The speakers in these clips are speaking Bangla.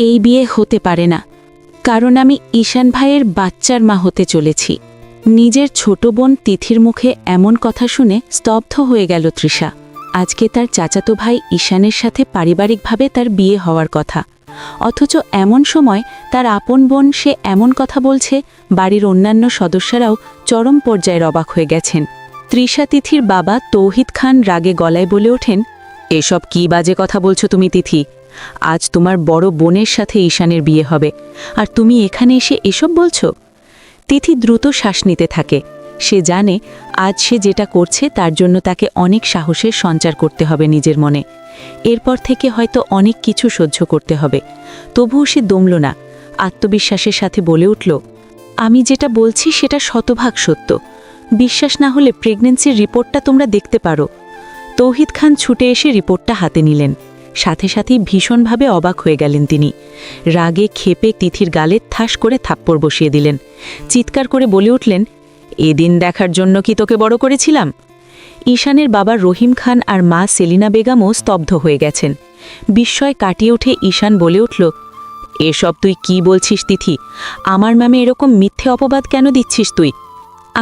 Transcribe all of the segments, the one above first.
এই বিয়ে হতে পারে না, কারণ আমি ঈশান ভাইয়ের বাচ্চার মা হতে চলেছি। নিজের ছোট বোন তিথির মুখে এমন কথা শুনে স্তব্ধ হয়ে গেল তৃষা। আজকে তার চাচাতো ভাই ঈশানের সাথে পারিবারিকভাবে তার বিয়ে হওয়ার কথা, অথচ এমন সময় তার আপন বোন সে এমন কথা বলছে। বাড়ির অন্যান্য সদস্যরাও চরম পর্যায়ের অবাক হয়ে গেছেন। তৃষা তিথির বাবা তৌহিদ খান রাগে গলায় বলে ওঠেন, এসব কি বাজে কথা বলছো তুমি তিথি? আজ তোমার বড় বোনের সাথে ঈশানের বিয়ে হবে, আর তুমি এখানে এসে এসব বলছো? তিথি দ্রুত শ্বাস নিতে থাকে। সে জানে আজ সে যেটা করছে তার জন্য তাকে অনেক সাহসের সঞ্চার করতে হবে নিজের মনে। এরপর থেকে হয়তো অনেক কিছু সহ্য করতে হবে। তবুও সে দমল না, আত্মবিশ্বাসের সাথে বলে উঠল, আমি যেটা বলছি সেটা শতভাগ সত্য। বিশ্বাস না হলে প্রেগন্যান্সির রিপোর্টটা তোমরা দেখতে পারো। তৌহিদ খান ছুটে এসে রিপোর্টটা হাতে নিলেন। সাথে সাথেই ভীষণভাবে অবাক হয়ে গেলেন তিনি। রাগে ক্ষেপে তিথির গালে ঠাস করে থাপ্পড় বসিয়ে দিলেন। চিৎকার করে বলে উঠলেন, এদিন দেখার জন্য কি তোকে বড় করেছিলাম? ঈশানের বাবা রহিম খান আর মা সেলিনা বেগমও স্তব্ধ হয়ে গেছেন। বিস্ময় কাটিয়ে উঠে ঈশান বলে উঠল, এসব তুই কি বলছিস তিথি? আমার নামে এরকম মিথ্যে অপবাদ কেন দিচ্ছিস তুই?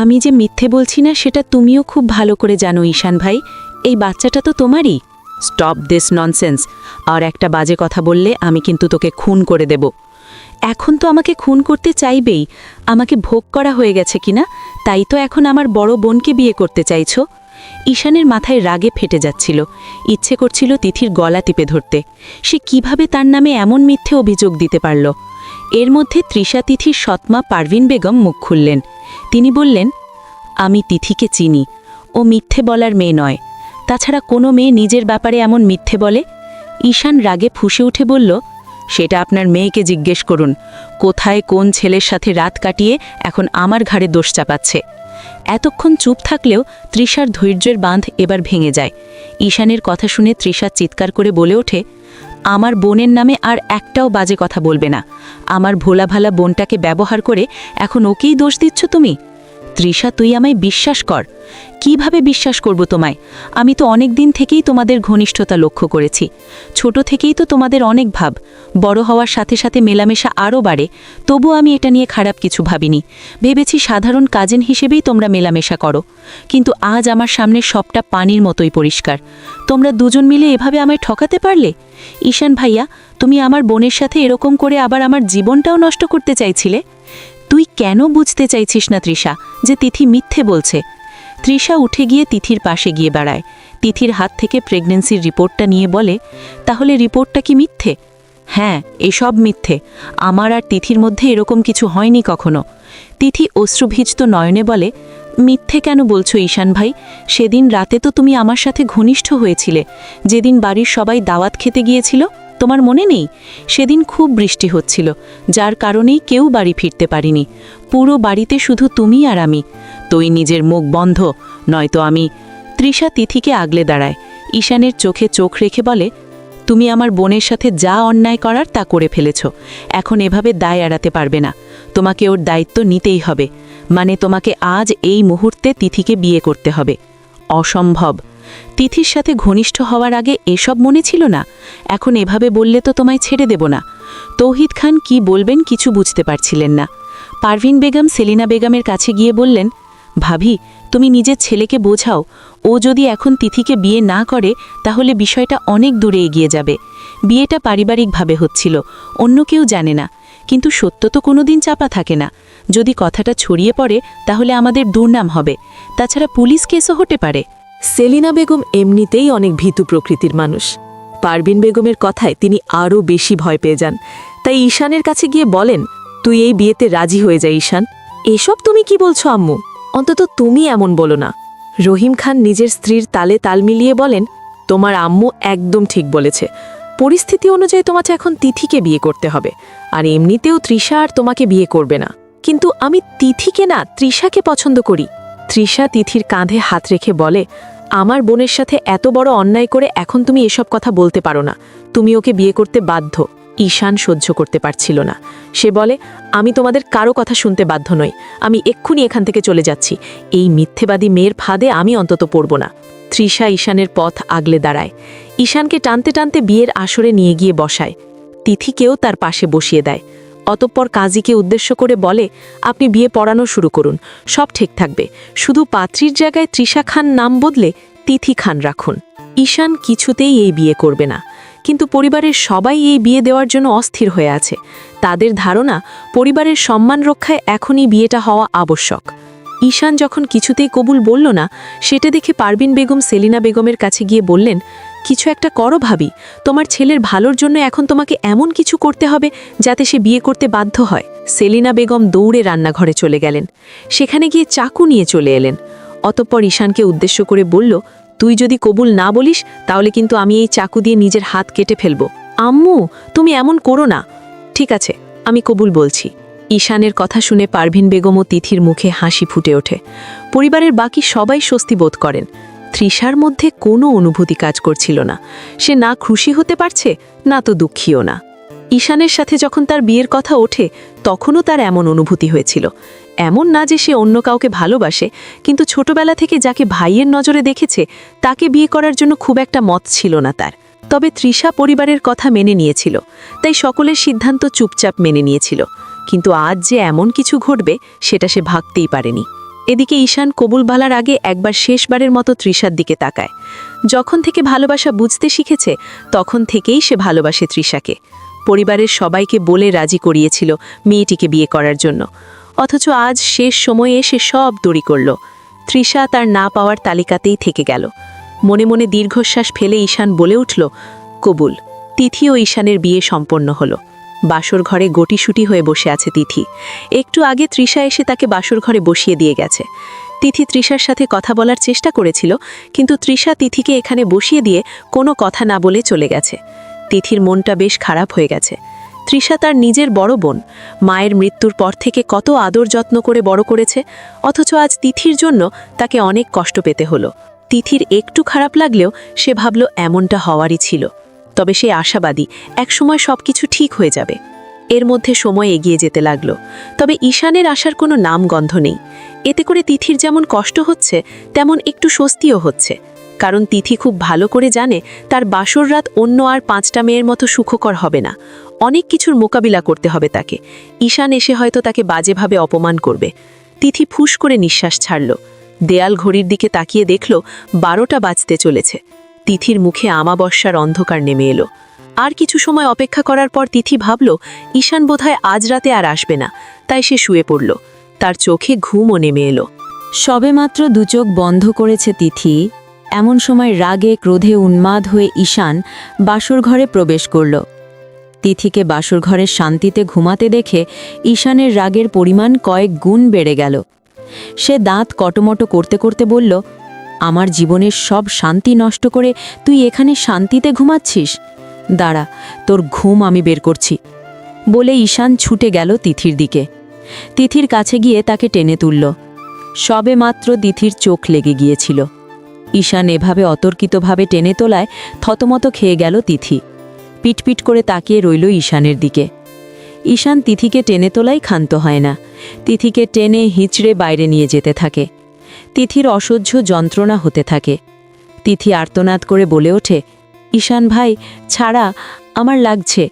আমি যে মিথ্যে বলছি না সেটা তুমিও খুব ভালো করে জানো ঈশান ভাই। এই বাচ্চাটা তো তোমারই। Stop this nonsense. আর একটা বাজে কথা বললে আমি কিন্তু তোকে খুন করে দেব। এখন তো আমাকে খুন করতে চাইবেই। আমাকে ভোগ করা হয়ে গেছে কিনা, তাই তো এখন আমার বড় বোনকে বিয়ে করতে চাইছো? ঈশানের মাথায় রাগে ফেটে যাচ্ছিল। ইচ্ছে করছিল তিথির গলা টিপে ধরতে। সে কিভাবে তার নামে এমন মিথ্যে অভিযোগ দিতে পারল? এর মধ্যে তৃষা তিথির সৎমা পারভিন বেগম মুখ খুললেন। তিনি বললেন, আমি তিথিকে চিনি। ও মিথ্যে বলার মেয়ে নয়। তাছাড়া কোনো মেয়ে নিজের ব্যাপারে এমন মিথ্যে বলে? ঈশান রাগে ফুঁসে উঠে বলল, সেটা আপনার মেয়েকে জিজ্ঞেস করুন। কোথায় কোন ছেলের সাথে রাত কাটিয়ে এখন আমার ঘাড়ে দোষ চাপাচ্ছে। এতক্ষণ চুপ থাকলেও তৃষার ধৈর্যের বাঁধ এবার ভেঙে যায়। ঈশানের কথা শুনে তৃষা চিৎকার করে বলে ওঠে, আমার বোনের নামে আর একটাও বাজে কথা বলবে না। আমার ভোলাভালা বোনটাকে ব্যবহার করে এখন ওকেই দোষ দিচ্ছ তুমি? তৃষা, তুই আমায় বিশ্বাস কর। কিভাবে বিশ্বাস করব তোমায়? আমি তো অনেক দিন থেকেই তোমাদের ঘনিষ্ঠতা লক্ষ্য করেছি। ছোট থেকেই তো তোমাদের অনেক ভাব। বড় হওয়ার সাথে সাথে মেলামেশা আরও বাড়ে। তবু আমি এটা নিয়ে খারাপ কিছু ভাবিনি। ভেবেছি সাধারণ কাজিন হিসেবেই তোমরা মেলামেশা করো। কিন্তু আজ আমার সামনে সবটা পানির মতোই পরিষ্কার। তোমরা দুজন মিলে এভাবে আমায় ঠকাতে পারলে? ঈশান ভাইয়া, তুমি আমার বোনের সাথে এরকম করে আবার আমার জীবনটাও নষ্ট করতে চাইছিলে? তুই কেন বুঝতে চাইছিস না তৃষা, যে তিথি মিথ্যে বলছে? তৃষা উঠে গিয়ে তিথির পাশে গিয়ে দাঁড়ায়। তিথির হাত থেকে প্রেগন্যান্সির রিপোর্টটা নিয়ে বলে, তাহলে রিপোর্টটা কি মিথ্যে? হ্যাঁ, এসব মিথ্যে। আমার আর তিথির মধ্যে এরকম কিছু হয়নি কখনো। তিথি অশ্রুভিজত নয়নে বলে, মিথ্যে কেন বলছো ঈশান ভাই? সেদিন রাতে তো তুমি আমার সাথে ঘনিষ্ঠ হয়েছিলে, যেদিন বাড়ির সবাই দাওয়াত খেতে গিয়েছিল। তোমার মনে নেই? সেদিন খুব বৃষ্টি হচ্ছিল, যার কারণেই কেউ বাড়ি ফিরতে পারিনি। পুরো বাড়িতে শুধু তুমি আর আমি। তুই নিজের মুখ বন্ধ, নয়তো আমি। তৃষা তিথিকে আগলে দাঁড়ায়। ঈশানের চোখে চোখ রেখে বলে, তুমি আমার বোনের সাথে যা অন্যায় করার তা করে ফেলেছ। এখন এভাবে দায় এড়াতে পারবে না। তোমাকে ওর দায়িত্ব নিতেই হবে। মানে তোমাকে আজ এই মুহূর্তে তিথিকে বিয়ে করতে হবে। অসম্ভব। তিথির সাথে ঘনিষ্ঠ হওয়ার আগে এসব মনে ছিল না? এখন এভাবে বললে তো তোমায় ছেড়ে দেব না। তৌহিদ খান কি বলবেন কিছু বুঝতে পারছিলেন না। পারভিন বেগম সেলিনা বেগমের কাছে গিয়ে বললেন, ভাবি, তুমি নিজের ছেলেকে বোঝাও। ও যদি এখন তিথিকে বিয়ে না করে তাহলে বিষয়টা অনেক দূরে এগিয়ে যাবে। বিয়েটা পারিবারিকভাবে হচ্ছিল, অন্য কেউ জানে না। কিন্তু সত্য তো কোনোদিন চাপা থাকে না। যদি কথাটা ছড়িয়ে পড়ে তাহলে আমাদের দুর্নাম হবে। তাছাড়া পুলিশ কেসও হতে পারে। সেলিনা বেগম এমনিতেই অনেক ভীতু প্রকৃতির মানুষ। পারভিন বেগমের কথায় তিনি আরও বেশি ভয় পেয়ে যান। তাই ঈশানের কাছে গিয়ে বলেন, তুই এই বিয়েতে রাজি হয়ে যা ঈশান। এসব তুমি কি বলছো আম্মু? অন্তত তুমি এমন বলো না। রহিম খান নিজের স্ত্রীর তালে তাল মিলিয়ে বলেন, তোমার আম্মু একদম ঠিক বলেছে। পরিস্থিতি অনুযায়ী তোমাকে এখন তিথিকে বিয়ে করতে হবে। আর এমনিতেও তৃষা আর তোমাকে বিয়ে করবে না। কিন্তু আমি তিথিকে না, তৃষাকে পছন্দ করি। তৃষা তিথির কাঁধে হাত রেখে বলে, আমার বোনের সাথে এত বড় অন্যায় করে এখন তুমি এসব কথা বলতে পারো না। তুমি ওকে বিয়ে করতে বাধ্য। ঈশান সহ্য করতে পারছিল না। সে বলে, আমি তোমাদের কারো কথা শুনতে বাধ্য নই। আমি এক্ষুনি এখান থেকে চলে যাচ্ছি। এই মিথ্যেবাদী মেয়ের ফাঁদে আমি অন্তত পড়ব না। তৃষা ঈশানের পথ আগলে দাঁড়ায়। ঈশানকে টানতে টানতে বিয়ের আসরে নিয়ে গিয়ে বসায়। তিথিকেও তার পাশে বসিয়ে দেয়। অতঃপর কাজীকে উদ্দেশ্য করে বলে, আপনি বিয়ে পড়ানো শুরু করুন, সব ঠিক থাকবে, শুধু পাত্রীর জায়গায় তৃষা খান নাম বদলে তিথি খান রাখুন। ঈশান কিছুতেই এই বিয়ে করবে না, কিন্তু পরিবারের সবাই এই বিয়ে দেওয়ার জন্য অস্থির হয়ে আছে। তাদের ধারণা পরিবারের সম্মান রক্ষায় এখনই বিয়েটা হওয়া আবশ্যক। ঈশান যখন কিছুতেই কবুল বলল না, সেটা দেখে পারবিন বেগম সেলিনা বেগমের কাছে গিয়ে বললেন, কিছু একটা করো ভাবি, তোমার ছেলের ভালোর জন্য এখন তোমাকে এমন কিছু করতে হবে যাতে সে বিয়ে করতে বাধ্য হয়। সেলিনা বেগম দৌড়ে রান্নাঘরে চলে গেলেন, সেখানে গিয়ে চাকু নিয়ে চলে এলেন। অতঃপর ঈশানকে উদ্দেশ্য করে বলল, তুই যদি কবুল না বলিস তাহলে কিন্তু আমি এই চাকু দিয়ে নিজের হাত কেটে ফেলব। আম্মু, তুমি এমন করো না। ঠিক আছে, আমি কবুল বলছি। ঈশানের কথা শুনে পারভিন বেগম ও তিথির মুখে হাসি ফুটে ওঠে। পরিবারের বাকি সবাই স্বস্তি বোধ করেন। তৃষার মধ্যে কোনো অনুভূতি কাজ করছিল না। সে না খুশি হতে পারছে, না তো দুঃখীও না। ঈশানের সাথে যখন তার বিয়ের কথা ওঠে, তখনও তার এমন অনুভূতি হয়েছিল। এমন না যে সে অন্য কাউকে ভালোবাসে, কিন্তু ছোটবেলা থেকে যাকে ভাইয়ের নজরে দেখেছে তাকে বিয়ে করার জন্য খুব একটা মত ছিল না তার। তবে তৃষা পরিবারের কথা মেনে নিয়েছিল, তাই সকলের সিদ্ধান্ত চুপচাপ মেনে নিয়েছিল। কিন্তু আজ যে এমন কিছু ঘটবে সেটা সে ভাবতেই পারেনি। এদিকে ঈশান কবুল বলার আগে একবার শেষবারের মতো তৃষার দিকে তাকায়। যখন থেকে ভালোবাসা বুঝতে শিখেছে তখন থেকেই সে ভালোবাসে তৃষাকে। পরিবারের সবাইকে বলে রাজি করিয়েছিল মেয়েটিকে বিয়ে করার জন্য, অথচ আজ শেষ সময়ে সে সব দড়ি করল। তৃষা তার না পাওয়ার তালিকাতেই থেকে গেল। মনে মনে দীর্ঘশ্বাস ফেলে ঈশান বলে উঠল, কবুল। তিথি ও ঈশানের বিয়ে সম্পন্ন হলো। বাসর ঘরে গটিসুটি হয়ে বসে আছে তিথি। একটু আগে তৃষা এসে তাকে বাসর ঘরে বসিয়ে দিয়ে গেছে। তিথি তৃষার সাথে কথা বলার চেষ্টা করেছিল, কিন্তু তৃষা তিথিকে এখানে বসিয়ে দিয়ে কোনো কথা না বলে চলে গেছে। তিথির মনটা বেশ খারাপ হয়ে গেছে। তৃষা তার নিজের বড় বোন, মায়ের মৃত্যুর পর থেকে কত আদর যত্ন করে বড় করেছে, অথচ আজ তিথির জন্য তাকে অনেক কষ্ট পেতে হলো। তিথির একটু খারাপ লাগলেও সে ভাবল এমনটা হওয়ারই ছিল। তবে সে আশাবাদী একসময় সবকিছু ঠিক হয়ে যাবে। এর মধ্যে সময় এগিয়ে যেতে লাগলো, তবে ঈশানের আসার কোনো নামগন্ধ নেই। এতে করে তিথির যেমন কষ্ট হচ্ছে, তেমন একটু স্বস্তিও হচ্ছে। কারণ তিথি খুব ভালো করে জানে তার বাসর রাত অন্য আর 5টা মেয়ের মতো সুখকর হবে না। অনেক কিছুর মোকাবিলা করতে হবে তাকে। ঈশান এসে হয়তো তাকে বাজেভাবে অপমান করবে। তিথি ফুস করে নিঃশ্বাস ছাড়ল। দেয়াল ঘড়ির দিকে তাকিয়ে দেখল 12টা বাজতে চলেছে। তিথির মুখে আমাবস্যার অন্ধকার নেমে এলো। আর কিছু সময় অপেক্ষা করার পর তিথি ভাবল ঈশান বোধহয় আজ রাতে আর আসবে না, তাই সে শুয়ে পড়ল। তার চোখে ঘুমও নেমে এলো। সবেমাত্র দুচোখ বন্ধ করেছে তিথি, এমন সময় রাগে ক্রোধে উন্মাদ হয়ে ঈশান বাসর ঘরে প্রবেশ করল। তিথিকে বাসর ঘরের শান্তিতে ঘুমাতে দেখে ঈশানের রাগের পরিমাণ কয়েক গুণ বেড়ে গেল। সে দাঁত কটমটো করতে করতে বলল, আমার জীবনের সব শান্তি নষ্ট করে তুই এখানে শান্তিতে ঘুমাচ্ছিস? দাঁড়া, তোর ঘুম আমি বের করছি। বলে ঈশান ছুটে গেল তিথির দিকে। তিথির কাছে গিয়ে তাকে টেনে তুলল। সবেমাত্র তিথির চোখ লেগে গিয়েছিল। ঈশান এভাবে অতর্কিতভাবে টেনে তোলায় থতমত খেয়ে গেল তিথি। পিটপিট করে তাকিয়ে রইল ঈশানের দিকে। ঈশান তিথিকে টেনে তোলাই ক্ষান্ত হয় না। তিথিকে টেনে হিঁচড়ে বাইরে নিয়ে যেতে থাকে। তিথির অসহ্য যন্ত্রণা হতে থাকে। তিথি আর্তনাদ করে বলে ওঠে, ঈশান ভাই ছাড়া, আমার লাগছে।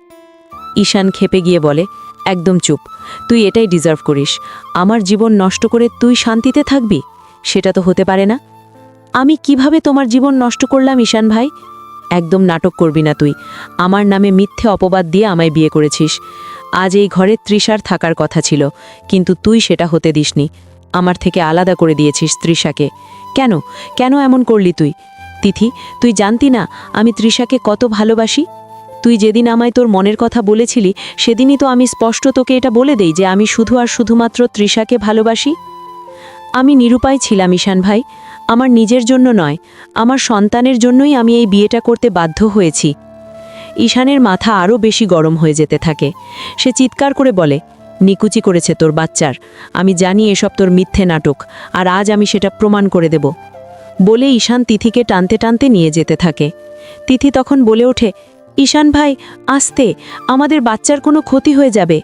ঈশান ক্ষেপে গিয়ে বলে, একদম চুপ, তুই এটাই ডিজার্ভ করিস। আমার জীবন নষ্ট করে তুই শান্তিতে থাকবি? সেটা তো হতে পারে না। আমি কিভাবে তোমার জীবন নষ্ট করলাম ঈশান ভাই? একদম নাটক করবি না তুই। আমার নামে মিথ্যে অপবাদ দিয়ে আমায় বিয়ে করেছিস। আজ এই ঘরে তৃষার থাকার কথা ছিল, কিন্তু তুই সেটা হতে দিসনি। আমার থেকে আলাদা করে দিয়েছিস তৃষাকে। কেন কেন এমন করলি তুই? তিথি, তুই জানতি না আমি তৃষাকে কত ভালোবাসি? তুই যেদিন আমায় তোর মনের কথা বলেছিলি, সেদিনই তো আমি স্পষ্ট তোকে এটা বলে দেই যে আমি শুধু আর শুধুমাত্র তৃষাকে ভালোবাসি। আমি নিরুপায় ছিলাম ঈশান ভাই। আমার নিজের জন্য নয়, আমার সন্তানের জন্যই আমি এই বিয়েটা করতে বাধ্য হয়েছি। ঈশানের মাথা আরও বেশি গরম হয়ে যেতে থাকে। সে চিৎকার করে বলে, নিকুচি করেছে তোর বাচ্চার। আমি জানি এসব তোর মিথ্যে নাটক, আর আজ আমি সেটা প্রমাণ করে দেব। বলে ঈশান তিথিকে টানতে টানতে নিয়ে যেতে থাকে। তিথি তখন বলে ওঠে, ঈশান ভাই আস্তে, আমাদের বাচ্চার কোনো ক্ষতি হয়ে যাবে।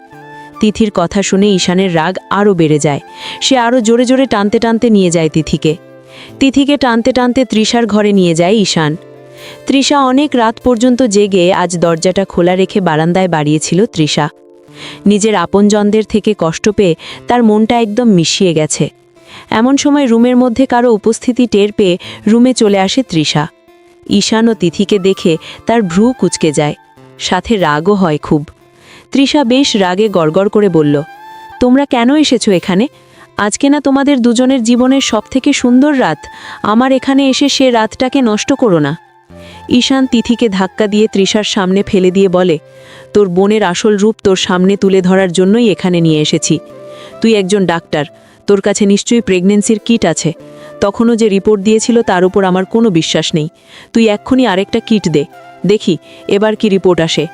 তিথির কথা শুনে ঈশানের রাগ আরও বেড়ে যায়। সে আরও জোরে জোরে টানতে টানতে নিয়ে যায় তিথিকে। তিথিকে টানতে টানতে তৃষার ঘরে নিয়ে যায় ঈশান। তৃষা অনেক রাত পর্যন্ত জেগে আজ দরজাটা খোলা রেখে বারান্দায় বাড়িয়েছিল তৃষা। নিজের আপনজনদের থেকে কষ্ট পেয়ে তার মনটা একদম মিশিয়ে গেছে। এমন সময় রুমের মধ্যে কারো উপস্থিতি টের পেয়ে রুমে চলে আসে তৃষা। ঈশান ও তিথিকে দেখে তার ভ্রু কুঁচকে যায়, সাথে রাগও হয় খুব। তৃষা বেশ রাগে গড়গড় করে বলল, তোমরা কেন এসেছো এখানে? আজকে না তোমাদের দুজনের জীবনের সবথেকে সুন্দর রাত, আমার এখানে এসে সে রাতটাকে নষ্ট করো না। ঈশান তিথিকে ধাক্কা দিয়ে তৃষার সামনে ফেলে দিয়ে বলে, তোর বোনের আসল রূপ তোর সামনে তুলে ধরার জন্যই এখানে নিয়ে এসেছি। তুই একজন ডাক্তার, তোর কাছে নিশ্চয়ই প্রেগনেন্সির কিট আছে। তখনও যে রিপোর্ট দিয়েছিল তার উপর আমার কোনো বিশ্বাস নেই। তুই এক্ষুনি আরেকটা কিট দে, দেখি এবার কি রিপোর্ট আসে।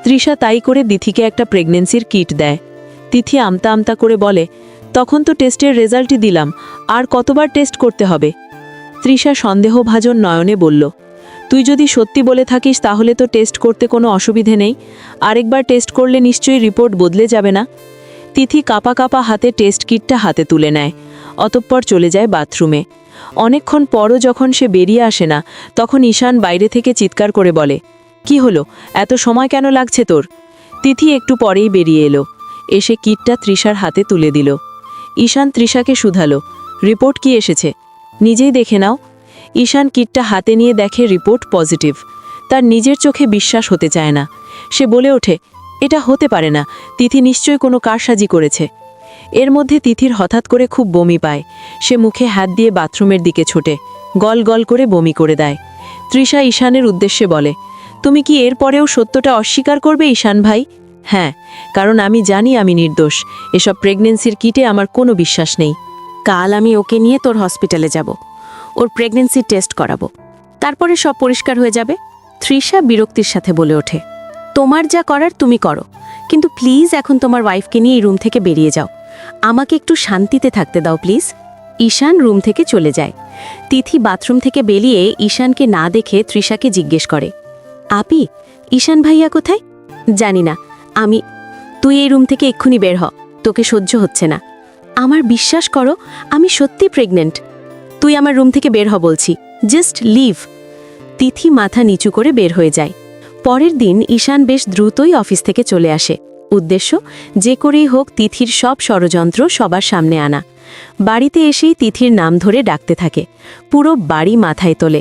তৃষা তাই করে তিথিকে একটা প্রেগনেন্সির কিট দেয়। তিথি আমতা আমতা করে বলে, তখন তো টেস্টের রেজাল্টই দিলাম, আর কতবার টেস্ট করতে হবে? তৃষা সন্দেহভাজন নয়নে বলল, তুই যদি সত্যি বলে থাকিস তাহলে তো টেস্ট করতে কোনো অসুবিধে নেই, আরেকবার টেস্ট করলে নিশ্চয়ই রিপোর্ট বদলে যাবে না। তিথি কাপা কাপা হাতে টেস্ট কিটটা হাতে তুলে নেয়, অতঃপর চলে যায় বাথরুমে। অনেকক্ষণ পরও যখন সে বেরিয়ে আসে না, তখন ঈশান বাইরে থেকে চিৎকার করে বলে, কি হলো, এত সময় কেন লাগছে তোর? তিথি একটু পরেই বেরিয়ে এলো, এসে কিটটা তৃষার হাতে তুলে দিল। ঈশান তৃষাকে শুধালো, রিপোর্ট কি এসেছে? নিজেই দেখে নাও। ঈশান কিটটা হাতে নিয়ে দেখে রিপোর্ট পজিটিভ। তার নিজের চোখে বিশ্বাস হতে চায় না। সে বলে ওঠে, এটা হতে পারে না, তিথি নিশ্চয়ই কোনো কারসাজি করেছে। এর মধ্যে তিথির হঠাৎ করে খুব বমি পায়। সে মুখে হাত দিয়ে বাথরুমের দিকে ছোটে, গল গল করে বমি করে দেয়। তৃষা ঈশানের উদ্দেশ্যে বলে, তুমি কি এর পরেও সত্যটা অস্বীকার করবে ঈশান ভাই? হ্যাঁ, কারণ আমি জানি আমি নির্দোষ। এসব প্রেগনেন্সির কিটে আমার কোনো বিশ্বাস নেই। কাল আমি ওকে নিয়ে তোর হসপিটালে যাব, ওর প্রেগনেন্সি টেস্ট করাবো, তারপরে সব পরিষ্কার হয়ে যাবে। তৃষা বিরক্তির সাথে বলে ওঠে, তোমার যা করার তুমি করো, কিন্তু প্লিজ এখন তোমার ওয়াইফকে নিয়ে এই রুম থেকে বেরিয়ে যাও। আমাকে একটু শান্তিতে থাকতে দাও প্লিজ। ঈশান রুম থেকে চলে যায়। তিথি বাথরুম থেকে বেরিয়ে ঈশানকে না দেখে তৃষাকে জিজ্ঞেস করে, আপি, ঈশান ভাইয়া কোথায়? জানি না আমি। তুই এই রুম থেকে এক্ষুনি বের হ, তোকে সহ্য হচ্ছে না। আমার বিশ্বাস করো, আমি সত্যি প্রেগনেন্ট। তুই আমার রুম থেকে বের হ বলছি, জাস্ট লিভ। তিথি মাথা নিচু করে বের হয়ে যায়। পরের দিন ঈশান বেশ দ্রুতই অফিস থেকে চলে আসে। উদ্দেশ্য, যে করেই হোক তিথির সব ষড়যন্ত্র সবার সামনে আনা। বাড়িতে এসেই তিথির নাম ধরে ডাকতে থাকে। পুরো বাড়ি মাথায় তোলে।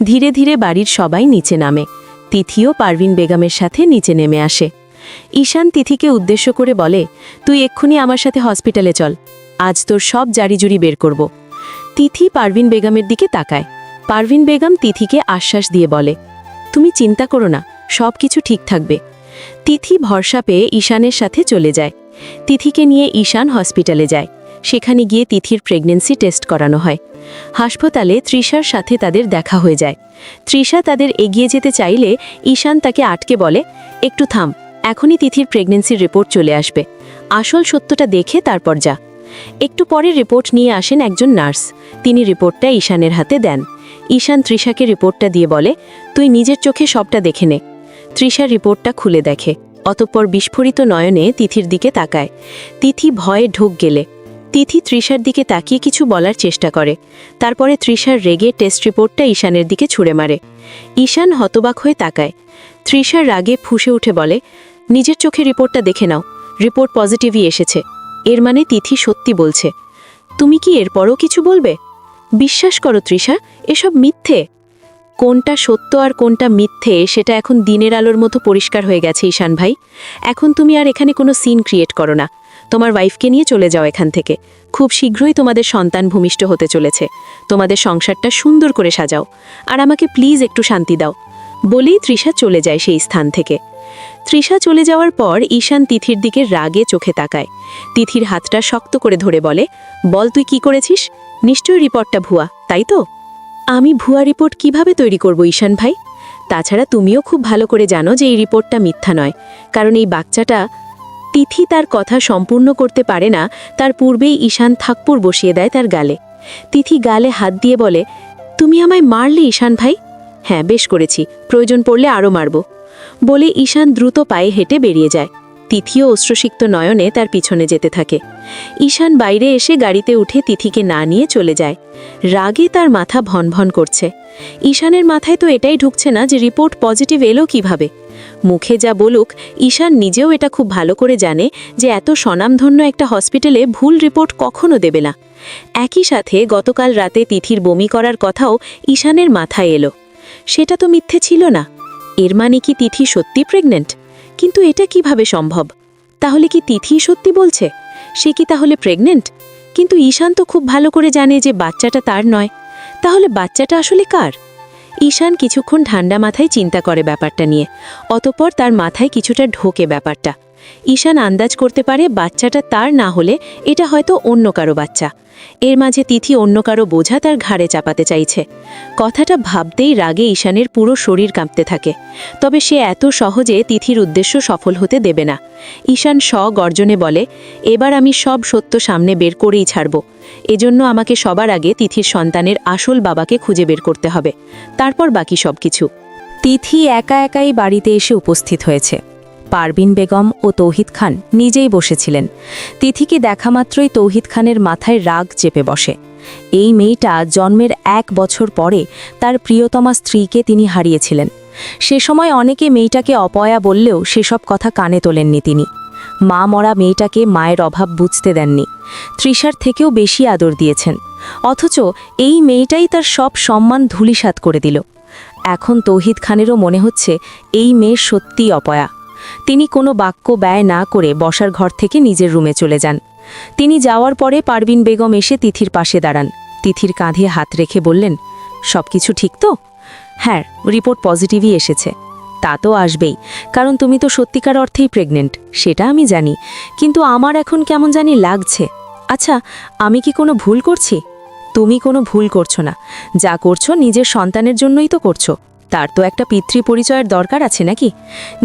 ধীরে ধীরে বাড়ির সবাই নিচে নামে। তিথিও পারভিন বেগমের সাথে নিচে নেমে আসে। ঈশান তিথিকে উদ্দেশ্য করে বলে, তুই এক্ষুনি আমার সাথে হসপিটালে চল, আজ তোর সব জারিজুরি বের করব। তিথি পারভিন বেগমের দিকে তাকায়। পারভিন বেগম তিথিকে আশ্বাস দিয়ে বলে, তুমি চিন্তা করো না, সব কিছু ঠিক থাকবে। তিথি ভরসা পেয়ে ঈশানের সাথে চলে যায়। তিথিকে নিয়ে ঈশান হসপিটালে যায়। সেখানে গিয়ে তিথির প্রেগনেন্সি টেস্ট করানো হয়। হাসপাতালে তৃষার সাথে তাদের দেখা হয়ে যায়। তৃষা তাদের এগিয়ে যেতে চাইলে ঈশান তাকে আটকে বলে, একটু থাম, এখনই তিথির প্রেগনেন্সির রিপোর্ট চলে আসবে, আসল সত্যটা দেখে তারপর যা। একটু পরে রিপোর্ট নিয়ে আসেন একজন নার্স। তিনি রিপোর্টটা ঈশানের হাতে দেন। ঈশান তৃষাকে রিপোর্টটা দিয়ে বলে, তুই নিজের চোখে সবটা দেখে নে। তৃষা রিপোর্টটা খুলে দেখে, অতঃপর বিস্ফোরিত নয়নে তিথির দিকে তাকায়। তিথি ভয়ে ঢোক গেলে। তিথি তৃষার দিকে তাকিয়ে কিছু বলার চেষ্টা করে। তারপরে তৃষার রেগে টেস্ট রিপোর্টটা ঈশানের দিকে ছুঁড়ে মারে। ঈশান হতবাক হয়ে তাকায়। তৃষার রাগে ফুঁসে উঠে বলে, নিজের চোখে রিপোর্টটা দেখে নাও, রিপোর্ট পজিটিভই এসেছে। এর মানে তিথি সত্যি বলছে। তুমি কি এরপরও কিছু বলবে? বিশ্বাস করো তৃষা, এসব মিথ্যে। কোনটা সত্য আর কোনটা মিথ্যে সেটা এখন দিনের আলোর মতো পরিষ্কার হয়ে গেছে ঈশান ভাই। এখন তুমি আর এখানে কোনো সিন ক্রিয়েট করো না। তোমার ওয়াইফকে নিয়ে চলে যাও এখান থেকে। খুব শীঘ্রই তোমাদের সন্তান ভূমিষ্ঠ হতে চলেছে। তোমাদের সংসারটা সুন্দর করে সাজাও, আর আমাকে প্লিজ একটু শান্তি দাও। বলেই তৃষা চলে যায় সেই স্থান থেকে। তৃষা চলে যাওয়ার পর ঈশান তিথির দিকে রাগে চোখে তাকায়। তিথির হাতটা শক্ত করে ধরে বলে, বল তুই কি করেছিস? নিশ্চয়ই রিপোর্টটা ভুয়া, তাই তো? আমি ভুয়া রিপোর্ট কিভাবে তৈরি করব ঈশান ভাই? তাছাড়া তুমিও খুব ভালো করে জানো যে এই রিপোর্টটা মিথ্যা নয়, কারণ এই বাচ্চাটা। তিথি তার কথা সম্পূর্ণ করতে পারে না, তার পূর্বেই ঈশান থাপ্পড় বসিয়ে দেয় তার গালে। তিথি গালে হাত দিয়ে বলে, তুমি আমায় মারলে ঈশান ভাই? হ্যাঁ, বেশ করেছি, প্রয়োজন পড়লে আরও মারব। বলে ঈশান দ্রুত পায়ে হেঁটে বেরিয়ে যায়। তিথিও অশ্রুসিক্ত নয়নে তার পিছনে যেতে থাকে। ঈশান বাইরে এসে গাড়িতে উঠে তিথিকে না নিয়ে চলে যায়। রাগে তার মাথা ভনভন করছে। ঈশানের মাথায় তো এটাই ঢুকছে না যে রিপোর্ট পজিটিভ এলো কিভাবে। মুখে যা বলুক, ঈশান নিজেও এটা খুব ভালো করে জানে যে এত স্বনামধন্য একটা হসপিটালে ভুল রিপোর্ট কখনো দেবে না। একই সাথে গতকাল রাতে তিথির বমি করার কথাও ঈশানের মাথায় এলো। সেটা তো মিথ্যে ছিল না। এর মানে কি তিথি সত্যি প্রেগনেন্ট? কিন্তু এটা কিভাবে সম্ভব? তাহলে কি তিথি সত্যি বলছে? সে কি তাহলে প্রেগনেন্ট? কিন্তু ঈশান তো খুব ভালো করে জানে যে বাচ্চাটা তার নয়। তাহলে বাচ্চাটা আসলে কার? ঈশান কিছুক্ষণ ঠান্ডা মাথায় চিন্তা করে ব্যাপারটা নিয়ে। অতঃপর তার মাথায় কিছুটা ঢোকে ব্যাপারটা। ঈশান আন্দাজ করতে পারে বাচ্চাটা তার না হলে এটা হয়তো অন্য কারো বাচ্চা। এর মাঝে তিথি অন্য কারো বোঝা তার ঘাড়ে চাপাতে চাইছে। কথাটা ভাবতেই রাগে ঈশানের পুরো শরীর কাঁপতে থাকে। তবে সে এত সহজে তিথির উদ্দেশ্য সফল হতে দেবে না। ঈশান গর্জনে বলে, এবার আমি সব সত্য সামনে বের করেই ছাড়ব। এজন্য আমাকে সবার আগে তিথির সন্তানের আসল বাবাকে খুঁজে বের করতে হবে, তারপর বাকি সব কিছু। তিথি একা একাই বাড়িতে এসে উপস্থিত হয়েছে। পারবিন বেগম ও তৌহিদ খান নিজেই বসেছিলেন। তিথিকে দেখা মাত্রই তৌহিদ খানের মাথায় রাগ চেপে বসে। এই মেয়েটা জন্মের 1 বছর পরে তার প্রিয়তমা স্ত্রীকে তিনি হারিয়েছিলেন। সে সময় অনেকে মেয়েটাকে অপয়া বললেও সেসব কথা কানে তোলেননি তিনি। মা মরা মেয়েটাকে মায়ের অভাব বুঝতে দেননি। তৃষার থেকেও বেশি আদর দিয়েছেন। অথচ এই মেয়েটাই তার সব সম্মান ধূলিসাৎ করে দিল। এখন তৌহিদ খানেরও মনে হচ্ছে এই মেয়ে সত্যিই অপয়া। তিনি কোনো বাক্য ব্যয় না করে বসার ঘর থেকে নিজের রুমে চলে যান। তিনি যাওয়ার পরে পারবিন বেগম এসে তিথির পাশে দাঁড়ান। তিথির কাঁধে হাত রেখে বললেন, সব কিছু ঠিক তো? হ্যাঁ, রিপোর্ট পজিটিভই এসেছে। তা তো আসবেই, কারণ তুমি তো সত্যিকার অর্থেই প্রেগনেন্ট, সেটা আমি জানি। কিন্তু আমার এখন কেমন জানি লাগছে। আচ্ছা, আমি কি কোনো ভুল করছি? তুমি কোনো ভুল করছো না। যা করছো নিজের সন্তানের জন্যই তো করছো। তার তো একটা পিতৃ পরিচয়ের দরকার আছে নাকি?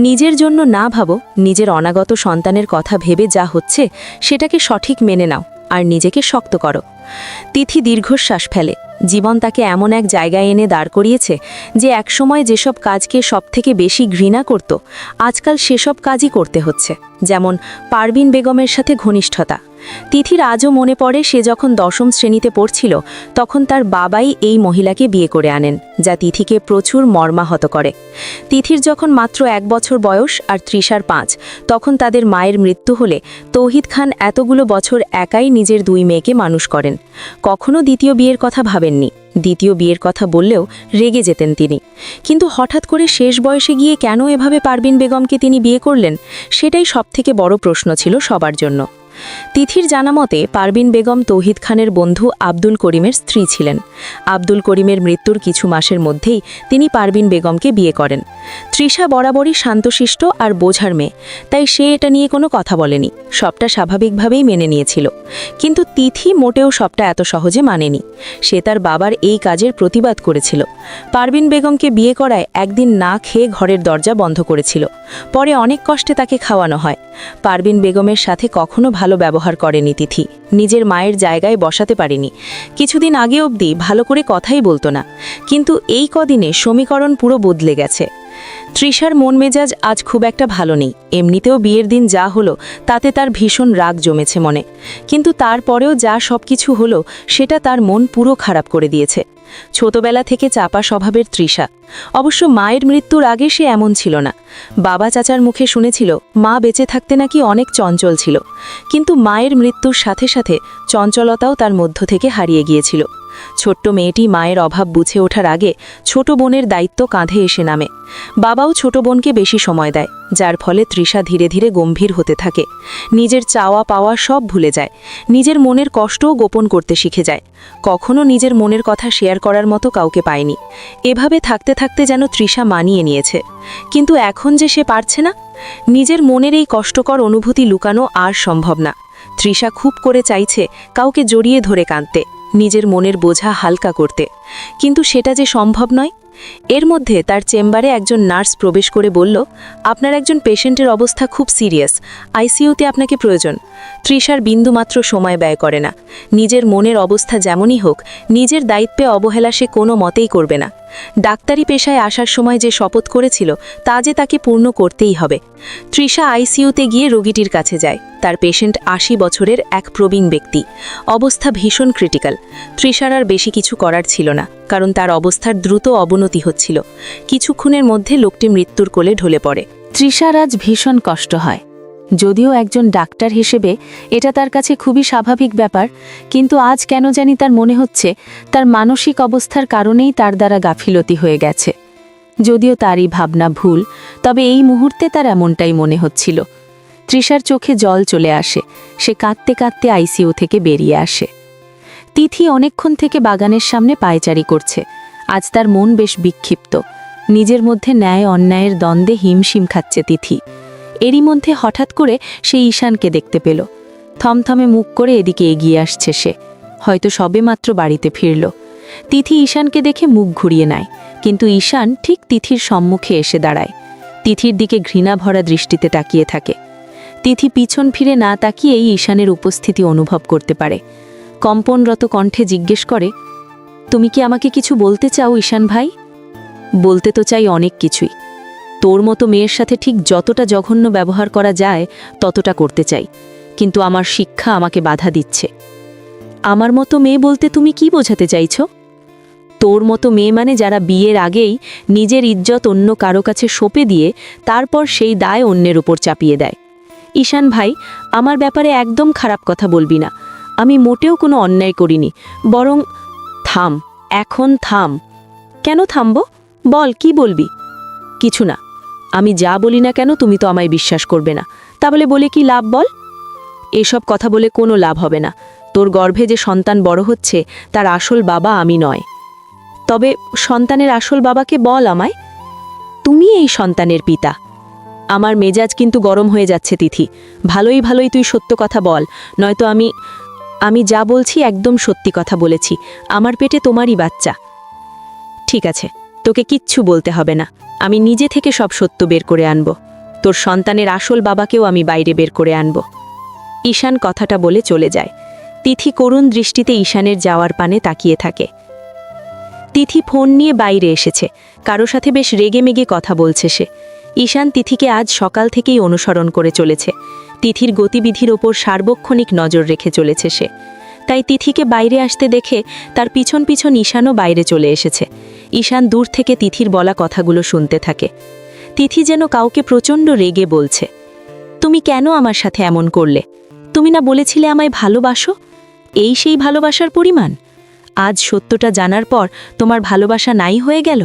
নিজের জন্য না ভাবো, নিজের অনাগত সন্তানের কথা ভেবে যা হচ্ছে সেটাকে সঠিক মেনে নাও আর নিজেকে শক্ত করো। তিথি দীর্ঘশ্বাস ফেলে। জীবন তাকে এমন এক জায়গায় এনে দাঁড় করিয়েছে যে একসময় যেসব কাজকে সবথেকে বেশি ঘৃণা করত, আজকাল সেসব কাজই করতে হচ্ছে। যেমন পারবিন বেগমের সাথে ঘনিষ্ঠতা। তিথির আজও মনে পড়ে সে যখন 10ম শ্রেণীতে পড়ছিল তখন তার বাবাই এই মহিলাকে বিয়ে করে আনেন, যা তিথিকে প্রচুর মর্মাহত করে। তিথির যখন মাত্র 1 বছর বয়স আর তৃষার 5, তখন তাদের মায়ের মৃত্যু হলে তৌহিদ খান এতগুলো বছর একাই নিজের 2 মেয়েকে মানুষ করেন। কখনো দ্বিতীয় বিয়ের কথা ভাবেননি। দ্বিতীয় বিয়ের কথা বললেও রেগে যেতেন তিনি। কিন্তু হঠাৎ করে শেষ বয়সে গিয়ে কেন এভাবে পারবিন বেগমকে তিনি বিয়ে করলেন, সেটাই সবথেকে বড় প্রশ্ন ছিল সবার জন্য। তিথির জানামতে পারবিন বেগম তৌহিদ খানের বন্ধু আব্দুল করিমের স্ত্রী ছিলেন। আব্দুল করিমের মৃত্যুর কিছু মাসের মধ্যেই তিনি পারবিন বেগমকে বিয়ে করেন। তৃষা বরাবরই শান্তশিষ্ট আর বোঝার মেয়ে, তাই সে এটা নিয়ে কোনো কথা বলেনি, সবটা স্বাভাবিকভাবেই মেনে নিয়েছিল। কিন্তু তিথি মোটেও সবটা এত সহজে মানেনি। সে তার বাবার এই কাজের প্রতিবাদ করেছিল। পারবিন বেগমকে বিয়ে করায় একদিন না খেয়ে ঘরের দরজা বন্ধ করেছিল। পরে অনেক কষ্টে তাকে খাওয়ানো হয়। পারবিন বেগমের সাথে কখনো ভালো ব্যবহার করেনি তিথি, নিজের মায়ের জায়গায় বসাতে পারেনি। কিছুদিন আগে অবধি ভালো করে কথাই বলতো না, কিন্তু এই কদিনে সমীকরণ পুরো বদলে গেছে। তৃষার মন মেজাজ আজ খুব একটা ভালো নেই। এমনিতেও বিয়ের দিন যা হলো তাতে তার ভীষণ রাগ জমেছে মনে, কিন্তু তারপরেও যা সবকিছু হলো সেটা তার মন পুরো খারাপ করে দিয়েছে। ছোটবেলা থেকে চাপা স্বভাবের তৃষা। অবশ্য মায়ের মৃত্যুর আগে সে এমন ছিল না। বাবা চাচার মুখে শুনেছিল মা বেঁচে থাকতে নাকি অনেক চঞ্চল ছিল, কিন্তু মায়ের মৃত্যুর সাথে সাথে চঞ্চলতাও তার মধ্য থেকে হারিয়ে গিয়েছিল। ছোট্ট মেয়েটি মায়ের অভাব বুঝে ওঠার আগে ছোট বোনের দায়িত্ব কাঁধে এসে নামে। বাবাও ছোট বোনকে বেশি সময় দেয়, যার ফলে তৃষা ধীরে ধীরে গম্ভীর হতে থাকে। নিজের চাওয়া পাওয়া সব ভুলে যায়। নিজের মনের কষ্টও গোপন করতে শিখে যায়। কখনো নিজের মনের কথা শেয়ার করার মতো কাউকে পায়নি। এভাবে থাকতে থাকতে যেন তৃষা মানিয়ে নিয়েছে। কিন্তু এখন যে সে পারছে না, নিজের মনের এই কষ্টকর অনুভূতি লুকানো আর সম্ভব না। তৃষা খুব করে চাইছে কাউকে জড়িয়ে ধরে কাঁদতে, নিজের মনের বোঝা হালকা করতে, কিন্তু সেটা যে সম্ভব নয়। এর মধ্যে তার চেম্বারে একজন নার্স প্রবেশ করে বলল, আপনার একজন পেশেন্টের অবস্থা খুব সিরিয়াস, আইসিইউতে আপনাকে প্রয়োজন। তৃষার বিন্দুমাত্র সময় ব্যয় করে না। নিজের মনের অবস্থা যেমনই হোক, নিজের দায়িত্বে অবহেলা সে কোনো মতেই করবে না। ডাক্তারি পেশায় আসার সময় যে শপথ করেছিল তা যে তাকে পূর্ণ করতেই হবে। তৃষা আইসিইউতে গিয়ে রোগীটির কাছে যায়। তার পেশেন্ট ৮০ বছরের এক প্রবীণ ব্যক্তি। অবস্থা ভীষণ ক্রিটিক্যাল। তৃষার আর বেশি কিছু করার ছিল না, কারণ তার অবস্থার দ্রুত অবনতি হচ্ছিল। কিছুক্ষণের মধ্যে লোকটি মৃত্যুর কোলে ঢলে পড়ে। তৃষার আজ ভীষণ কষ্ট হয়। যদিও একজন ডাক্তার হিসেবে এটা তার কাছে খুবই স্বাভাবিক ব্যাপার, কিন্তু আজ কেন জানি তার মনে হচ্ছে তার মানসিক অবস্থার কারণেই তার দ্বারা গাফিলতি হয়ে গেছে। যদিও তারই ভাবনা ভুল, তবে এই মুহূর্তে তার এমনটাই মনে হচ্ছিল। তৃষার চোখে জল চলে আসে। সে কাঁদতে কাঁদতে আইসিইউ থেকে বেরিয়ে আসে। তিথি অনেকক্ষণ থেকে বাগানের সামনে পায়চারি করছে। আজ তার মন বেশ বিক্ষিপ্ত। নিজের মধ্যে ন্যায় অন্যায়ের দ্বন্দ্বে হিমশিম খাচ্ছে তিথি। এরই মধ্যে হঠাৎ করে সে ঈশানকে দেখতে পেল। থমথমে মুখ করে এদিকে এগিয়ে আসছে সে। হয়তো সবেমাত্র বাড়িতে ফিরল। তিথি ঈশানকে দেখে মুখ ঘুরিয়ে নেয়, কিন্তু ঈশান ঠিক তিথির সম্মুখে এসে দাঁড়ায়। তিথির দিকে ঘৃণা ভরা দৃষ্টিতে তাকিয়ে থাকে। তিথি পিছন ফিরে না তাকিয়েই ঈশানের উপস্থিতি অনুভব করতে পারে। কম্পনরত কণ্ঠে জিজ্ঞেস করে, তুমি কি আমাকে কিছু বলতে চাও ঈশান ভাই? বলতে তো চাই অনেক কিছুই। তোর মতো মেয়ের সাথে ঠিক যতটা জঘন্য ব্যবহার করা যায় ততটা করতে চাই, কিন্তু আমার শিক্ষা আমাকে বাধা দিচ্ছে। আমার মতো মেয়ে বলতে তুমি কি বোঝাতে চাইছ? তোর মতো মেয়ে মানে যারা বিয়ের আগেই নিজের ইজ্জত অন্য কারো কাছে সঁপে দিয়ে তারপর সেই দায় অন্যের উপর চাপিয়ে দেয়। ঈশান ভাই, আমার ব্যাপারে একদম খারাপ কথা বলবি না। আমি মোটেও কোনো অন্যায় করিনি, বরং থাম, এখন থাম। কেন থামব? বল, কি বলবি? কিছু না। আমি যা বলি না কেন তুমি তো আমায় বিশ্বাস করবে না, তাহলে বলে কি লাভ বল? এসব কথা বলে কোনো লাভ হবে না। তোর গর্ভে যে সন্তান বড় হচ্ছে তার আসল বাবা আমি নয়। তবে সন্তানের আসল বাবাকে বল আমায়। তুমি এই সন্তানের পিতা। আমার মেজাজ কিন্তু গরম হয়ে যাচ্ছে তিথি। ভালোই ভালোই তুই সত্য কথা বল, নয়তো আমি যা বলছি একদম সত্যি কথা বলেছি। আমার পেটে তোমারই বাচ্চা। ঠিক আছে, তোকে কিচ্ছু বলতে হবে না। আমি নিজে থেকে সব সত্য বের করে আনব। তোর সন্তানের আসল বাবাকেও আমি বাইরে বের করে আনব। ঈশান কথাটা বলে চলে যায়। তিথি করুণ দৃষ্টিতে ঈশানের যাওয়ার পানে তাকিয়ে থাকে। তিথি ফোন নিয়ে বাইরে এসেছে। কারো সাথে বেশ রেগেমেগে কথা বলছে সে। ঈশান তিথিকে আজ সকাল থেকেই অনুসরণ করে চলেছে। তিথির গতিবিধির ওপর সার্বক্ষণিক নজর রেখে চলেছে সে। তাই তিথিকে বাইরে আসতে দেখে তার পিছন পিছন ঈশানও বাইরে চলে এসেছে। ঈশান দূর থেকে তিথির বলা কথাগুলো শুনতে থাকে। তিথি যেন কাউকে প্রচণ্ড রেগে বলছে, তুমি কেন আমার সাথে এমন করলে? তুমি না বলেছিলে আমায় ভালোবাসো? এই সেই ভালোবাসার পরিমাণ? আজ সত্যটা জানার পর তোমার ভালোবাসা নাই হয়ে গেল?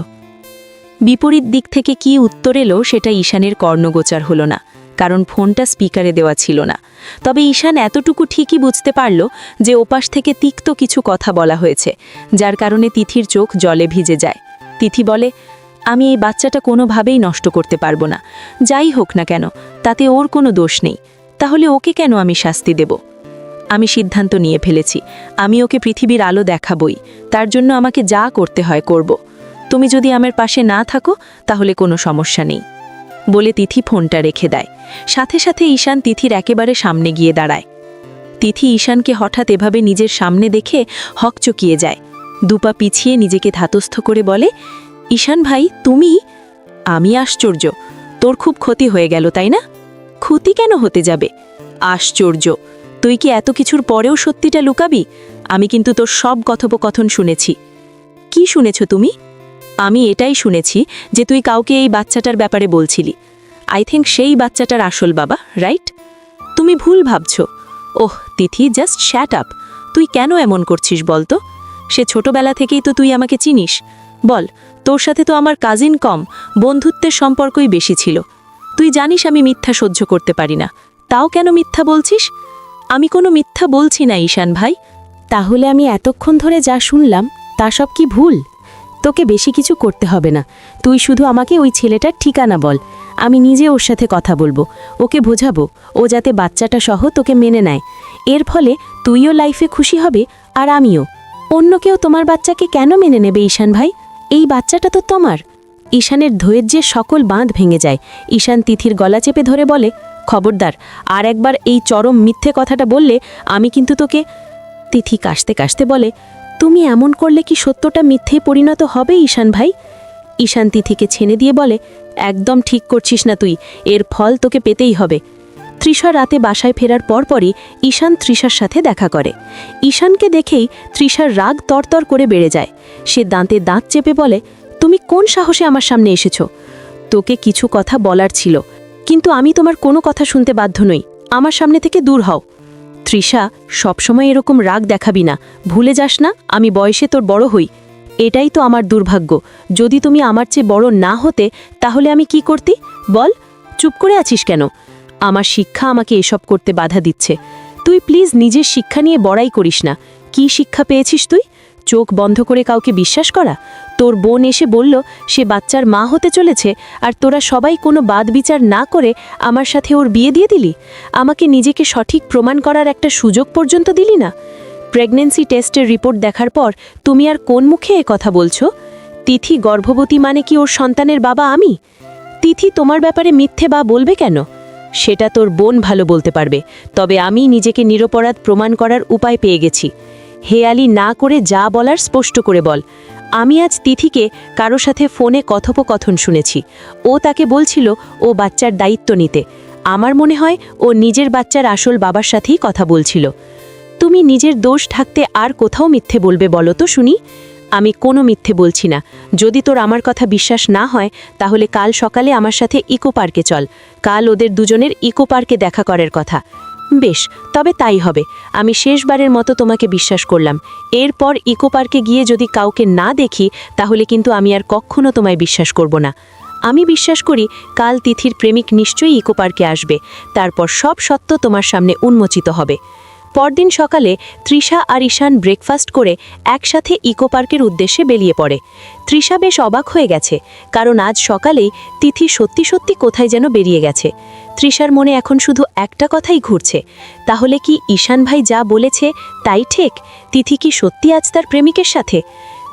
বিপরীত দিক থেকে কি উত্তর এলো সেটা ঈশানের কর্ণগোচর হলো না, কারণ ফোনটা স্পিকারে দেওয়া ছিল না। তবে ঈশান এতটুকু ঠিকই বুঝতে পারল যে ওপাশ থেকে তিক্ত কিছু কথা বলা হয়েছে, যার কারণে তিথির চোখ জলে ভিজে যায়। তিথি বলে, আমি এই বাচ্চাটা কোনোভাবেই নষ্ট করতে পারবো না। যাই হোক না কেন, তাতে ওর কোনো দোষ নেই। তাহলে ওকে কেন আমি শাস্তি দেব? আমি সিদ্ধান্ত নিয়ে ফেলেছি, আমি ওকে পৃথিবীর আলো দেখাবই। তার জন্য আমাকে যা করতে হয় করব। তুমি যদি আমার পাশে না থাকো তাহলে কোনো সমস্যা নেই। বলে তিথি ফোনটা রেখে দেয়। সাথে সাথে ঈশান তিথির একেবারে সামনে গিয়ে দাঁড়ায়। তিথি ঈশানকে হঠাৎ এভাবে নিজের সামনে দেখে হকচকিয়ে যায়। দুপা পিছিয়ে নিজেকে ধাতস্থ করে বলে, ঈশান ভাই তুমি? আমি আশ্চর্য, তোর খুব ক্ষতি হয়ে গেল তাই না? ক্ষতি কেন হতে যাবে? আশ্চর্য, তুই কি এত কিছুর পরেও সত্যিটা লুকাবি? আমি কিন্তু তোর সব কথোপকথন শুনেছি। কি শুনেছ তুমি? আমি এটাই শুনেছি যে তুই কাউকে এই বাচ্চাটার ব্যাপারে বলছিলি। আই থিঙ্ক সেই বাচ্চাটার আসল বাবা, রাইট? তুমি ভুল ভাবছ। ওহ তিথি, জাস্ট শ্যাট আপ। তুই কেন এমন করছিস বলতো? সে ছোটবেলা থেকেই তো তুই আমাকে চিনিস। বল, তোর সাথে তো আমার কাজিন কম, বন্ধুত্বের সম্পর্কই বেশি ছিল। তুই জানিস আমি মিথ্যা সহ্য করতে পারি না, তাও কেন মিথ্যা বলছিস? আমি কোনো মিথ্যা বলছি না ঈশান ভাই। তাহলে আমি এতক্ষণ ধরে যা শুনলাম তা সব কি ভুল? তোকে বেশি কিছু করতে হবে না। তুই শুধু আমাকে ওই ছেলেটার ঠিকানা বল, আমি নিজে ওর সাথে কথা বলবো। ওকে বোঝাবো ও যাতে বাচ্চাটা সহ তোকে মেনে নেয়। এর ফলে তুইও লাইফে খুশি হবে আর আমিও। অন্য কেউ তোমার বাচ্চাকে কেন মেনে নেবে ঈশান ভাই? এই বাচ্চাটা তো তোমার। ঈশানের ধৈর্যের সকল বাঁধ ভেঙে যায়। ঈশান তিথির গলা চেপে ধরে বলে, খবরদার, আর একবার এই চরম মিথ্যে কথাটা বললে আমি কিন্তু তোকে। তিথি কাশতে কাশতে বলে, তুমি এমন করলে কি সত্যটা মিথ্যেই পরিণত হবে ঈশান ভাই? ঈশান তিথিকে ছেনে দিয়ে বলে, একদম ঠিক করছিস না তুই, এর ফল তোকে পেতেই হবে। তৃষা রাতে বাসায় ফেরার পরপরই ঈশান তৃষার সাথে দেখা করে। ঈশানকে দেখেই তৃষার রাগ তরতর করে বেড়ে যায়। সে দাঁতে দাঁত চেপে বলে, তুমি কোন সাহসে আমার সামনে এসেছো? তোকে কিছু কথা বলার ছিল, কিন্তু আমি তোমার কোনো কথা শুনতে বাধ্য নই। আমার সামনে থেকে দূর হও। তৃষা, সবসময় এরকম রাগ দেখাবি না, ভুলে যাস না আমি বয়সে তোর বড় হই। এটাই তো আমার দুর্ভাগ্য। যদি তুমি আমার চেয়ে বড় না হতে তাহলে আমি কি করতি বল? চুপ করে আছিস কেন? আমার শিক্ষা আমাকে এসব করতে বাধা দিচ্ছে। তুই প্লিজ নিজের শিক্ষা নিয়ে বড়াই করিস না। কি শিক্ষা পেয়েছিস তুই? চোখ বন্ধ করে কাউকে বিশ্বাস করা? তোর বোন এসে বলল সে বাচ্চার মা হতে চলেছে, আর তোরা সবাই কোনো বাদ বিচার না করে আমার সাথে ওর বিয়ে দিয়ে দিলি। আমাকে নিজেকে সঠিক প্রমাণ করার একটা সুযোগ পর্যন্ত দিলি না। প্রেগন্যান্সি টেস্টের রিপোর্ট দেখার পর তুমি আর কোন মুখে এ কথা বলছো? তিথি গর্ভবতী মানে কি ওর সন্তানের বাবা আমি? তিথি তোমার ব্যাপারে মিথ্যে বা বলবে কেন? সেটা তোর বোন ভালো বলতে পারবে, তবে আমি নিজেকে নিরপরাধ প্রমাণ করার উপায় পেয়ে গেছি। হেয়ালি না করে যা বলার স্পষ্ট করে বল। আমি আজ তিথিকে কারো সাথে ফোনে কথোপকথন শুনেছি। ও তাকে বলছিল ও বাচ্চার দায়িত্ব নিতে। আমার মনে হয় ও নিজের বাচ্চার আসল বাবার সাথেই কথা বলছিল। তুমি নিজের দোষ ঢাকতে আর কোথাও মিথ্যে বলবে বলো তো শুনি? আমি কোনো মিথ্যে বলছি না। যদি তোর আমার কথা বিশ্বাস না হয় তাহলে কাল সকালে আমার সাথে ইকো পার্কে চল। কাল ওদের দুজনের ইকো পার্কে দেখা করার কথা। বেশ, তবে তাই হবে। আমি শেষবারের মতো তোমাকে বিশ্বাস করলাম। এরপর ইকো পার্কে গিয়ে যদি কাউকে না দেখি তাহলে কিন্তু আমি আর কখনো তোমায় বিশ্বাস করব না। আমি বিশ্বাস করি কাল তিথির প্রেমিক নিশ্চয়ই ইকো পার্কে আসবে। তারপর সব সত্য তোমার সামনে উন্মোচিত হবে। পরদিন সকালে তৃষা আর ঈশান ব্রেকফাস্ট করে একসাথে ইকো পার্কের উদ্দেশ্যে বেরিয়ে পড়ে। তৃষা বেশ অবাক হয়ে গেছে, কারণ আজ সকালেই তিথি সত্যি সত্যি কোথায় যেন বেরিয়ে গেছে। তৃষার মনে এখন শুধু একটা কথাই ঘুরছে, তাহলে কি ঈশান ভাই যা বলেছে তাই ঠিক? তিথি কি সত্যি আজ তার প্রেমিকের সাথে?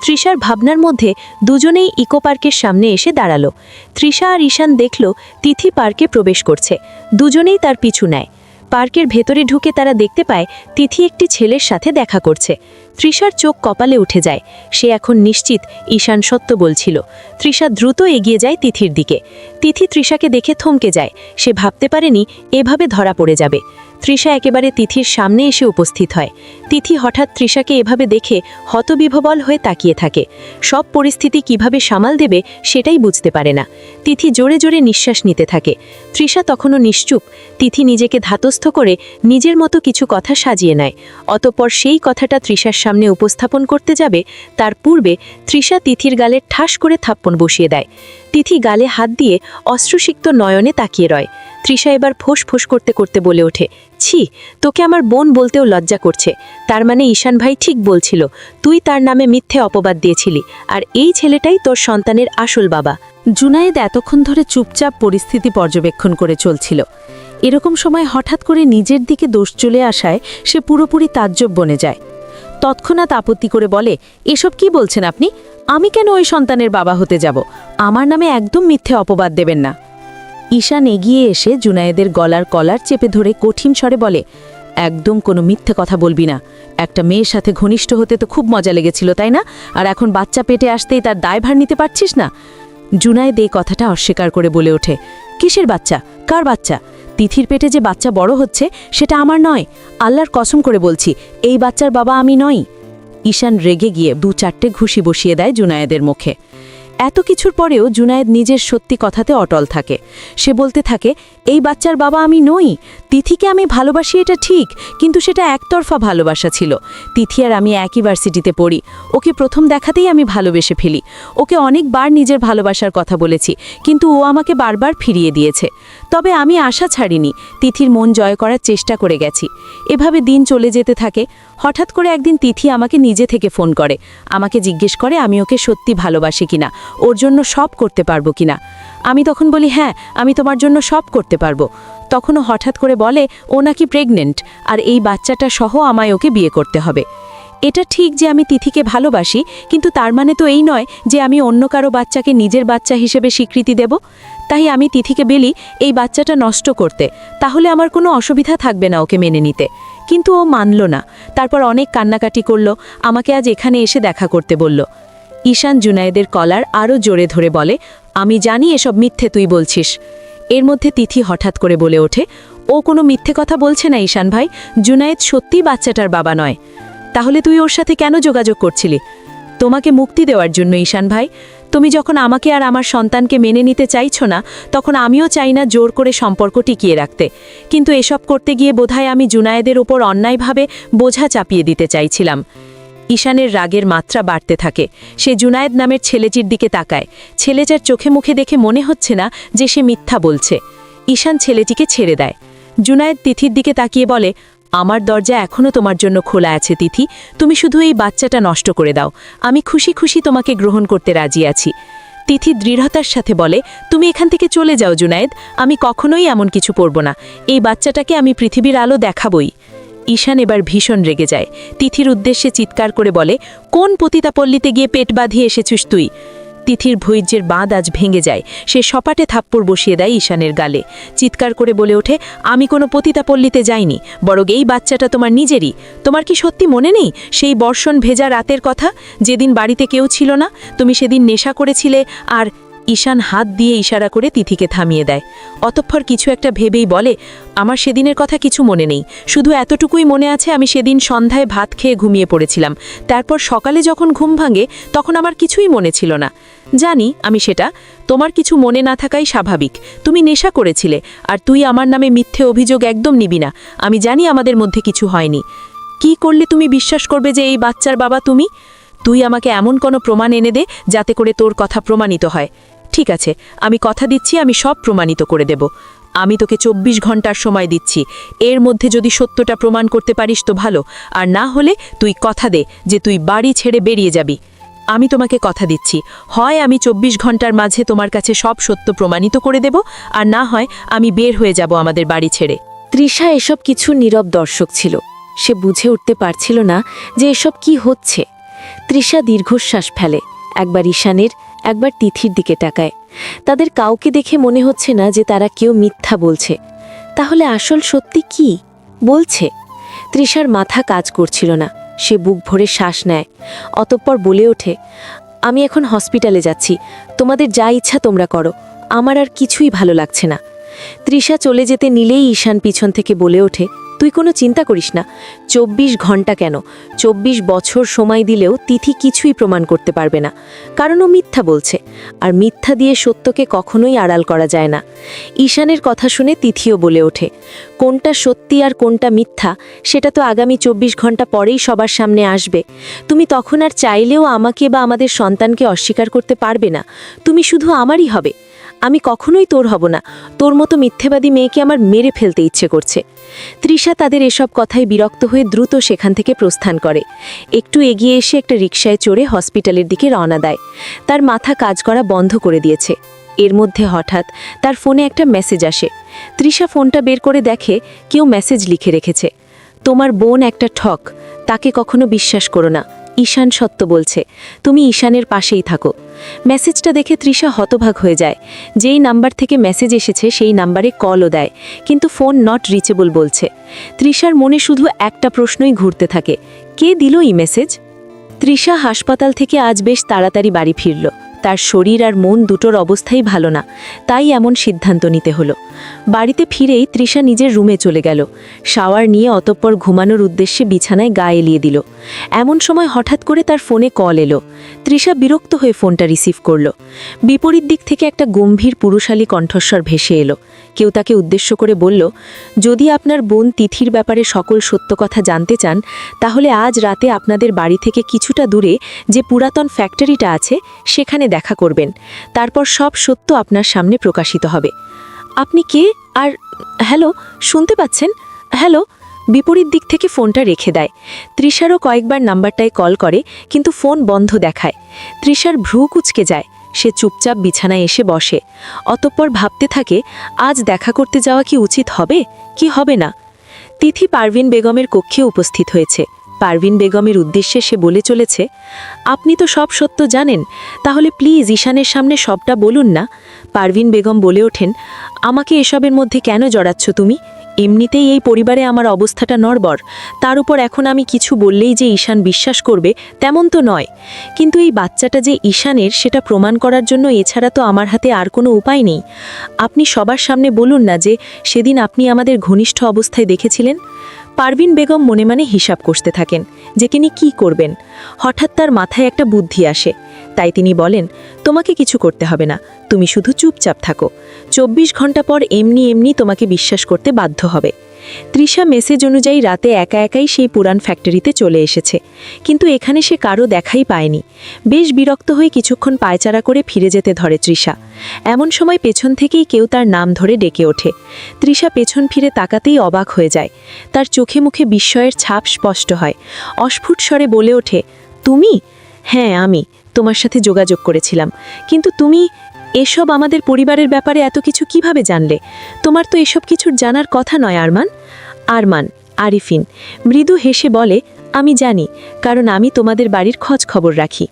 তৃষার ভাবনার মধ্যে দুজনেই ইকো পার্কের সামনে এসে দাঁড়ালো। তৃষা আর ঈশান দেখল তিথি পার্কে প্রবেশ করছে। দুজনেই তার পিছু নেয়। পার্কের ভেতরে ঢুকে তারা দেখতে পায় তিথি একটি ছেলের সাথে দেখা করছে। তৃষার চোখ কপালে উঠে যায়। সে এখন নিশ্চিত ঈশান সত্য বলছিল। তৃষা দ্রুত এগিয়ে যায় তিথির দিকে। তিথি তৃষাকে দেখে থমকে যায়। সে ভাবতে পারেনি এভাবে ধরা পড়ে যাবে। তৃষা একেবারে তিথির সামনে এসে উপস্থিত হয়। তিথি হঠাৎ তৃষাকে এভাবে দেখে হতবিহ্বল হয়ে তাকিয়ে থাকে। সব পরিস্থিতি কিভাবে সামাল দেবে সেটাই বুঝতে পারে না। তিথি জোরে জোরে নিঃশ্বাস নিতে থাকে। তৃষা তখনও নিশ্চুপ। তিথি নিজেকে ধাতস্থ করে নিজের মতো কিছু কথা সাজিয়ে নেয়। অতঃপর সেই কথাটা তৃষার সামনে উপস্থাপন করতে যাবে তার পূর্বে তৃষা তিথির গালে ঠাস করে থাপ্পড় বসিয়ে দেয়। তিথি গালে হাত দিয়ে অশ্রুসিক্ত নয়নে তাকিয়ে রয়। তৃষা এবার ফোঁস ফোঁস করতে করতে বলে ওঠে, ছি, তোকে আমার বোন বলতেও লজ্জা করছে। তার মানে ঈশান ভাই ঠিক বলছিল, তুই তার নামে মিথ্যে অপবাদ দিয়েছিলি, আর এই ছেলেটাই তোর সন্তানের আসল বাবা। জুনায়েদ এতক্ষণ ধরে চুপচাপ পরিস্থিতি পর্যবেক্ষণ করে চলছিল। এরকম সময় হঠাৎ করে নিজের দিকে দোষ চলে আসায় সে পুরোপুরি তাজ্জব বনে যায়। তৎক্ষণাৎ আপত্তি করে বলে, এসব কি বলছেন আপনি? আমি কেন ওই সন্তানের বাবা হতে যাব? আমার নামে একদম মিথ্যে অপবাদ দেবেন না। ঈশান এগিয়ে এসে জুনায়েদের গলার কলার চেপে ধরে কঠিন স্বরে বলে, একদম কোনো মিথ্যে কথা বলবি না। একটা মেয়ের সাথে ঘনিষ্ঠ হতে তো খুব মজা লেগেছিল, তাই না? আর এখন বাচ্চা পেটে আসতেই তার দায়ভার নিতে পারছিস না? জুনায়েদ এই কথাটা অস্বীকার করে বলে ওঠে, কিসের বাচ্চা? কার বাচ্চা? তিথির পেটে যে বাচ্চা বড় হচ্ছে সেটা আমার নয়। আল্লাহর কসম করে বলছি, এই বাচ্চার বাবা আমি নই। ঈশান রেগে গিয়ে 2-4টে ঘুষি বসিয়ে দেয় জুনায়েদের মুখে। এত কিছুর পরেও জুনায়েদ নিজের সত্যি কথাতে অটল থাকে। সে বলতে থাকে, এই বাচ্চার বাবা আমি নই। তিথিকে আমি ভালোবাসি এটা ঠিক, কিন্তু সেটা একতরফা ভালোবাসা ছিল। তিথি আর আমি একই ভার্সিটিতে পড়ি। ওকে প্রথম দেখাতেই আমি ভালোবেসে ফেলি। ওকে অনেকবার নিজের ভালোবাসার কথা বলেছি, কিন্তু ও আমাকে বারবার ফিরিয়ে দিয়েছে। তবে আমি আশা ছাড়িনি, তিথির মন জয় করার চেষ্টা করে গেছি। এভাবে দিন চলে যেতে থাকে। হঠাৎ করে একদিন তিথি আমাকে নিজে থেকে ফোন করে। আমাকে জিজ্ঞেস করে আমি ওকে সত্যি ভালোবাসি কিনা, ওর জন্য সব করতে পারবো কিনা। আমি তখন বলি, হ্যাঁ, আমি তোমার জন্য সব করতে পারবো। তখনও হঠাৎ করে বলে ও নাকি প্রেগনেন্ট, আর এই বাচ্চাটা সহ আমায় ওকে বিয়ে করতে হবে। এটা ঠিক যে আমি তিথিকে ভালোবাসি, কিন্তু তার মানে তো এই নয় যে আমি অন্য কারো বাচ্চাকে নিজের বাচ্চা হিসেবে স্বীকৃতি দেব। তাই আমি তিথিকে বলি এই বাচ্চাটা নষ্ট করতে, তাহলে আমার কোনো অসুবিধা থাকবে না ওকে মেনে নিতে। কিন্তু ও মানল না। তারপর অনেক কান্নাকাটি করল, আমাকে আজ এখানে এসে দেখা করতে বলল। ঈশান জুনায়েদের কলার আরও জোরে ধরে বলে, আমি জানি এসব মিথ্যে তুই বলছিস। এর মধ্যে তিথি হঠাৎ করে বলে ওঠে, ও কোনো মিথ্যে কথা বলছে না ঈশান ভাই, জুনায়েদ সত্যিই বাচ্চাটার বাবা নয়। তাহলে তুই ওর সাথে কেন যোগাযোগ করছিলি? তোমাকে মুক্তি দেওয়ার জন্য ঈশান ভাই। তুমি যখন আমাকে আর আমার সন্তানকে মেনে নিতে চাইছো না, তখন আমিও চাই না জোর করে সম্পর্ক টিকিয়ে রাখতে। কিন্তু এসব করতে গিয়ে বোধহয় আমি জুনায়েদের ওপর অন্যায়ভাবে বোঝা চাপিয়ে দিতে চাইছিলাম। ঈশানের রাগের মাত্রা বাড়তে থাকে। সে জুনায়েদ নামের ছেলেটির দিকে তাকায়। ছেলেটার চোখে মুখে দেখে মনে হচ্ছে না যে সে মিথ্যা বলছে। ঈশান ছেলেটিকে ছেড়ে দেয়। জুনায়েদ তিথির দিকে তাকিয়ে বলে, আমার দরজা এখনও তোমার জন্য খোলা আছে তিথি, তুমি শুধু এই বাচ্চাটা নষ্ট করে দাও, আমি খুশি খুশি তোমাকে গ্রহণ করতে রাজি আছি। তিথি দৃঢ়তার সাথে বলে, তুমি এখান থেকে চলে যাও জুনায়েদ, আমি কখনোই এমন কিছু করব না, এই বাচ্চাটাকে আমি পৃথিবীর আলো দেখাবই। ঈশান এবার ভীষণ রেগে যায়। তিথির উদ্দেশ্যে চিৎকার করে বলে, কোন পতিতাপল্লীতে গিয়ে পেট বাঁধিয়ে এসেছিস তুই? তিথির ধৈর্যের বাঁধ আজ ভেঙে যায়। সে সপাটে থাপ্পড় বসিয়ে দেয় ঈশানের গালে। চিৎকার করে বলে ওঠে, আমি কোনো পতিতাপল্লীতে যাইনি, বরং এই বাচ্চাটা তোমার নিজেরই। তোমার কি সত্যি মনে নেই সেই বর্ষণ ভেজা রাতের কথা, যেদিন বাড়িতে কেউ ছিল না, তুমি সেদিন নেশা করেছিলে? আর ঈশান হাত দিয়ে ইশারা করে তিথিকে থামিয়ে দেয়। অতঃপর কিছু একটা ভেবেই বলে, আমার সেদিনের কথা কিছু মনে নেই, শুধু এতটুকুই মনে আছে আমি সেদিন সন্ধ্যায় ভাত খেয়ে ঘুমিয়ে পড়েছিলাম। তারপর সকালে যখন ঘুম ভাঙে তখন আমার কিছুই মনে ছিল না। জানি আমি সেটা, তোমার কিছু মনে না থাকাই স্বাভাবিক। তুমি নেশা করেছিলে, আর তুই আমার নামে মিথ্যে অভিযোগ একদম নিবি না। আমি জানি আমাদের মধ্যে কিছু হয়নি। কি করলে তুমি বিশ্বাস করবে যে এই বাচ্চার বাবা তুমি? তুই আমাকে এমন কোনো প্রমাণ এনে দে যাতে করে তোর কথা প্রমাণিত হয়। ঠিক আছে, আমি কথা দিচ্ছি আমি সব প্রমাণিত করে দেব। আমি তোকে 24 ঘন্টার সময় দিচ্ছি। এর মধ্যে যদি সত্যটা প্রমাণ করতে পারিস তো ভালো, আর না হলে তুই কথা দে যে তুই বাড়ি ছেড়ে বেরিয়ে যাবি। আমি তোমাকে কথা দিচ্ছি, হয় আমি 24 ঘন্টার মাঝে তোমার কাছে সব সত্য প্রমাণিত করে দেব, আর না হয় আমি বের হয়ে যাব আমাদের বাড়ি ছেড়ে। তৃষা এসব কিছু নীরব দর্শক ছিল। সে বুঝে উঠতে পারছিল না যে এসব কি হচ্ছে। তৃষা দীর্ঘশ্বাস ফেলে, একবার ঈশানের, একবার তিথির দিকে তাকায়। তাদের কাউকে দেখে মনে হচ্ছে না যে তারা কেউ মিথ্যা বলছে। তাহলে আসল সত্যি কি বলছে? তৃষার মাথা কাজ করছিল না। সে বুক ভরে শ্বাস নেয়। অতঃপর বলে ওঠে, আমি এখন হসপিটালে যাচ্ছি, তোমাদের যা ইচ্ছা তোমরা করো, আমার আর কিছুই ভালো লাগছে না। তৃষা চলে যেতে নিলেই ঈশান পিছন থেকে বলে ওঠে, তুই কোনো চিন্তা করিস না। 24 ঘন্টা কেন, 24 বছর সময় দিলেও তিথি কিছুই প্রমাণ করতে পারবে না, কারণ ও মিথ্যা বলছে, আর মিথ্যা দিয়ে সত্যকে কখনোই আড়াল করা যায় না। ঈশানের কথা শুনে তিথিও বলে ওঠে, কোনটা সত্যি আর কোনটা মিথ্যা সেটা তো আগামী 24 ঘন্টা পরেই সবার সামনে আসবে। তুমি তখন আর চাইলেও আমাকে বা আমাদের সন্তানকে অস্বীকার করতে পারবে না। তুমি শুধু আমারই হবে, আমি কখনোই তোর হব না। তোর মতো মিথ্যেবাদী মেয়েকে আমার মেরে ফেলতে ইচ্ছে করছে। তৃষা তাদের এসব কথায় বিরক্ত হয়ে দ্রুত সেখান থেকে প্রস্থান করে। একটু এগিয়ে এসে একটা রিকশায় চড়ে হসপিটালের দিকে রওনা দেয়। তার মাথা কাজ করা বন্ধ করে দিয়েছে। এর মধ্যে হঠাৎ তার ফোনে একটা মেসেজ আসে। তৃষা ফোনটা বের করে দেখে কেউ মেসেজ লিখে রেখেছে, তোমার বোন একটা ঠক, তাকে কখনো বিশ্বাস করো না, ঈশান সত্য বলছে, তুমি ঈশানের পাশেই থাকো। মেসেজটা দেখে তৃষা হতভাগ হয়ে যায়। যেই নাম্বার থেকে মেসেজ এসেছে সেই নাম্বারে কলও দেয়, কিন্তু ফোন নট রিচেবল বলছে। তৃষার মনে শুধু একটা প্রশ্নই ঘুরতে থাকে, কে দিল এই মেসেজ? তৃষা হাসপাতাল থেকে আজ বেশ তাড়াতাড়ি বাড়ি ফিরল। তার শরীর আর মন দুটোর অবস্থাই ভালো না, তাই এমন সিদ্ধান্ত নিতে হলো। বাড়িতে ফিরেই তৃষা নিজের রুমে চলে গেল। শাওয়ার নিয়ে অতঃপর ঘুমানোর উদ্দেশ্যে বিছানায় গা এলিয়ে দিল। এমন সময় হঠাৎ করে তার ফোনে কল এলো। তৃষা বিরক্ত হয়ে ফোনটা রিসিভ করল। বিপরীত দিক থেকে একটা গম্ভীর পুরুষালী কণ্ঠস্বর ভেসে এলো। কেউ তাকে উদ্দেশ্য করে বলল, যদি আপনার বোন তিথির ব্যাপারে সকল সত্য কথা জানতে চান, তাহলে আজ রাতে আপনাদের বাড়ি থেকে কিছুটা দূরে যে পুরাতন ফ্যাক্টরিটা আছে সেখানে দেখা করবেন। তারপর সব সত্য আপনার সামনে প্রকাশিত হবে। আপনি কে? আর হ্যালো, শুনতে পাচ্ছেন? হ্যালো। বিপরীত দিক থেকে ফোনটা রেখে দেয়। তৃষারও কয়েকবার নাম্বারটায় কল করে, কিন্তু ফোন বন্ধ দেখায়। তৃষার ভ্রু কুঁচকে যায়। সে চুপচাপ বিছানায় এসে বসে। অতঃপর ভাবতে থাকে, আজ দেখা করতে যাওয়া কি উচিত হবে কি হবে না। তিথি পারভিন বেগমের কক্ষে উপস্থিত হয়েছে। পারভিন বেগমের উদ্দেশ্যে সে বলে চলেছে, আপনি তো সব সত্য জানেন, তাহলে প্লিজ ঈশানের সামনে সবটা বলুন না। পারভিন বেগম বলে ওঠেন, আমাকে এসবের মধ্যে কেন জড়াচ্ছ তুমি? এমনিতেই এই পরিবারে আমার অবস্থাটা নড়বড়, তার উপর এখন আমি কিছু বললেই যে ঈশান বিশ্বাস করবে তেমন তো নয়। কিন্তু এই বাচ্চাটা যে ঈশানের সেটা প্রমাণ করার জন্য এছাড়া তো আমার হাতে আর কোনো উপায় নেই। আপনি সবার সামনে বলুন না যে সেদিন আপনি আমাদের ঘনিষ্ঠ অবস্থায় দেখেছিলেন। পারভিন বেগম মনে মনে হিসাব করতে থাকেন যে তিনি কী করবেন। হঠাৎ তার মাথায় একটা বুদ্ধি আসে, তাই তিনি বলেন, তোমাকে কিছু করতে হবে না, তুমি শুধু চুপচাপ থাকো। 24 ঘন্টা পর এমনি এমনি তোমাকে বিশ্বাস করতে বাধ্য হবে। তৃষা মেসেজ অনুযায়ী রাতে একা একাই সেই পুরান ফ্যাক্টরিতে চলে এসেছে, কিন্তু এখানে সে কারো দেখাই পায়নি। বেশ বিরক্ত হয়ে কিছুক্ষণ পায়চারা করে ফিরে যেতে ধরে তৃষা। এমন সময় পেছন থেকেই কেউ তার নাম ধরে ডেকে ওঠে। তৃষা পেছন ফিরে তাকাতেই অবাক হয়ে যায়। তার চোখে মুখে বিস্ময়ের ছাপ স্পষ্ট হয়। অস্ফুট স্বরে বলে ওঠে, তুমি? হ্যাঁ, আমি তোমার সাথে যোগাযোগ করেছিলাম, কিন্তু তুমি এসব আমাদের পরিবারের ব্যাপারে এত কিছু কিভাবে জানলে? তোমার তো এসব কিছুর জানার কথা নয় আরমান। আরিফিন মৃদু হেসে বলে, আমি জানি, কারণ আমি তোমাদের বাড়ির খোঁজ খবর রাখি।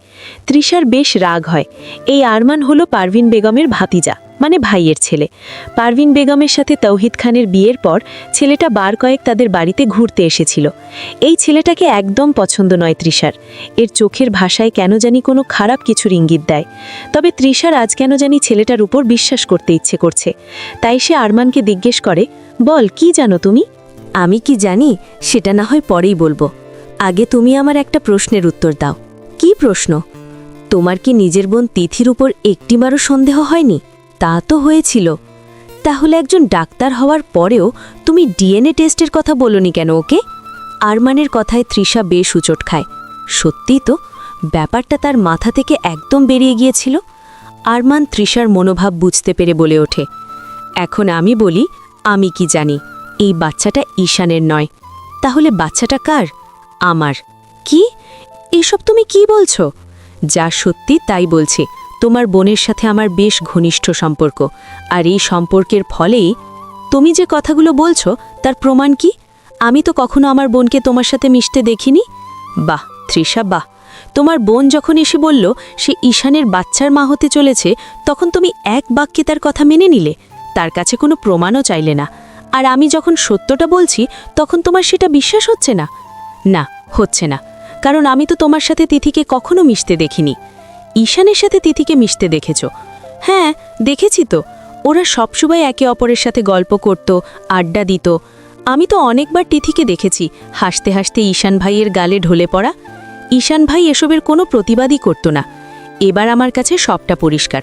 তৃষার বেশ রাগ হয়। এই আরমান হলো পারভিন বেগমের ভাতিজা, মানে ভাইয়ের ছেলে। পারভিন বেগমের সাথে তৌহিদ খানের বিয়ের পর ছেলেটা বার কয়েক তাদের বাড়িতে ঘুরতে এসেছিল। এই ছেলেটাকে একদম পছন্দ নয় তৃষার। এর চোখের ভাষায় কেন জানি কোনো খারাপ কিছুর ইঙ্গিত দেয়। তবে তৃষার আজ কেন জানি ছেলেটার উপর বিশ্বাস করতে ইচ্ছে করছে। তাই সে আরমানকে জিজ্ঞেস করে, বল, কি জানো তুমি? আমি কি জানি সেটা না হয় পরেই বলবো, আগে তুমি আমার একটা প্রশ্নের উত্তর দাও। কি প্রশ্ন? তোমার কি নিজের বোন তিথির উপর একটিবারও সন্দেহ হয়নি? তা তো হয়েছিল। তাহলে একজন ডাক্তার হওয়ার পরেও তুমি ডিএনএ টেস্টের কথা বলনি কেন ওকে? আরমানের কথায় তৃষা বেশ উচট খায়। সত্যি তো, ব্যাপারটা তার মাথা থেকে একদম বেরিয়ে গিয়েছিল। আরমান তৃষার মনোভাব বুঝতে পেরে বলে ওঠে, এখন আমি বলি, আমি কি জানি। এই বাচ্চাটা ঈশানের নয়। তাহলে বাচ্চাটা কার? আমার। কি? এসব তুমি কি বলছো? যা সত্যি তাই বলছি। তোমার বোনের সাথে আমার বেশ ঘনিষ্ঠ সম্পর্ক, আর এই সম্পর্কের ফলেই তুমি যে কথাগুলো বলছো তার প্রমাণ কি? আমি তো কখনো আমার বোনকে তোমার সাথে মিশতে দেখিনি। বাহ তৃষা, বাহ! তোমার বোন যখন এসে বলল সে ঈশানের বাচ্চার মা হতে চলেছে, তখন তুমি এক বাক্যে তার কথা মেনে নিলে, তার কাছে কোনো প্রমাণও চাইলে না। আর আমি যখন সত্যটা বলছি তখন তোমার সেটা বিশ্বাস হচ্ছে না? না, হচ্ছে না, কারণ আমি তো তোমার সাথে তিথিকে কখনো মিশতে দেখিনি। ঈশানের সাথে তিথিকে মিশতে দেখেছ? হ্যাঁ, দেখেছি তো। ওরা সবসময় একে অপরের সাথে গল্প করত, আড্ডা দিত। আমি তো অনেকবার তিথিকে দেখেছি হাসতে হাসতে ঈশান ভাইয়ের গালে ঢলে পড়া। ঈশান ভাই এসবের কোনো প্রতিবাদই করত না। এবার আমার কাছে সবটা পরিষ্কার।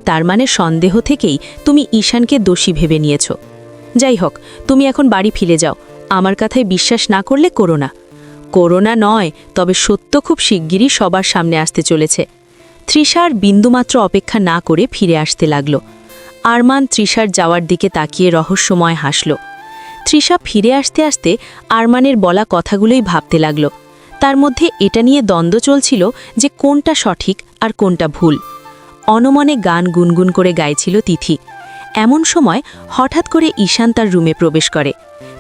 তার মানে সন্দেহ থেকেই তুমি ঈশানকে দোষী ভেবে নিয়েছ। যাই হোক, তুমি এখন বাড়ি ফিরে যাও। আমার কথায় বিশ্বাস না করলে করো না নয়, তবে সত্য খুব শিগগিরই সবার সামনে আসতে চলেছে। তৃষার বিন্দুমাত্র অপেক্ষা না করে ফিরে আসতে লাগল। আরমান তৃষার যাওয়ার দিকে তাকিয়ে রহস্যময় হাসল। তৃষা ফিরে আসতে আসতে আরমানের বলা কথাগুলোই ভাবতে লাগল। তার মধ্যে এটা নিয়ে দ্বন্দ্ব চলছিল যে কোনটা সঠিক আর কোনটা ভুল। অনমনে গান গুনগুন করে গাইছিল তিথি। এমন সময় হঠাৎ করে ঈশান তার রুমে প্রবেশ করে।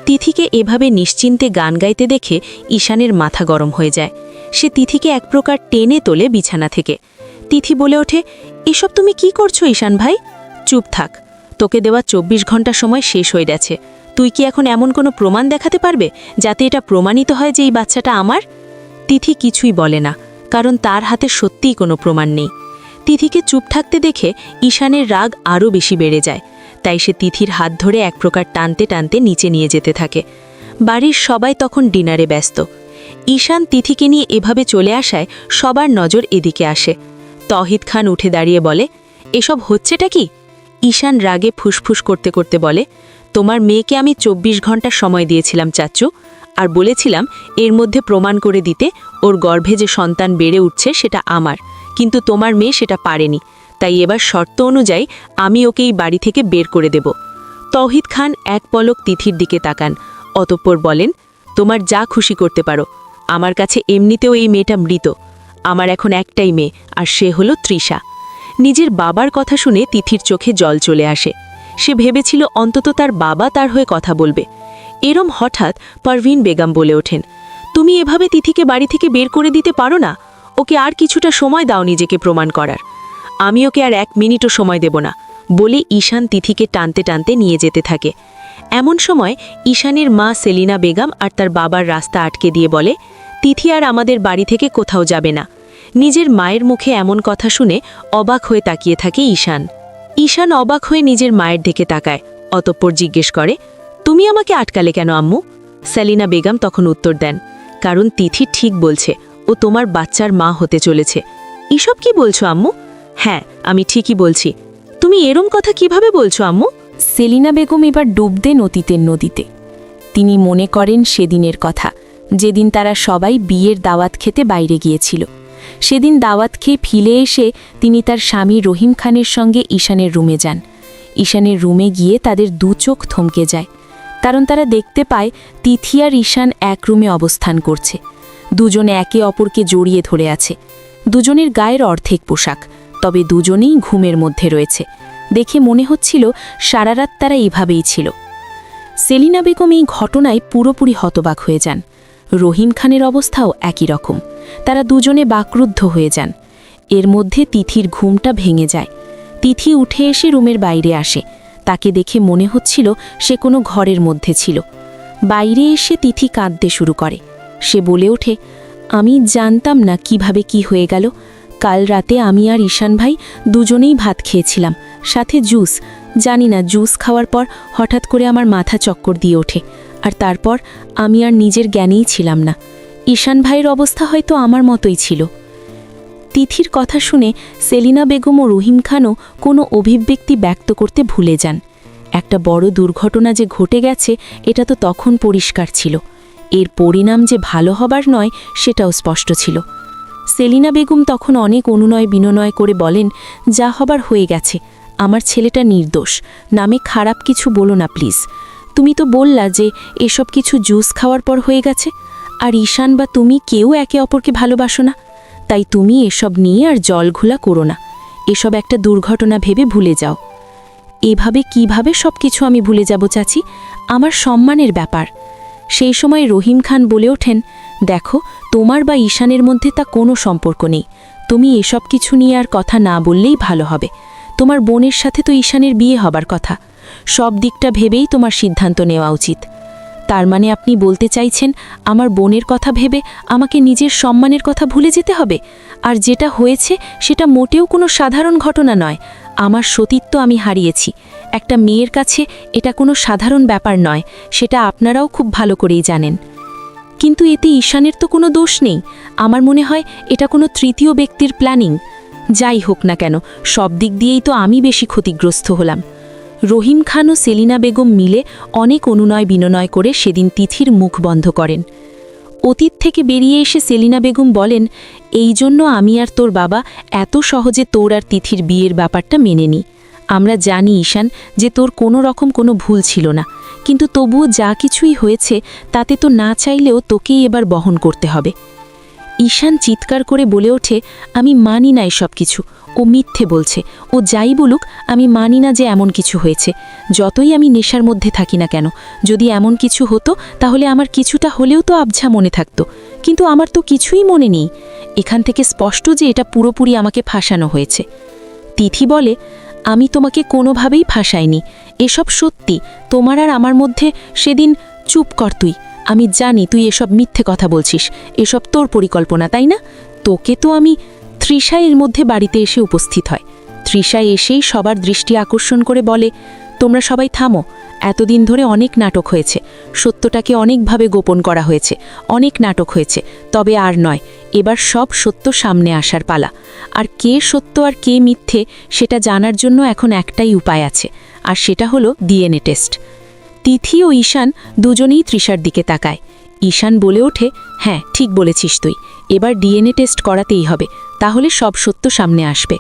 তিথিকে এভাবে নিশ্চিন্তে গান গাইতে দেখে ঈশানের মাথা গরম হয়ে যায়। সে তিথিকে এক প্রকার টেনে তোলে বিছানা থেকে। তিথি বলে ওঠে, এসব তুমি কি করছো ঈশান ভাই? চুপ থাক, তোকে দেওয়া 24 ঘন্টা সময় শেষ হয়ে গেছে। তুই কি এখন এমন কোনো প্রমাণ দেখাতে পারবে যাতে এটা প্রমাণিত হয় যে এই বাচ্চাটা আমার? তিথি কিছুই বলে না, কারণ তার হাতে সত্যিই কোনো প্রমাণ নেই। তিথিকে চুপ থাকতে দেখে ঈশানের রাগ আরও বেশি বেড়ে যায়। তাই সে তিথির হাত ধরে এক প্রকার টানতে টানতে নিচে নিয়ে যেতে থাকে। বাড়ির সবাই তখন ডিনারে ব্যস্ত। ঈশান তিথিকে নিয়ে এভাবে চলে আসায় সবার নজর এদিকে আসে। তৌহিদ খান উঠে দাঁড়িয়ে বলে, এসব হচ্ছেটা কি? ঈশান রাগে ফুসফুস করতে করতে বলে, তোমার মেয়েকে আমি 24 ঘন্টা সময় দিয়েছিলাম চাচু, আর বলেছিলাম এর মধ্যে প্রমাণ করে দিতে ওর গর্ভে যে সন্তান বেড়ে উঠছে সেটা আমার, কিন্তু তোমার মেয়ে সেটা পারেনি। তাই এবার শর্ত অনুযায়ী আমি ওকে এই বাড়ি থেকে বের করে দেব। তৌহিদ খান এক পলক তিথির দিকে তাকান, অতঃপর বলেন, তোমার যা খুশি করতে পারো। আমার কাছে এমনিতেও এই মেয়েটা মৃত। আমার এখন একটাই মেয়ে, আর সে হলো তৃষা। নিজের বাবার কথা শুনে তিথির চোখে জল চলে আসে। সে ভেবেছিল অন্তত তার বাবা তার হয়ে কথা বলবে। এরম হঠাৎ পারভিন বেগম বলে ওঠেন, তুমি এভাবে তিথিকে বাড়ি থেকে বের করে দিতে পারো না? ওকে আর কিছুটা সময় দাও নিজেকে প্রমাণ করার। আমি ওকে আর 1 মিনিটও সময় দেব না, বলে ঈশান তিথিকে টানতে টানতে নিয়ে যেতে থাকে। এমন সময় ঈশানের মা সেলিনা বেগম আর তার বাবার রাস্তা আটকে দিয়ে বলে, তিথি আর আমাদের বাড়ি থেকে কোথাও যাবে না। নিজের মায়ের মুখে এমন কথা শুনে অবাক হয়ে তাকিয়ে থাকে ঈশান। ঈশান অবাক হয়ে নিজের মায়ের দিকে তাকায়, অতঃপর জিজ্ঞেস করে, তুমি আমাকে আটকালে কেন আম্মু? সেলিনা বেগম তখন উত্তর দেন, কারণ তিথি ঠিক বলছে, ও তোমার বাচ্চার মা হতে চলেছে। এসব কি বলছো আম্মু? হ্যাঁ, আমি ঠিকই বলছি। তুমি এরম কথা কিভাবে বলছো আম্মু? সেলিনা বেগম এবার ডুব দেন অতীতের নদীতে। তিনি মনে করেন সেদিনের কথা, যেদিন তারা সবাই বিয়ের দাওয়াত খেতে বাইরে গিয়েছিল। সেদিন দাওয়াত খেয়ে ফিরে এসে তিনি তার স্বামী রহিম খানের সঙ্গে ঈশানের রুমে যান। ঈশানের রুমে গিয়ে তাদের দু চোখ থমকে যায়, কারণ তারা দেখতে পায় তিথি আর ঈশান এক রুমে অবস্থান করছে। দুজনে একে অপরকে জড়িয়ে ধরে আছে। দুজনের গায়ের অর্ধেক পোশাক, তবে দুজনেই ঘুমের মধ্যে রয়েছে। দেখে মনে হচ্ছিল সারা রাত তারা এভাবেই ছিল। সেলিনা বেগম এই ঘটনায় পুরোপুরি হতবাক হয়ে যান। রহিম খানের অবস্থাও একই রকম। তারা দুজনে বাকরুদ্ধ হয়ে যান। এর মধ্যে তিথির ঘুমটা ভেঙে যায়। তিথি উঠে এসে রুমের বাইরে আসে। তাকে দেখে মনে হচ্ছিল সে কোনো ঘরের মধ্যে ছিল। বাইরে এসে তিথি কাঁদতে শুরু করে। সে বলে ওঠে, আমি জানতাম না কিভাবে কি হয়ে গেল। কাল রাতে আমি আর ঈশান ভাই দুজনেই ভাত খেয়েছিলাম, সাথে জুস। জানি না, জুস খাওয়ার পর হঠাৎ করে আমার মাথা চক্কর দিয়ে ওঠে, আর তারপর আমি আর নিজের জ্ঞানেই ছিলাম না। ঈশান ভাইয়ের অবস্থা হয়তো আমার মতোই ছিল। তিথির কথা শুনে সেলিনা বেগম ও রহিম খানও কোনো অভিব্যক্তি ব্যক্ত করতে ভুলে যান। একটা বড় দুর্ঘটনা যে ঘটে গেছে এটা তো তখন পরিষ্কার ছিল। এর পরিণাম যে ভালো হবার নয় সেটাও স্পষ্ট ছিল। সেলিনা বেগম তখন অনেক অনুনয় বিনয় করে বলেন, যা হবার হয়ে গেছে, আমার ছেলেটা নির্দোষ, নামে খারাপ কিছু বলো না প্লিজ। তুমি তো বললা যে এসব কিছু জুস খাওয়ার পর হয়ে গেছে, আর ঈশান বা তুমি কেউ একে অপরকে ভালোবাসো না। তাই তুমি এসব নিয়ে আর জলঘোলা করো না। এসব একটা দুর্ঘটনা ভেবে ভুলে যাও। এভাবে কিভাবে সব কিছু আমি ভুলে যাব চাচি? আমার সম্মানের ব্যাপার। সেই সময় রহিম খান বলে ওঠেন, দেখো, তোমার বা ঈশানের মধ্যে তা কোনো সম্পর্ক নেই। তুমি এসব কিছু নিয়ে আর কথা না বললেই ভালো হবে। তোমার বোনের সাথে তো ঈশানের বিয়ে হবার কথা। সব দিকটা ভেবেই তোমার সিদ্ধান্ত নেওয়া উচিত। তার মানে আপনি বলতে চাইছেন আমার বোনের কথা ভেবে আমাকে নিজের সম্মানের কথা ভুলে যেতে হবে? আর যেটা হয়েছে সেটা মোটেও কোনো সাধারণ ঘটনা নয়। আমার সতীত্ব আমি হারিয়েছি। একটা মেয়ের কাছে এটা কোনো সাধারণ ব্যাপার নয়, সেটা আপনারাও খুব ভালো করেই জানেন। কিন্তু এতে ঈশানের তো কোনো দোষ নেই। আমার মনে হয় এটা কোনো তৃতীয় ব্যক্তির প্ল্যানিং। যাই হোক না কেন, সব দিক দিয়েই তো আমি বেশি ক্ষতিগ্রস্ত হলাম। রহিম খান ও সেলিনা বেগম মিলে অনেক অনুনয় বিনয় করে সেদিন তিথির মুখ বন্ধ করেন। অতীত থেকে বেরিয়ে এসে সেলিনা বেগম বলেন, এই জন্য আমি আর তোর বাবা এত সহজে তোর আর তিথির বিয়ের ব্যাপারটা মেনে নিই। আমরা জানি ঈশান যে তোর কোনো রকম কোনো ভুল ছিল না, কিন্তু তবুও যা কিছুই হয়েছে তাতে তো না চাইলেও তোকেই এবার বহন করতে হবে। ঈশান চিৎকার করে বলে ওঠে, আমি মানি না এসব কিছু। ও মিথ্যে বলছে। ও যাই বলুক, আমি মানি না যে এমন কিছু হয়েছে। যতই আমি নেশার মধ্যে থাকি না কেন, যদি এমন কিছু হতো তাহলে আমার কিছুটা হলেও তো আবঝা মনে থাকতো, কিন্তু আমার তো কিছুই মনে নেই। এখান থেকে স্পষ্ট যে এটা পুরোপুরি আমাকে ফাঁসানো হয়েছে। তিথি বলে, আমি তোমাকে কোনোভাবেই ফাঁসাইনি। এসব সত্যি। তোমার আর আমার মধ্যে সেদিন। চুপ কর তুই। আমি জানি তুই এসব মিথ্যে কথা বলছিস। এসব তোর পরিকল্পনা, তাই না? তোকে তো আমি। তৃষা এর মধ্যে বাড়িতে এসে উপস্থিত হয়। তৃষা এসেই সবার দৃষ্টি আকর্ষণ করে বলে, তোমরা সবাই থামো। এতদিন ধরে অনেক নাটক হয়েছে। সত্যটাকে অনেকভাবে গোপন করা হয়েছে। অনেক নাটক হয়েছে, তবে আর নয়। এবার সব সত্য সামনে আসার পালা। আর কে সত্য আর কে মিথ্যে সেটা জানার জন্য এখন একটাই উপায় আছে, আর সেটা হলো ডিএনএ টেস্ট। তিথি ও ঈশান দুজনেই তৃষার দিকে তাকায়। ঈশান বলে ওঠে, হ্যাঁ, ঠিক বলেছিস তুই। এবার ডিএনএ টেস্ট করাতেই হবে, তাহলে সব সত্য সামনে আসবে।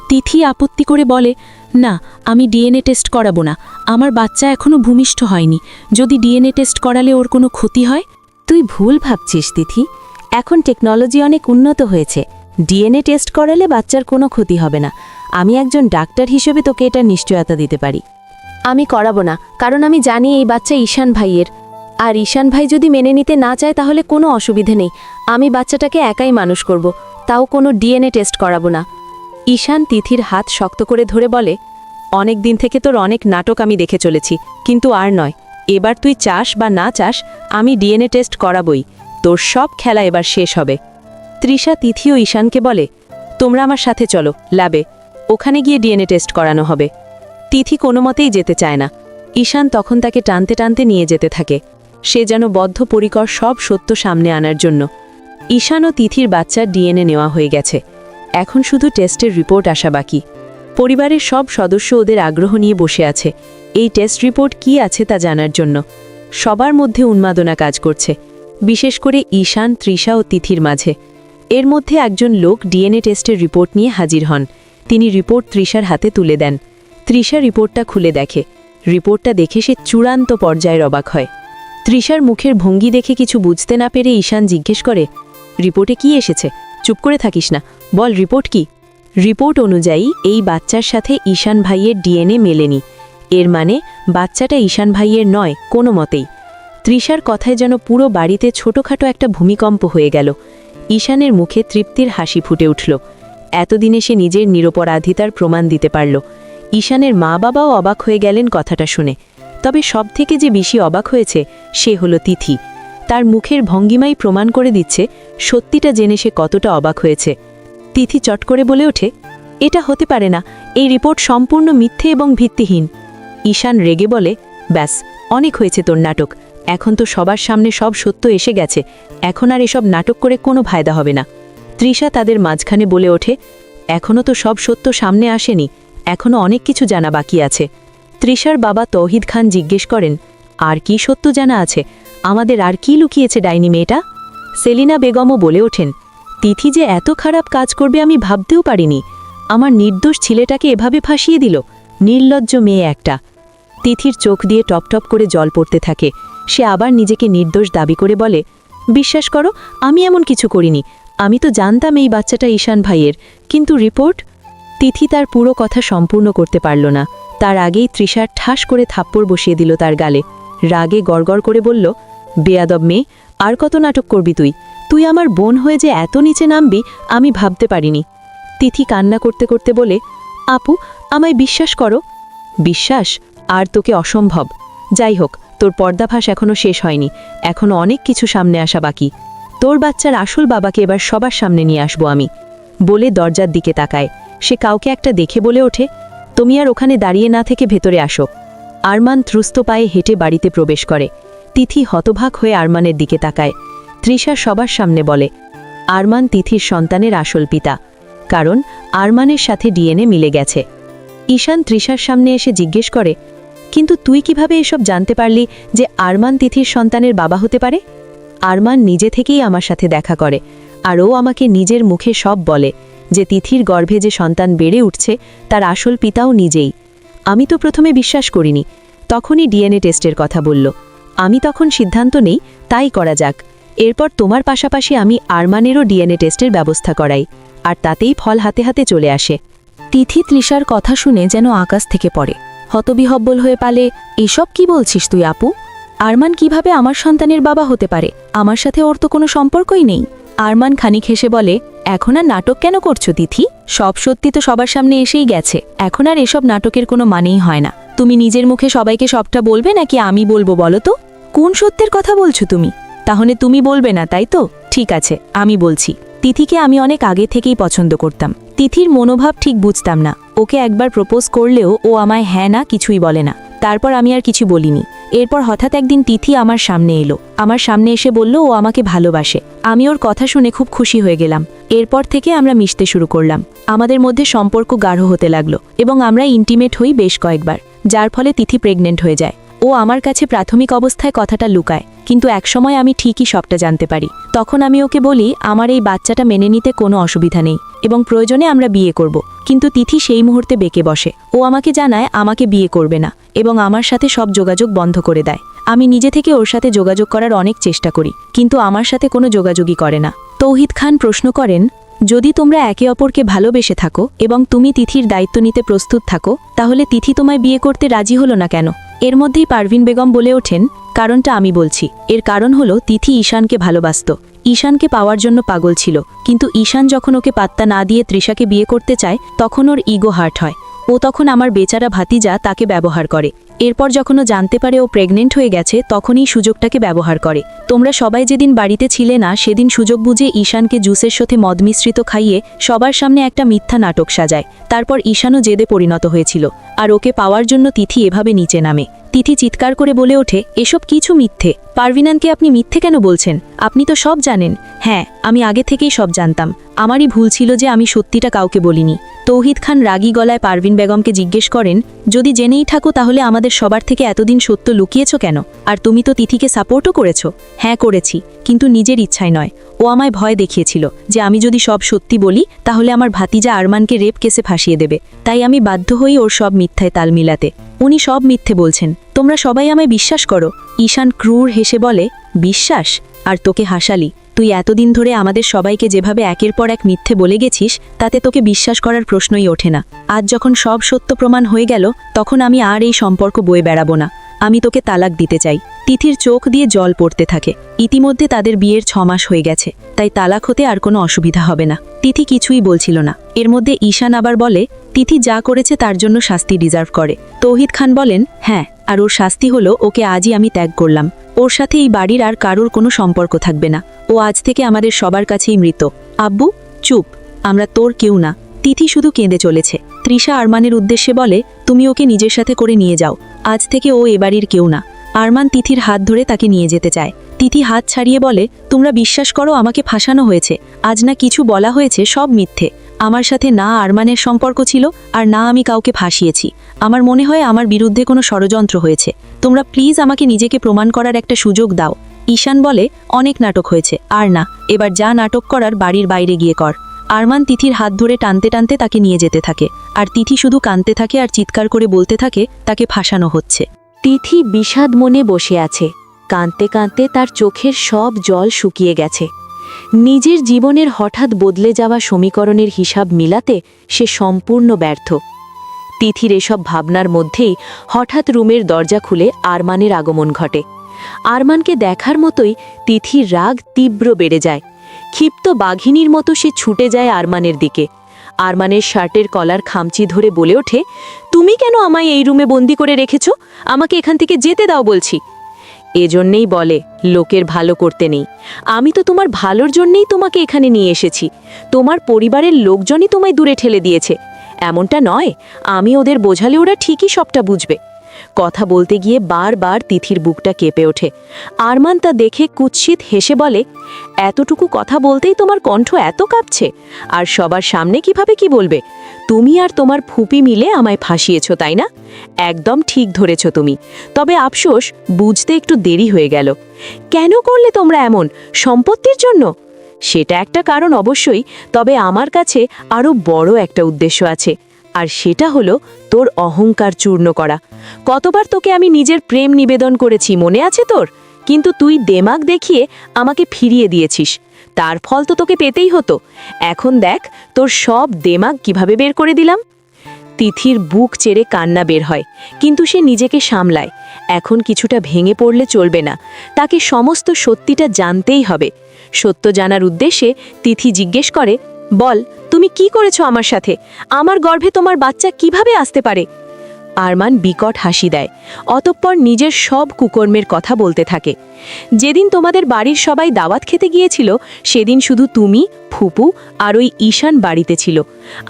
তিথি আপত্তি করে বলে, না, আমি ডিএনএ টেস্ট করাবো না। আমার বাচ্চা এখনও ভূমিষ্ঠ হয়নি। যদি ডিএনএ টেস্ট করালে ওর কোনো ক্ষতি হয়? তুই ভুল ভাবছিস তিথি। এখন টেকনোলজি অনেক উন্নত হয়েছে। ডিএনএ টেস্ট করালে বাচ্চার কোনো ক্ষতি হবে না। আমি একজন ডাক্তার হিসেবে তোকে এটা নিশ্চয়তা দিতে পারি। আমি করাবো না, কারণ আমি জানি এই বাচ্চা ঈশান ভাইয়ের। আর ঈশান ভাই যদি মেনে নিতে না চায় তাহলে কোনো অসুবিধে নেই। আমি বাচ্চাটাকে একাই মানুষ করব, তাও কোনো ডিএনএ টেস্ট করাবো না। ঈশান তিথির হাত শক্ত করে ধরে বলে, অনেক দিন থেকে তোর অনেক নাটক আমি দেখে চলেছি, কিন্তু আর নয়। এবার তুই চাস বা না চাস, আমি ডিএনএ টেস্ট করাবই। তোর সব খেলা এবার শেষ হবে। তৃষা, তিথি ও ঈশানকে বলে, তোমরা আমার সাথে চলো ল্যাবে, ওখানে গিয়ে ডিএনএ টেস্ট করানো হবে। তিথি কোনো মতেই যেতে চায় না। ঈশান তখন তাকে টানতে টানতে নিয়ে যেতে থাকে, সে যেন বদ্ধপরিকর সব সত্য সামনে আনার জন্য। ঈশান ও তিথির বাচ্চার ডিএনএ নেওয়া হয়ে গেছে, এখন শুধু টেস্টের রিপোর্ট আসা বাকি। পরিবারের সব সদস্য ওদের আগ্রহ নিয়ে বসে আছে এই টেস্ট রিপোর্ট কি আছে তা জানার জন্য। সবার মধ্যে উন্মাদনা কাজ করছে, বিশেষ করে ঈশান, তৃষা ও তিথির মাঝে। এর মধ্যে একজন লোক ডিএনএ টেস্টের রিপোর্ট নিয়ে হাজির হন। তিনি রিপোর্ট তৃষার হাতে তুলে দেন। তৃষা রিপোর্টটা খুলে দেখে। রিপোর্টটা দেখে সে চূড়ান্ত পর্যায়ের অবাক হয়। তৃষার মুখের ভঙ্গি দেখে কিছু বুঝতে না পেরে ঈশান জিজ্ঞেস করে, রিপোর্টে কি এসেছে? চুপ করে থাকিস না, বল রিপোর্ট কি? রিপোর্ট অনুযায়ী এই বাচ্চার সাথে ঈশান ভাইয়ের ডিএনএ মেলেনি। এর মানে বাচ্চাটা ঈশান ভাইয়ের নয় কোনো মতেই। তৃষার কথায় যেন পুরো বাড়িতে ছোটখাটো একটা ভূমিকম্প হয়ে গেল। ঈশানের মুখে তৃপ্তির হাসি ফুটে উঠল। এতদিনে সে নিজের নিরপরাধিতার প্রমাণ দিতে পারল। ঈশানের মা বাবাও অবাক হয়ে গেলেন কথাটা শুনে। তবে সবথেকে যে বেশি অবাক হয়েছে সে হলো তিথি। তার মুখের ভঙ্গিমাই প্রমাণ করে দিচ্ছে সত্যিটা জেনে সে কতটা অবাক হয়েছে। তিথি চট করে বলে ওঠে, এটা হতে পারে না, এই রিপোর্ট সম্পূর্ণ মিথ্যে এবং ভিত্তিহীন। ঈশান রেগে বলে, ব্যাস, অনেক হয়েছে তোর নাটক। এখন তো সবার সামনে সব সত্য এসে গেছে, এখন আর এসব নাটক করে কোনো ফায়দা হবে না। তৃষা তাদের মাঝখানে বলে ওঠে, এখনও তো সব সত্য সামনে আসেনি, এখনও অনেক কিছু জানা বাকি আছে। তৃষার বাবা তৌহিদ খান জিজ্ঞেস করেন, আর কি সত্য জানা আছে? আমাদের আর কি লুকিয়েছে ডাইনি মেয়েটা? সেলিনা বেগমও বলে ওঠেন, তিথি যে এত খারাপ কাজ করবে আমি ভাবতেও পারিনি। আমার নির্দোষ ছেলেটাকে এভাবে ফাঁসিয়ে দিল, নির্লজ্জ মেয়ে একটা। তিথির চোখ দিয়ে টপ টপ করে জল পড়তে থাকে। সে আবার নিজেকে নির্দোষ দাবি করে বলে, বিশ্বাস করো, আমি এমন কিছু করিনি। আমি তো জানতাম এই বাচ্চাটা ঈশান ভাইয়ের, কিন্তু রিপোর্ট। তিথি তার পুরো কথা সম্পূর্ণ করতে পারল না। তার আগেই তৃষার ঠাস করে থাপ্পড় বসিয়ে দিল তার গালে। রাগে গড়গড় করে বলল, বেয়াদব মেয়ে, আর কত নাটক করবি তুই? তুই আমার বোন হয়ে যে এত নিচে নামবি আমি ভাবতে পারিনি। তিথি কান্না করতে করতে বলে, আপু, আমায় বিশ্বাস করো। বিশ্বাস? আর তোকে অসম্ভব। যাই হোক, তোর পর্দাফাঁস এখনও শেষ হয়নি, এখনও অনেক কিছু সামনে আসা বাকি। তোর বাচ্চার আসল বাবাকে এবার সবার সামনে নিয়ে আসবো আমি। বলে দরজার দিকে তাকায়। সে কাউকে একটা দেখে বলে ওঠে, তুমি আর ওখানে দাঁড়িয়ে না থেকে ভেতরে আসো। আরমান ত্রুস্ত পায়ে হেঁটে বাড়িতে প্রবেশ করে। তিথি হতভাগ হয়ে আরমানের দিকে তাকায়। তৃষা সবার সামনে বলে, আরমান তিথির সন্তানের আসল পিতা, কারণ আরমানের সাথে ডিএনএ মিলে গেছে। ঈশান তৃষার সামনে এসে জিজ্ঞেস করে, কিন্তু তুই কিভাবে এসব জানতে পারলি যে আরমান তিথির সন্তানের বাবা হতে পারে? আরমান নিজে থেকেই আমার সাথে দেখা করে, আর ও আমাকে নিজের মুখে সব বলে যে তিথির গর্ভে যে সন্তান বেড়ে উঠছে তার আসল পিতাও নিজেই। আমি তো প্রথমে বিশ্বাস করিনি, তখনই ডিএনএ টেস্টের কথা বলল। আমি তখন সিদ্ধান্ত নেই তাই করা যাক। এরপর তোমার পাশাপাশি আমি আরমানেরও ডিএনএ টেস্টের ব্যবস্থা করাই, আর তাতেই ফল হাতে হাতে চলে আসে। তিথি তৃষার কথা শুনে যেন আকাশ থেকে পড়ে। হতবিহব্বল হয়ে পালে, এসব কি বলছিস তুই আপু? আরমান কিভাবে আমার সন্তানের বাবা হতে পারে? আমার সাথে ওর তো কোনো সম্পর্কই নেই। আরমান খানিক হেসে বলে, এখন আর নাটক কেন করছো তিথি? সব সত্যি তো সবার সামনে এসেই গেছে, এখন আর এসব নাটকের কোনো মানেই হয় না। তুমি নিজের মুখে সবাইকে সবটা বলবে নাকি আমি বলবো বলো তো? কোন সত্যের কথা বলছো তুমি? তাহলে তুমি বলবে না, তাই তো? ঠিক আছে, আমি বলছি। তিথিকে আমি অনেক আগে থেকেই পছন্দ করতাম। তিথির মনোভাব ঠিক বুঝতাম না। ওকে একবার প্রপোজ করলেও ও আমায় হ্যাঁ না কিছুই বলে না। তারপর আমি আর কিছু বলিনি। এরপর হঠাৎ একদিন তিথি আমার সামনে এলো। আমার সামনে এসে বলল ও আমাকে ভালোবাসে। আমি ওর কথা শুনে খুব খুশি হয়ে গেলাম। এরপর থেকে আমরা মিশতে শুরু করলাম। আমাদের মধ্যে সম্পর্ক গাঢ় হতে লাগলো এবং আমরা ইন্টিমেট হই বেশ কয়েকবার, যার ফলে তিথি প্রেগনেন্ট হয়ে যায়। ও আমার কাছে প্রাথমিক অবস্থায় কথাটা লুকায়, কিন্তু একসময় আমি ঠিকই সবটা জানতে পারি। তখন আমি ওকে বলি আমার এই বাচ্চাটা মেনে নিতে কোনো অসুবিধা নেই এবং প্রয়োজনে আমরা বিয়ে করব। কিন্তু তিথি সেই মুহূর্তে বেঁকে বসে। ও আমাকে জানায় আমাকে বিয়ে করবে না এবং আমার সাথে সব যোগাযোগ বন্ধ করে দেয়। আমি নিজে থেকে ওর সাথে যোগাযোগ করার অনেক চেষ্টা করি, কিন্তু আমার সাথে কোনো যোগাযোগই করে না। তৌহিদ খান প্রশ্ন করেন, যদি তোমরা একে অপরকে ভালোবেসে থাকো এবং তুমি তিথির দায়িত্ব নিতে প্রস্তুত থাকো, তাহলে তিথি তোমায় বিয়ে করতে রাজি হলো না কেন? এর মধ্যেই পারভিন বেগম বলে ওঠেন, কারণটা আমি বলছি। এর কারণ হলো তিথি ঈশানকে ভালোবাসত, ঈশানকে পাওয়ার জন্য পাগল ছিল। কিন্তু ঈশান যখন ওকে পাত্তা না দিয়ে তৃষাকে বিয়ে করতে চায় তখন ওর ইগো হার্ট হয়। ও ও তখন আমার বেচারা ভাতিজা তাকে ব্যবহার করে। এরপর যখন ও জানতে পারে ও প্রেগনেন্ট হয়ে গেছে তখনই সুযোগটাকে ব্যবহার করে। তোমরা সবাই যেদিন বাড়িতে ছিলে না সেদিন সুযোগ বুঝে ঈশানকে জুসের সাথে মদ মিশ্রিত খাইয়ে সবার সামনে একটা মিথ্যা নাটক সাজায়। তারপর ঈশানও জেদে পরিণত হয়েছিল, আর ওকে পাওয়ার জন্য তিথি এভাবে নিচে নামে। তিথি চিৎকার করে বলে ওঠে, এসব কিছু মিথ্যে। পারভিনানকে আপনি মিথ্যে কেন বলছেন? আপনি তো সব জানেন। হ্যাঁ, আমি আগে থেকেই সব জানতাম। আমারই ভুল ছিল যে আমি সত্যিটা কাউকে বলিনি। তৌহিদ খান রাগী গলায় পারভিন বেগমকে জিজ্ঞেস করেন, যদি জেনেই থাকো তাহলে আমাদের সবার থেকে এতদিন সত্য লুকিয়েছ কেন? আর তুমি তো তিথিকে সাপোর্টও করেছ। হ্যাঁ করেছি, কিন্তু নিজের ইচ্ছায় নয়। ও আমায় ভয় দেখিয়েছিল যে আমি যদি সব সত্যি বলি তাহলে আমার ভাতিজা আরমানকে রেপ কেসে ফাঁসিয়ে দেবে। তাই আমি বাধ্য হই ওর সব মিথ্যায় তাল মিলাতে। উনি সব মিথ্যে বলছেন, তোমরা সবাই আমায় বিশ্বাস করো। ঈশান ক্রূর হেসে বলে, বিশ্বাস? আর তোকে হাসালি? তুই এতদিন ধরে আমাদের সবাইকে যেভাবে একের পর এক মিথ্যে বলে গেছিস তাতে তোকে বিশ্বাস করার প্রশ্নই ওঠে না। আজ যখন সব সত্য প্রমাণ হয়ে গেল তখন আমি আর এই সম্পর্ক বয়ে বেড়াবো না। আমি তোকে তালাক দিতে চাই। তিথির চোখ দিয়ে জল পড়তে থাকে। ইতিমধ্যে তাদের বিয়ের 6 মাস হয়ে গেছে, তাই তালাক হতে আর কোনো অসুবিধা হবে না। তিথি কিছুই বলছিল না। এর মধ্যে ঈশান আবার বলে, তিথি যা করেছে তার জন্য শাস্তি ডিজার্ভ করে। তৌহিদ খান বলেন, হ্যাঁ, আর ওর শাস্তি হলো ওকে আজই আমি ত্যাগ করলাম। ওর সাথে এই বাড়ির আর কারোর কোনো সম্পর্ক থাকবে না। ও আজ থেকে আমাদের সবার কাছেই মৃত। আব্বু চুপ, আমরা তোর কেউ না। তিথি শুধু কেঁদে চলেছে। তৃষা আরমানের উদ্দেশ্যে বলে, তুমি ওকে নিজের সাথে করে নিয়ে যাও। আজ থেকে ও এ বাড়ির কেউ না। আরমান তিথির হাত ধরে তাকে নিয়ে যেতে চায়। তিথি হাত ছাড়িয়ে বলে, তোমরা বিশ্বাস করো আমাকে ফাঁসানো হয়েছে। আজ না কিছু বলা হয়েছে, সব মিথ্যে। আমার সাথে না আরমানের সম্পর্ক ছিল আর না আমি কাউকে ফাঁসিয়েছি। আমার মনে হয় আমার বিরুদ্ধে কোনো ষড়যন্ত্র হয়েছে। তোমরা প্লিজ আমাকে নিজেকে প্রমাণ করার একটা সুযোগ দাও। ঈশান বলে, অনেক নাটক হয়েছে, আর না, এবার যা নাটক করার বাড়ির বাইরে গিয়ে কর। আরমান তিথির হাত ধরে টানতে টানতে তাকে নিয়ে যেতে থাকে, আর তিথি শুধু কাঁদতে থাকে আর চিৎকার করে বলতে থাকে তাকে ফাঁসানো হচ্ছে। তিথি বিষাদ মনে বসে আছে। কাঁদতে কাঁদতে তার চোখের সব জল শুকিয়ে গেছে। নিজের জীবনের হঠাৎ বদলে যাওয়া সমীকরণের হিসাব মিলাতে সে সম্পূর্ণ ব্যর্থ। তিথির এসব ভাবনার মধ্যেই হঠাৎ রুমের দরজা খুলে আরমানের আগমন ঘটে। আরমানকে দেখার মতোই তিথির রাগ তীব্র বেড়ে যায়। ক্ষিপ্ত বাঘিনীর মতো সে ছুটে যায় আরমানের দিকে। আরমানের শার্টের কলার খামচি ধরে বলে ওঠে, তুমি কেন আমায় এই রুমে বন্দি করে রেখেছ? আমাকে এখান থেকে যেতে দাও বলছি। এজন্যেই বলে, লোকের ভালো করতে নেই। আমি তো তোমার ভালোর জন্যেই তোমাকে এখানে নিয়ে এসেছি। তোমার পরিবারের লোকজনই তোমায় দূরে ঠেলে দিয়েছে। এমনটা নয়, আমি ওদের বোঝালে ওরা ঠিকই সবটা বুঝবে। কথা বলতে গিয়ে বারবার তিথির বুকটা কেঁপে ওঠে। আরমান তা দেখে কুৎসিত হেসে বলে, এতটুকু কথা বলতেই তোমার কণ্ঠ এত কাঁপছে? আর সবার সামনে কিভাবে কি বলবে? তুমি আর তোমার ফুপি মিলে আমায় ফাঁসিয়েছ, তাই না? একদম ঠিক ধরেছ তুমি। তবে আফসোস, বুঝতে একটু দেরি হয়ে গেল। কেন করলে তোমরা এমন? সম্পত্তির জন্য? সেটা একটা কারণ অবশ্যই, তবে আমার কাছে আরও বড় একটা উদ্দেশ্য আছে, আর সেটা হলো তোর অহংকার চূর্ণ করা। কতবার তোকে আমি নিজের প্রেম নিবেদন করেছি, মনে আছে তোর? কিন্তু তুই দেমাগ দেখিয়ে আমাকে ফিরিয়ে দিয়েছিস। তার ফল তো তোকে পেতেই হতো। এখন দেখ তোর সব দেমাগ কিভাবে বের করে দিলাম। তিথির বুক চেড়ে কান্না বের হয়, কিন্তু সে নিজেকে সামলায়। এখন কিছুটা ভেঙে পড়লে চলবে না, তাকে সমস্ত সত্যিটা জানতেই হবে। সত্য জানার উদ্দেশ্যে তিথি জিজ্ঞেস করে, বল, তুমি কি করেছো আমার সাথে? আমার গর্ভে তোমার বাচ্চা কিভাবে আসতে পারে? আরমান বিকট হাসি দেয়, অতঃপর নিজের সব কুকর্মের কথা বলতে থাকে। যেদিন তোমাদের বাড়ির সবাই দাওয়াত খেতে গিয়েছিল সেদিন শুধু তুমি, ফুপু আর ওই ঈশান বাড়িতে ছিল।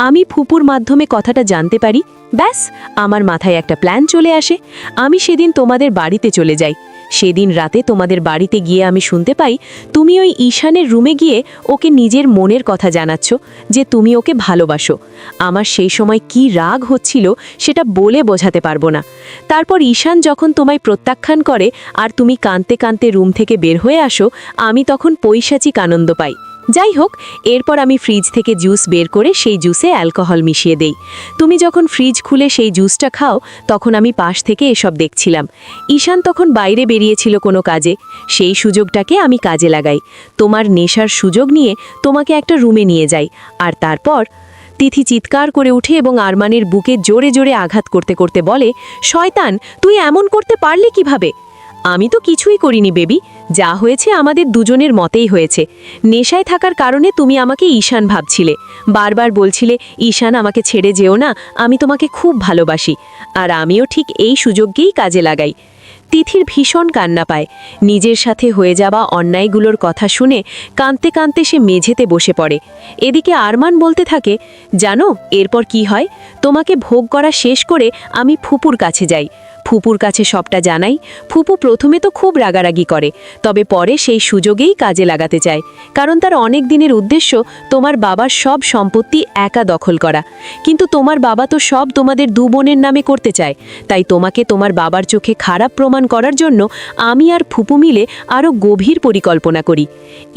আমি ফুপুর মাধ্যমে কথাটা জানতে পারি। ব্যাস, আমার মাথায় একটা প্ল্যান চলে আসে। আমি সেদিন তোমাদের বাড়িতে চলে যাই। সেদিন রাতে তোমাদের বাড়িতে গিয়ে আমি শুনতে পাই তুমি ওই ঈশানের রুমে গিয়ে ওকে নিজের মনের কথা জানাচ্ছ যে তুমি ওকে ভালোবাসো। আমার সেই সময় কি রাগ হচ্ছিল সেটা বলে বোঝাতে পারবো না। তারপর ঈশান যখন তোমায় প্রত্যাখ্যান করে আর তুমি কাঁদতে কাঁদতে রুম থেকে বের হয়ে আসো, আমি তখন পৈশাচিক আনন্দ পাই। যাই হোক, এরপর আমি ফ্রিজ থেকে জুস বের করে সেই জুসে অ্যালকোহল মিশিয়ে দেই। তুমি যখন ফ্রিজ খুলে সেই জুসটা খাও তখন আমি পাশ থেকে এসব দেখছিলাম। ঈশান তখন বাইরে বেরিয়েছিল কোনো কাজে। সেই সুযোগটাকে আমি কাজে লাগাই। তোমার নেশার সুযোগ নিয়ে তোমাকে একটা রুমে নিয়ে যাই। আর তারপর তিথি চিৎকার করে উঠে এবং আরমানের বুকে জোরে জোরে আঘাত করতে করতে বলে, শয়তান, তুই এমন করতে পারলে কিভাবে? আমি তো কিছুই করিনি বেবি, যা হয়েছে আমাদের দুজনের মতেই হয়েছে। নেশায় থাকার কারণে তুমি আমাকে ঈশান ভাবছিলে, বারবার বলছিলে ঈশান আমাকে ছেড়ে যেও না, আমি তোমাকে খুব ভালোবাসি। আর আমিও ঠিক এই সুযোগকেই কাজে লাগাই। তিথির ভীষণ কান্না পায়। নিজের সাথে হয়ে যাওয়া অন্যায়গুলোর কথা শুনে কাঁদতে কাঁদতে সে মেঝেতে বসে পড়ে। এদিকে আরমান বলতে থাকে, জানো এরপর কি হয়? তোমাকে ভোগ করা শেষ করে আমি ফুপুর কাছে যাই, ফুপুর কাছে সবটা জানাই। ফুপু প্রথমে তো খুব রাগারাগি করে, তবে পরে সেই সুযোগেই কাজে লাগাতে চায়, কারণ তার অনেক দিনের উদ্দেশ্য তোমার বাবার সব সম্পত্তি একা দখল করা। কিন্তু তোমার বাবা তো সব তোমাদের দু বোনের নামে করতে চায়, তাই তোমাকে তোমার বাবার চোখে খারাপ প্রমাণ করার জন্য আমি আর ফুপু মিলে আরও গভীর পরিকল্পনা করি।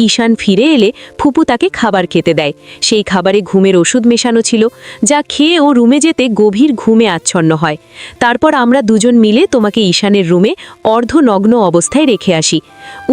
ঈশান ফিরে এলে ফুপু তাকে খাবার খেতে দেয়। সেই খাবারে ঘুমের ওষুধ মেশানো ছিল, যা খেয়ে ও রুমে যেতে গভীর ঘুমে আচ্ছন্ন হয়। তারপর আমরা দুজন মিলে তোমাকে ঈশানের রুমে অর্ধনগ্ন অবস্থায় রেখে আসি।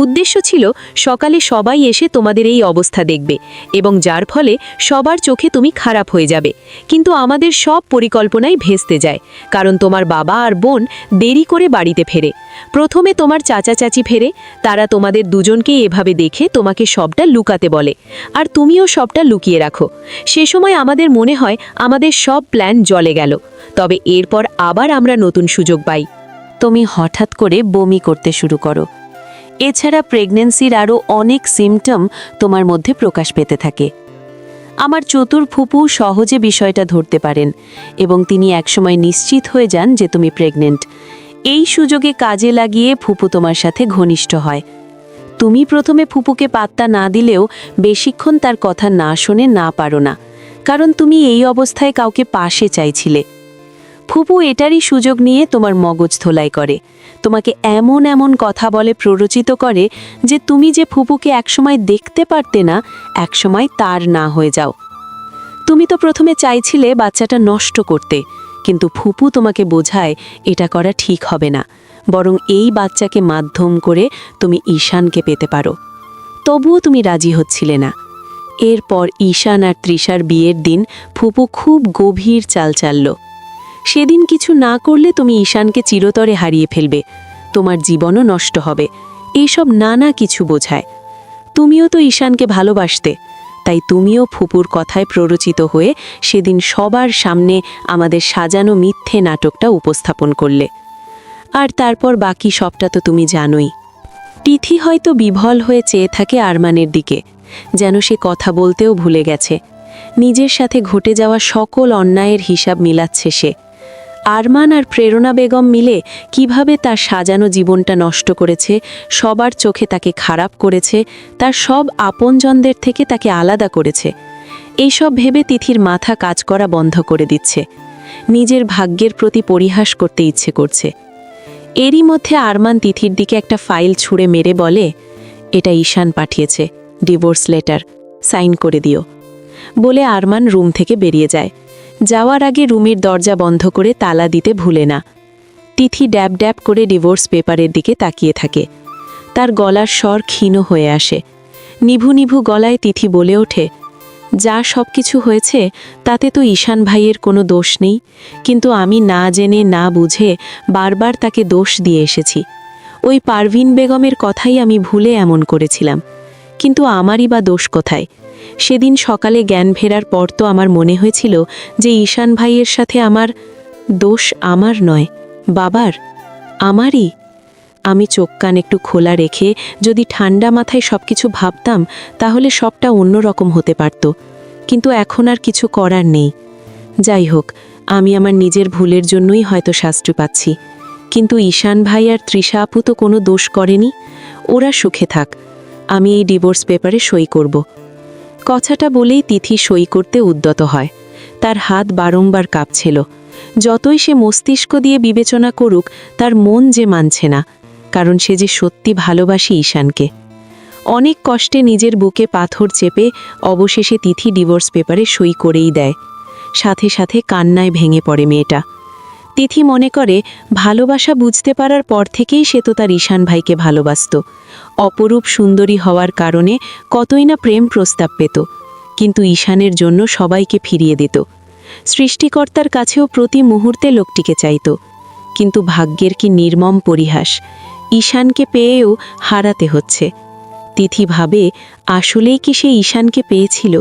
উদ্দেশ্য ছিল সকালে সবাই এসে তোমাদের এই অবস্থা দেখবে এবং যার ফলে সবার চোখে তুমি খারাপ হয়ে যাবে। কিন্তু আমাদের সব পরিকল্পনাই ভেস্তে যায়, কারণ তোমার বাবা আর বোন দেরি করে বাড়িতে ফেরে। প্রথমে তোমার চাচা চাচি ফেরে, তারা তোমাদের দুজনকেই এভাবে দেখে তোমাকে সবটা লুকাতে বলে, আর তুমিও সবটা লুকিয়ে রাখো। সে সময় আমাদের মনে হয় আমাদের সব প্ল্যান জলে গেল। তবে এরপর আবার আমরা নতুন সুযোগ পাই। তুমি হঠাৎ করে বমি করতে শুরু করো। এছাড়া প্রেগন্যান্সির আরও অনেক সিমটম তোমার মধ্যে প্রকাশ পেতে থাকে। আমার চতুর ফুপু সহজে বিষয়টা ধরতে পারেন এবং তিনি একসময় নিশ্চিত হয়ে যান যে তুমি প্রেগনেন্ট। এই সুযোগে কাজে লাগিয়ে ফুপু তোমার সাথে ঘনিষ্ঠ হয়। তুমি প্রথমে ফুপুকে পাত্তা না দিলেও বেশিক্ষণ তার কথা না শুনে না পারো না, কারণ তুমি এই অবস্থায় কাউকে পাশে চাইছিলে। ফুপু এটারই সুযোগ নিয়ে তোমার মগজ ধোলাই করে, তোমাকে এমন এমন কথা বলে প্ররোচিত করে যে তুমি যে ফুপুকে একসময় দেখতে পারতে না, একসময় তার না হয়ে যাও। তুমি তো প্রথমে চাইছিলে বাচ্চাটা নষ্ট করতে, কিন্তু ফুপু তোমাকে বোঝায় এটা করা ঠিক হবে না, বরং এই বাচ্চাকে মাধ্যম করে তুমি ঈশানকে পেতে পারো। তবুও তুমি রাজি হচ্ছিলে না। এরপর ঈশান আর তৃষার বিয়ের দিন ফুপু খুব গভীর চাল চালল। সেদিন কিছু না করলে তুমি ঈশানকে চিরতরে হারিয়ে ফেলবে, তোমার জীবনও নষ্ট হবে, এইসব নানা কিছু বোঝায়। তুমিও তো ঈশানকে ভালোবাসতে, তাই তুমিও ফুপুর কথায় প্ররোচিত হয়ে সেদিন সবার সামনে আমাদের সাজানো মিথ্যে নাটকটা উপস্থাপন করলে। আর তারপর বাকি সবটা তো তুমি জানোই। তিথি হয়তো বিভল হয়ে চেয়ে থাকে আরমানের দিকে, যেন সে কথা বলতেও ভুলে গেছে। নিজের সাথে ঘটে যাওয়া সকল অন্যায়ের হিসাব মিলাচ্ছে সে। আরমান আর প্রেরণা বেগম মিলে কিভাবে তার সাজানো জীবনটা নষ্ট করেছে, সবার চোখে তাকে খারাপ করেছে, তার সব আপনজনদের থেকে তাকে আলাদা করেছে, এইসব ভেবে তিথির মাথা কাজ করা বন্ধ করে দিচ্ছে। নিজের ভাগ্যের প্রতি পরিহাস করতে ইচ্ছে করছে। এরই মধ্যে আরমান তিথির দিকে একটা ফাইল ছুঁড়ে মেরে বলে, এটা ঈশান পাঠিয়েছে, ডিভোর্স লেটার, সাইন করে দিও। বলে আরমান রুম থেকে বেরিয়ে যায়। যাওয়ার আগে রুমের দরজা বন্ধ করে তালা দিতে ভুলে না। তিথি ড্যাব ড্যাব করে ডিভোর্স পেপারের দিকে তাকিয়ে থাকে। তার গলার স্বর ক্ষীণ হয়ে আসে। নিভু নিভু গলায় তিথি বলে ওঠে, যা সব কিছু হয়েছে তাতে তো ঈশান ভাইয়ের কোনো দোষ নেই, কিন্তু আমি না জেনে না বুঝে বারবার তাকে দোষ দিয়ে এসেছি। ওই পারভিন বেগমের কথাই আমি ভুলে এমন করেছিলাম, কিন্তু আমারই বা দোষ কোথায়? সেদিন সকালে জ্ঞান ফেরার পর তো আমার মনে হয়েছিল যে ঈশান ভাইয়ের সাথে আমার দোষ আমার নয়, বাবার, আমারই। আমি চোখ কান একটু খোলা রেখে যদি ঠান্ডা মাথায় সবকিছু ভাবতাম, তাহলে সবটা অন্যরকম হতে পারত, কিন্তু এখন আর কিছু করার নেই। যাই হোক, আমি আমার নিজের ভুলের জন্যই হয়তো শাস্তি পাচ্ছি, কিন্তু ঈশান ভাই আর তৃষা আপু তো কোনো দোষ করেনি। ওরা সুখে থাক, আমি এই ডিভোর্স পেপারে সই করব। কথাটা বলেই তিথি সই করতে উদ্যত হয়। তার হাত বারংবার কাঁপছিল। যতই সে মস্তিষ্ক দিয়ে বিবেচনা করুক, তার মন যে মানছে না, কারণ সে যে সত্যি ভালোবাসে ঈশানকে। অনেক কষ্টে নিজের বুকে পাথর চেপে অবশেষে তিথি ডিভোর্স পেপারে সই করেই দেয়। সাথে সাথে কান্নায় ভেঙে পড়ে মেয়েটা। তিথি মনে করে ভালোবাসা বুঝতে পারার পর থেকেই সে তো তার ঈশান ভাইকে ভালোবাসত। অপরূপ সুন্দরী হওয়ার কারণে কতই না প্রেম প্রস্তাব পেত, কিন্তু ঈশানের জন্য সবাইকে ফিরিয়ে দিত। সৃষ্টিকর্তার কাছেও প্রতি মুহূর্তে লোকটিকে চাইত। কিন্তু ভাগ্যের কি নির্মম পরিহাস, ঈশানকে পেয়েও হারাতে হচ্ছে। তিথি ভাবে, আসলেই কি সে ঈশানকে পেয়েছিল?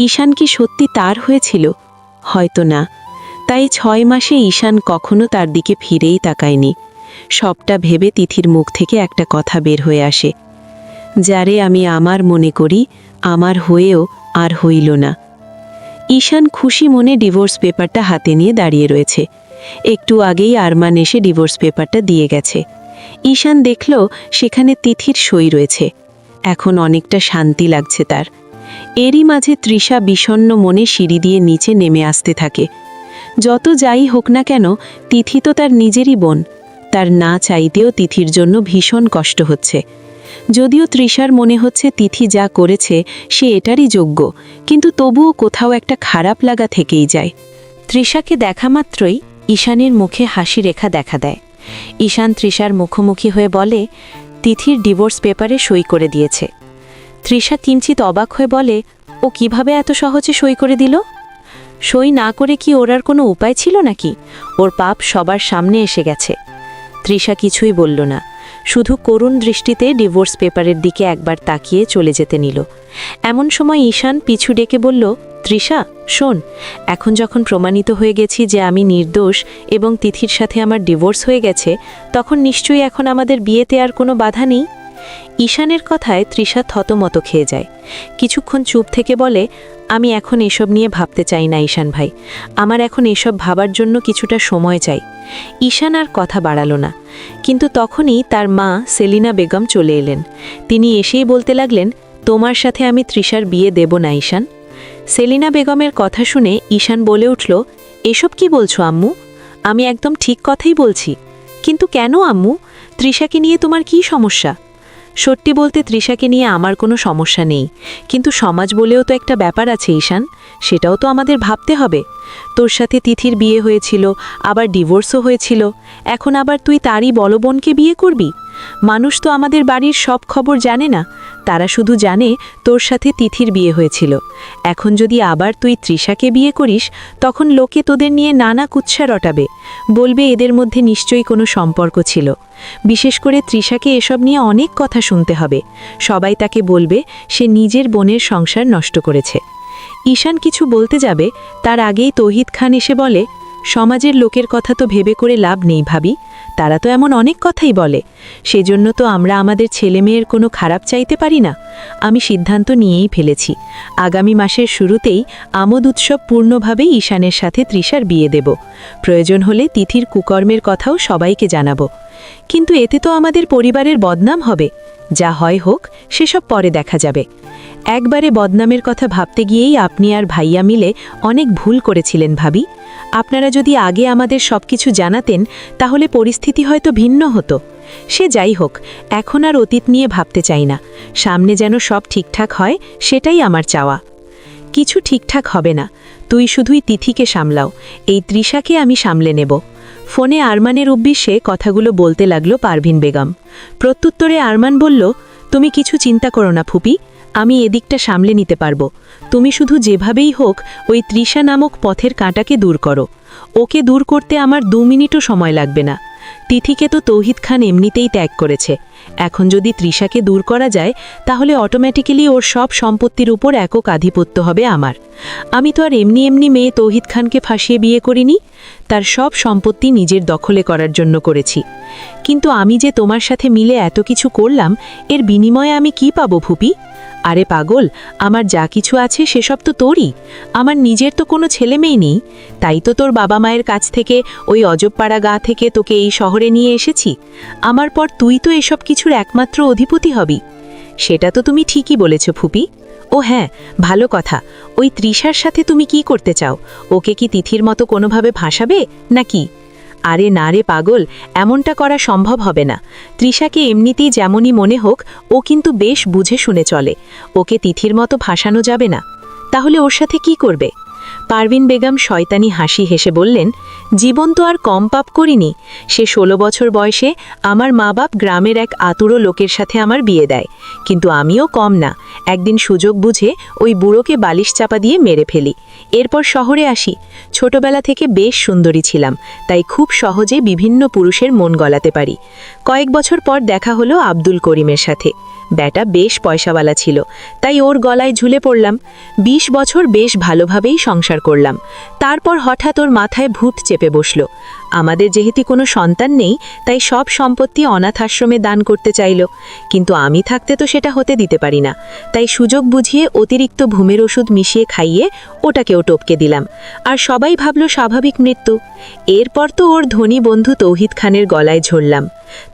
ঈশান কি সত্যি তার হয়েছিল? হয়তো না। তাই 6 মাসে ঈশান কখনো তার দিকে ফিরেই তাকায়নি। সবটা ভেবে তিথির মুখ থেকে একটা কথা বের হয়ে আসে, যারে আমি আমার মনে করি, আমার হয়েও আর হইল না। ঈশান খুশি মনে ডিভোর্স পেপারটা হাতে নিয়ে দাঁড়িয়ে রয়েছে। একটু আগেই আরমান এসে ডিভোর্স পেপারটা দিয়ে গেছে। ঈশান দেখল সেখানে তিথির সই রয়েছে। এখন অনেকটা শান্তি লাগছে তার। এরই মাঝে তৃষা বিষণ্ণ মনে সিঁড়ি দিয়ে নিচে নেমে আসতে থাকে। যত যাই হোক না কেন, তিথি তো তার নিজেরই বোন। তার না চাইতেও তিথির জন্য ভীষণ কষ্ট হচ্ছে। যদিও তৃষার মনে হচ্ছে তিথি যা করেছে সে এটারই যোগ্য, কিন্তু তবুও কোথাও একটা খারাপ লাগা থেকেই যায়। তৃষাকে দেখা মাত্রই ঈশানের মুখে হাসি রেখা দেখা দেয়। ঈশান তৃষার মুখোমুখি হয়ে বলে, তিথির ডিভোর্স পেপারে সই করে দিয়েছে। তৃষা কিঞ্চিত অবাক হয়ে বলে, ও কিভাবে এত সহজে সই করে দিল? সই না করে কি ওর আর কোনো উপায় ছিল নাকি? ওর পাপ সবার সামনে এসে গেছে। তৃষা কিছুই বলল না, শুধু করুণ দৃষ্টিতে ডিভোর্স পেপারের দিকে একবার তাকিয়ে চলে যেতে নিল। এমন সময় ঈশান পিছু ডেকে বলল, তৃষা শোন, এখন যখন প্রমাণিত হয়ে গেছি যে আমি নির্দোষ এবং তিথির সাথে আমার ডিভোর্স হয়ে গেছে, তখন নিশ্চয়ই এখন আমাদের বিয়েতে আর কোনো বাধা নেই। ঈশানের কথায় তৃষা থতমত খেয়ে যায়। কিছুক্ষণ চুপ থেকে বলে, আমি এখন এসব নিয়ে ভাবতে চাই না ঈশান ভাই, আমার এখন এসব ভাবার জন্য কিছুটা সময় চাই। ঈশান আর কথা বাড়ালো না। কিন্তু তখনই তার মা সেলিনা বেগম চলে এলেন। তিনি এসেই বলতে লাগলেন, তোমার সাথে আমি তৃষার বিয়ে দেব না ঈশান। সেলিনা বেগমের কথা শুনে ঈশান বলে উঠল, এসব কি বলছো আম্মু? আমি একদম ঠিক কথাই বলছি। কিন্তু কেন আম্মু? তৃষাকে নিয়ে তোমার কি সমস্যা? সত্যি বলতে তৃষাকে নিয়ে আমার কোনো সমস্যা নেই, কিন্তু সমাজ বলেও তো একটা ব্যাপার আছে ঈশান, সেটাও তো আমাদের ভাবতে হবে। তোর সাথে তিথির বিয়ে হয়েছিল, আবার ডিভোর্সও হয়েছিল, এখন আবার তুই তারই বলবোনকে বিয়ে করবি? মানুষ তো আমাদের বাড়ির সব খবর জানে না, তারা শুধু জানে তোর সাথে তিথির বিয়ে হয়েছিল। এখন যদি আবার তুই তৃষাকে বিয়ে করিস, তখন লোকে তোদের নিয়ে নানা কুৎসা রটাবে, বলবে এদের মধ্যে নিশ্চয়ই কোনো সম্পর্ক ছিল। বিশেষ করে তৃষাকে এসব নিয়ে অনেক কথা শুনতে হবে। সবাই তাকে বলবে সে নিজের বোনের সংসার নষ্ট করেছে। ঈশান কিছু বলতে যাবে, তার আগেই তৌহিদ খান এসে বলে, সমাজের লোকের কথা তো ভেবে করে লাভ নেই ভাবি, তারা তো এমন অনেক কথাই বলে, সেজন্য তো আমরা আমাদের ছেলেমেয়ের কোনো খারাপ চাইতে পারি না। আমি সিদ্ধান্ত নিয়েই ফেলেছি, আগামী মাসের শুরুতেই আমোদ উৎসব পূর্ণভাবেই ঈশানের সাথে তৃষার বিয়ে দেব। প্রয়োজন হলে তিথির কুকর্মের কথাও সবাইকে জানাবো। কিন্তু এতে তো আমাদের পরিবারের বদনাম হবে। যা হয় হোক, সেসব পরে দেখা যাবে। একবারে বদনামের কথা ভাবতে গিয়েই আপনি আর ভাইয়া মিলে অনেক ভুল করেছিলেন ভাবি। আপনারা যদি আগে আমাদের সবকিছু জানাতেন, তাহলে পরিস্থিতি হয়তো ভিন্ন হতো। সে যাই হোক, এখন আর অতীত নিয়ে ভাবতে চাই না। সামনে যেন সব ঠিকঠাক হয়, সেটাই আমার চাওয়া। কিছু ঠিকঠাক হবে না, তুই শুধুই তিথিকে সামলাও, এই তৃষাকে আমি সামলে নেব। ফোনে আরমানের উদ্দেশ্যে কথাগুলো বলতে লাগলো পারভিন বেগম। প্রত্যুত্তরে আরমান বলল, তুমি কিছু চিন্তা করো না ফুপি, আমি এদিকটা সামলে নিতে পারবো। তুমি শুধু যেভাবেই হোক ওই তৃষা নামক পথের কাঁটাকে দূর করো। ওকে দূর করতে আমার 2 মিনিটও সময় লাগবে না। তিথিকে তো তৌহিদ খান এমনিতেই ত্যাগ করেছে, এখন যদি তৃষাকে দূর করা যায়, তাহলে অটোমেটিক্যালি ওর সব সম্পত্তির উপর একক আধিপত্য হবে আমার। আমি তো আর এমনি এমনি মেয়ে তৌহিদ খানকে ফাঁসিয়ে বিয়ে করিনি, তার সব সম্পত্তি নিজের দখলে করার জন্য করেছি। কিন্তু আমি যে তোমার সাথে মিলে এত কিছু করলাম, এর বিনিময়ে আমি কি পাবো ফুপি? আরে পাগল, আমার যা কিছু আছে সেসব তো তোরই, আমার নিজের তো কোনো ছেলে মেয়ে নেই। তাই তো তোর বাবা মায়ের কাছ থেকে ওই অজবপাড়া গা থেকে তোকে এই শহরে নিয়ে এসেছি। আমার পর তুই তো এসব কিছুর একমাত্র অধিপতি হবি। সেটা তো তুমি ঠিকই বলেছ ফুপি। ও হ্যাঁ, ভালো কথা, ওই তৃষার সাথে তুমি কি করতে চাও? ওকে কি তিথির মতো কোনোভাবে ভাসাবে নাকি? আরে না রে পাগল, এমনটা করা সম্ভব হবে না। তৃষাকে এমনিতেই যেমনই মনে হোক, ও কিন্তু বেশ বুঝে শুনে চলে। ওকে তিথির মতো ভাসানো যাবে না। তাহলে ওর সাথে কি করবে? পারভিন বেগম শয়তানি হাসি হেসে বললেন, জীবন তো আর কম পাপ করিনি। সে 16 বছর বয়সে আমার মা বাপ গ্রামের এক আতুড়ো লোকের সাথে আমার বিয়ে দেয়, কিন্তু আমিও কম না। একদিন সুযোগ বুঝে ওই বুড়োকে বালিশ চাপা দিয়ে মেরে ফেলি। এরপর শহরে আসি। ছোটবেলা থেকে বেশ সুন্দরী ছিলাম, তাই খুব সহজে বিভিন্ন পুরুষের মন গলাতে পারি। কয়েক বছর পর দেখা হলো আব্দুল করিমের সাথে। ব্যাটা বেশ পয়সাওয়ালা ছিল, তাই ওর গলায় ঝুলে পড়লাম। 20 বছর বেশ ভালোভাবেই সংসার করলাম। তারপর হঠাৎ ওর মাথায় ভূত চেপে বসল। আমাদের যেহেতু কোনো সন্তান নেই, তাই সব সম্পত্তি অনাথ আশ্রমে দান করতে চাইল, কিন্তু আমি থাকতে তো সেটা হতে দিতে পারি না। তাই সুযোগ বুঝিয়ে অতিরিক্ত ঘুমের ওষুধ মিশিয়ে খাইয়ে ওটাকেও টপকে দিলাম। আর সবাই ভাবল স্বাভাবিক মৃত্যু। এরপর তো ওর ধনী বন্ধু তৌহিদ খানের গলায় ঝরলাম।